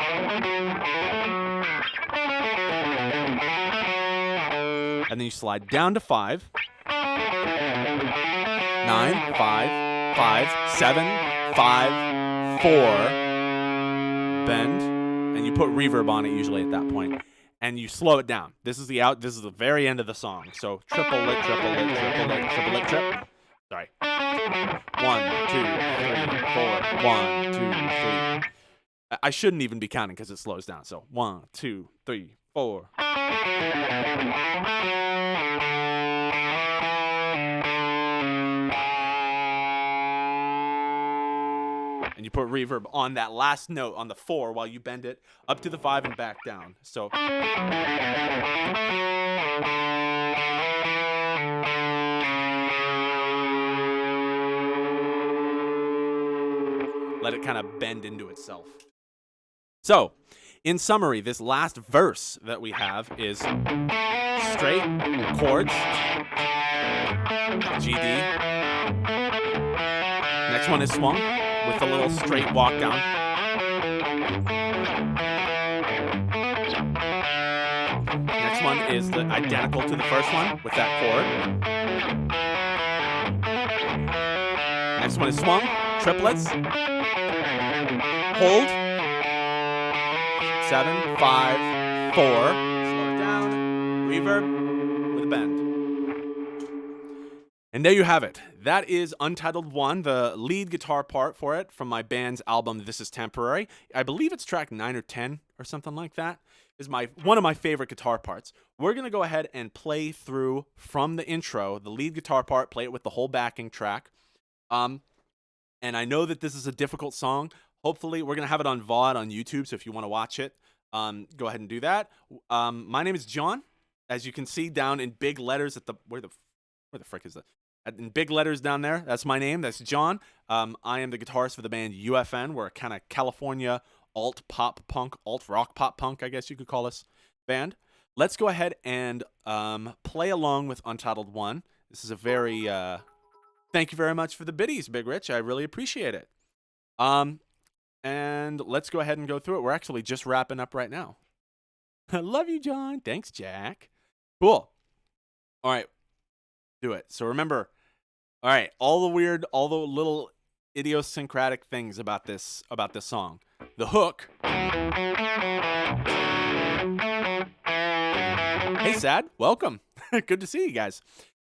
And then you slide down to 5, 9, 5, 5, 7, 5, 4, bend, and you put reverb on it usually at that point, and you slow it down. This is the very end of the song. So triple lick, triple lick, triple lick, triple lick, trip. Sorry. 1, 2, 3, 4. 1, 2, 3. I shouldn't even be counting because it slows down. So 1, 2, 3, 4. And you put reverb on that last note on the 4 while you bend it up to the 5 and back down. So let it kind of bend into itself. So, in summary, this last verse that we have is straight chords, G, D. Next one is swung with a little straight walk down. Next one is the identical to the first one with that chord. Next one is swung, triplets, hold, 7, 5, 4, slow it down, reverb with a bend. And there you have it. That is Untitled 1, the lead guitar part for it from my band's album, This Is Temporary. I believe it's track 9 or 10 or something like that. Is one of my favorite guitar parts. We're going to go ahead and play through from the intro, the lead guitar part, play it with the whole backing track. And I know that this is a difficult song. Hopefully, we're going to have it on VOD on YouTube, so if you want to watch it, go ahead and do that. My name is John. As you can see down in big letters at the... Where the frick is that? In big letters down there, that's my name. That's John. I am the guitarist for the band UFN. We're a kind of California alt-pop punk, alt-rock pop punk, I guess you could call us, band. Let's go ahead and play along with Untitled 1. This is a very... thank you very much for the biddies, Big Rich. I really appreciate it. And let's go ahead and go through it. We're actually just wrapping up right now. I love you, John. Thanks, Jack. Cool. All right. Do it. So remember, all right, all the little idiosyncratic things about this song. The hook. Hey, Sad. Welcome. Good to see you guys.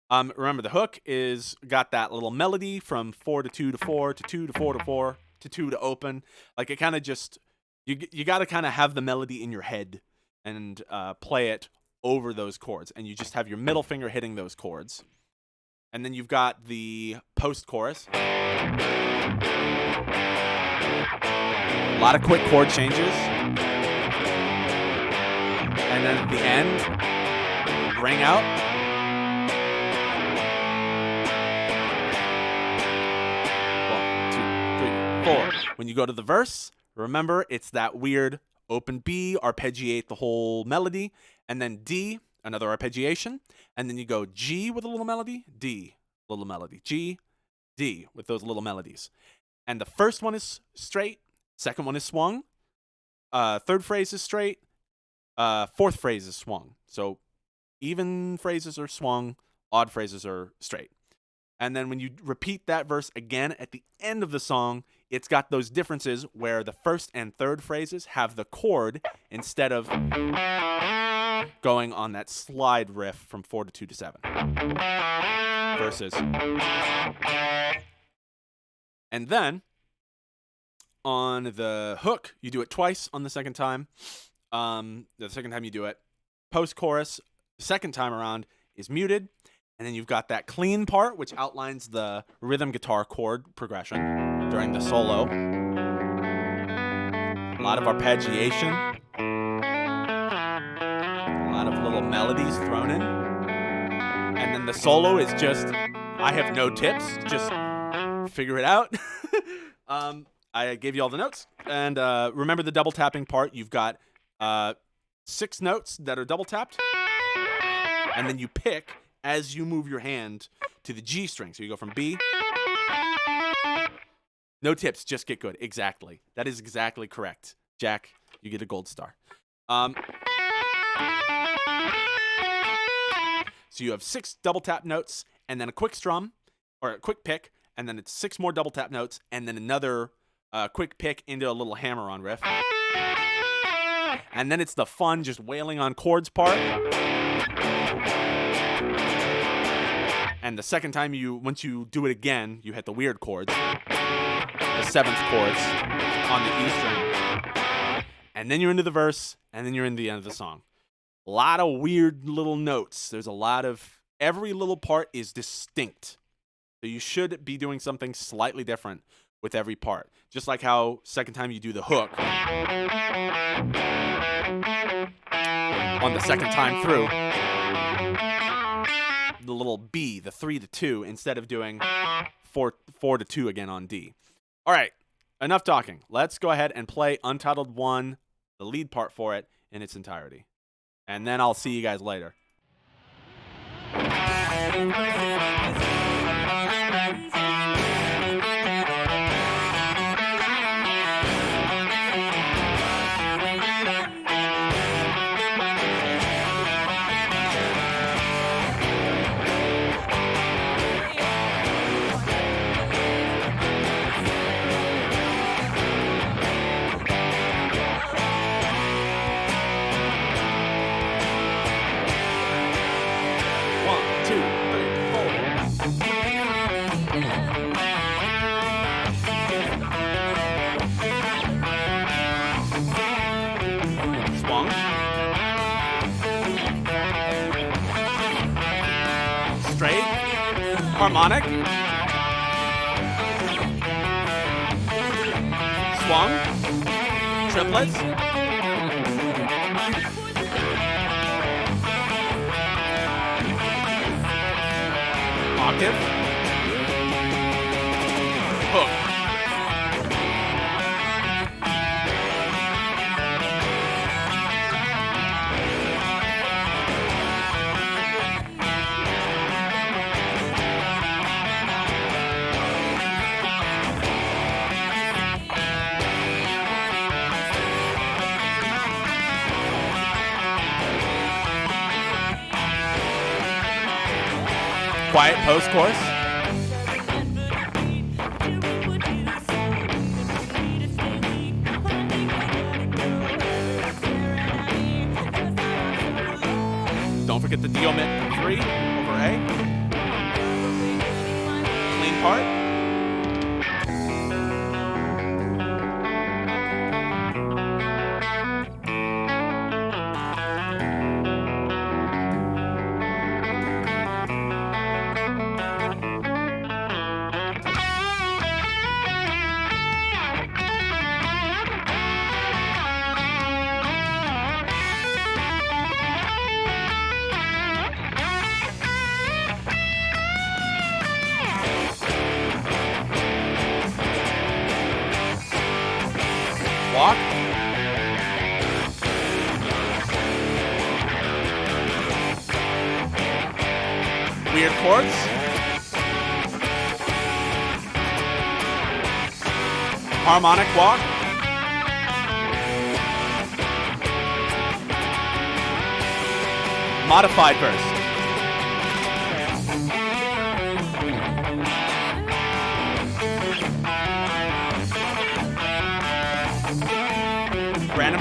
Remember, the hook is got that little melody from 4 to 2 to 4 to 2 to 4 to 4 to 2 to open. Like it kind of just you got to kind of have the melody in your head and play it over those chords, and you just have your middle finger hitting those chords. And then you've got the post-chorus. A lot of quick chord changes. And then at the end, ring out. 1, 2, 3, 4. When you go to the verse, remember it's that weird open B, arpeggiate the whole melody, and then D, another arpeggiation, and then you go G with a little melody, D, little melody, G, D with those little melodies. And the first one is straight, second one is swung, third phrase is straight, fourth phrase is swung. So even phrases are swung, odd phrases are straight. And then when you repeat that verse again at the end of the song, it's got those differences where the first and third phrases have the chord instead of going on that slide riff from 4 to 2 to 7. Versus. And then on the hook, you do it twice on the second time. The second time you do it, post-chorus, the second time around is muted. And then you've got that clean part, which outlines the rhythm guitar chord progression during the solo. A lot of arpeggiation. A lot of little melodies thrown in. And then the solo is just, I have no tips, just figure it out. I gave you all the notes. And remember the double tapping part. You've got 6 notes that are double tapped. And then you pick as you move your hand to the G string. So you go from B. No tips, just get good. Exactly. That is exactly correct. Jack, you get a gold star. So you have 6 double tap notes and then a quick strum or a quick pick, and then it's 6 more double tap notes and then another quick pick into a little hammer-on riff. And then it's the fun just wailing on chords part. And the second time once you do it again, you hit the weird chords, the 7th chords on the E string. And then you're into the verse, and then you're in the end of the song. A lot of weird little notes. There's a lot of, every little part is distinct. So you should be doing something slightly different with every part. Just like how second time you do the hook, on the second time through, the little B, the 3 to 2, instead of doing 4 to 2 again on D. All right, enough talking. Let's go ahead and play Untitled 1, the lead part for it, in its entirety. And then I'll see you guys later. Harmonic. Swung. Triplets. Octave. Hook. Quiet post-chorus. Don't forget the D omit 3 over A. Clean part. Walk. Weird chords. Harmonic walk. Modified verse.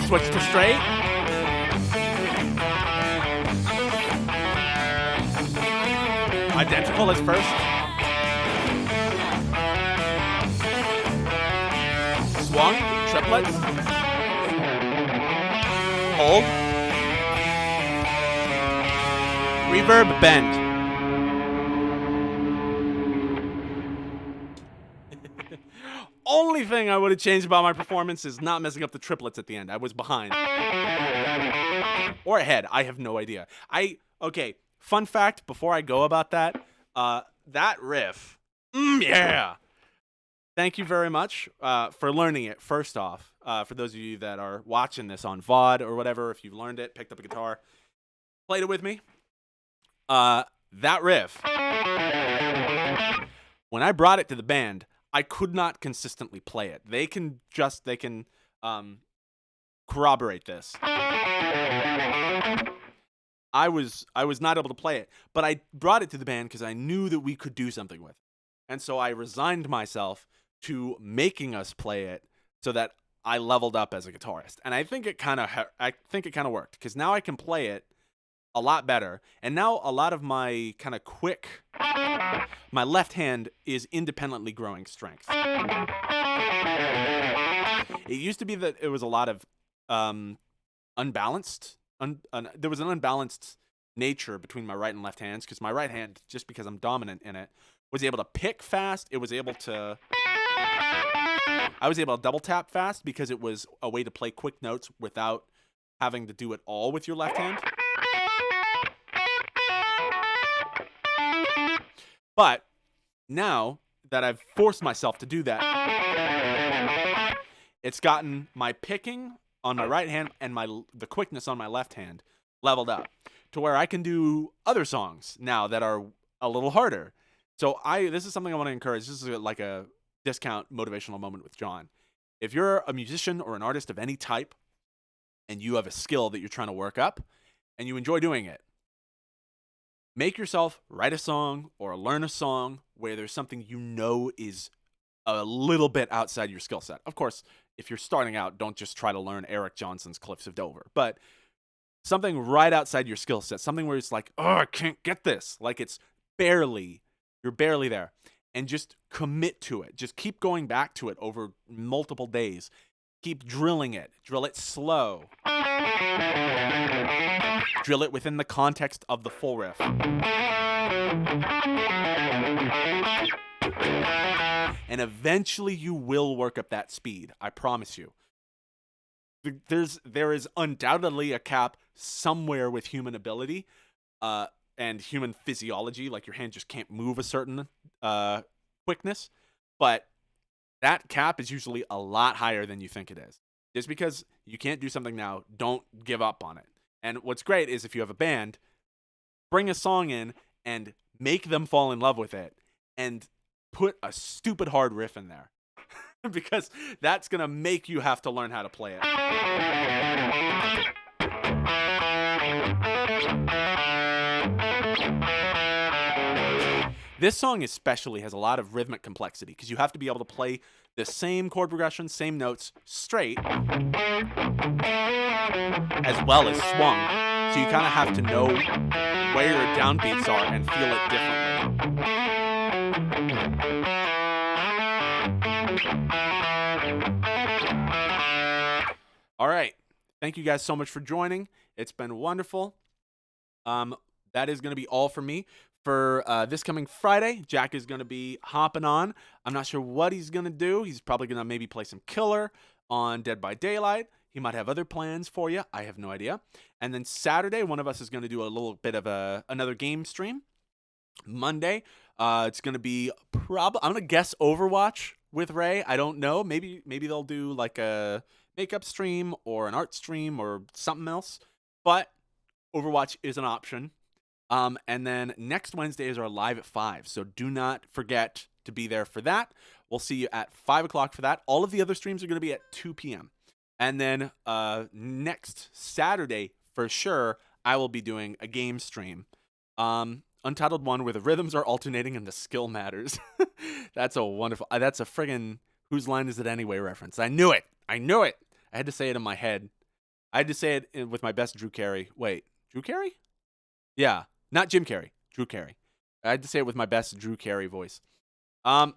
Switch to straight. Identical as first. Swung, triplets. Hold. Reverb, bend. Only thing I would have changed about my performance is not messing up the triplets at the end. I was behind. Or ahead. I have no idea. Okay, fun fact before I go about that. That riff. Yeah. Thank you very much for learning it, first off. For those of you that are watching this on VOD or whatever, if you've learned it, picked up a guitar, played it with me. That riff. When I brought it to the band, I could not consistently play it. They can corroborate this. I was not able to play it, but I brought it to the band because I knew that we could do something with it. And so I resigned myself to making us play it so that I leveled up as a guitarist. And I think it kind of worked, because now I can play it a lot better. And now a lot of my kind of my left hand is independently growing strength. It used to be that it was a lot of unbalanced. There was an unbalanced nature between my right and left hands, because my right hand, just because I'm dominant in it, was able to pick fast. I was able to double tap fast because it was a way to play quick notes without having to do it all with your left hand. But now that I've forced myself to do that, it's gotten my picking on my right hand and the quickness on my left hand leveled up to where I can do other songs now that are a little harder. So this is something I want to encourage. This is like a discount motivational moment with John. If you're a musician or an artist of any type and you have a skill that you're trying to work up and you enjoy doing it, make yourself write a song or learn a song where there's something you know is a little bit outside your skill set. Of course, if you're starting out, don't just try to learn Eric Johnson's Cliffs of Dover. But something right outside your skill set, something where it's like, oh, I can't get this. Like you're barely there. And just commit to it. Just keep going back to it over multiple days. Keep drilling it. Drill it slow. Drill it within the context of the full riff. And eventually you will work up that speed. I promise you. There is undoubtedly a cap somewhere with human ability and human physiology. Like your hand just can't move a certain quickness. But that cap is usually a lot higher than you think it is. Just because you can't do something now, don't give up on it. And what's great is if you have a band, bring a song in and make them fall in love with it and put a stupid hard riff in there. Because that's going to make you have to learn how to play it. This song especially has a lot of rhythmic complexity because you have to be able to play the same chord progression, same notes straight, as well as swung. So you kind of have to know where your downbeats are and feel it differently. All right. Thank you guys so much for joining. It's been wonderful. That is going to be all for me. For this coming Friday, Jack is going to be hopping on. I'm not sure what he's going to do. He's probably going to maybe play some Killer on Dead by Daylight. He might have other plans for you. I have no idea. And then Saturday, one of us is going to do a little bit of another game stream. Monday, it's going to be I'm going to guess Overwatch with Ray. I don't know. Maybe they'll do like a makeup stream or an art stream or something else. But Overwatch is an option. And then next Wednesday is our live at 5. So do not forget to be there for that. We'll see you at 5 o'clock for that. All of the other streams are going to be at 2 p.m. And then next Saturday, for sure, I will be doing a game stream. Untitled one where the rhythms are alternating and the skill matters. That's a friggin' Whose Line Is It Anyway reference. I knew it. I had to say it in my head I had to say it with my best Drew Carey. Wait, Drew Carey? Yeah, not Jim Carrey. Drew Carey. I had to say it with my best Drew Carey voice. All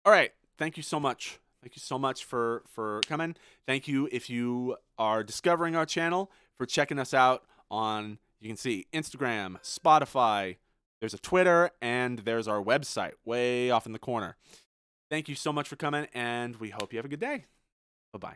right. Thank you so much. Thank you so much for coming. Thank you if you are discovering our channel, for checking us out on, you can see, Instagram, Spotify, there's a Twitter, and there's our website way off in the corner. Thank you so much for coming, and we hope you have a good day. Bye-bye.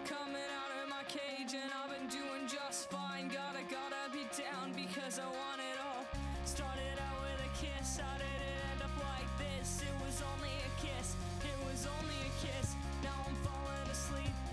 Coming out of my cage and I've been doing just fine. Gotta be down because I want it all. Started out with a kiss, how did it end up like this? It was only a kiss, it was only a kiss. Now I'm falling asleep.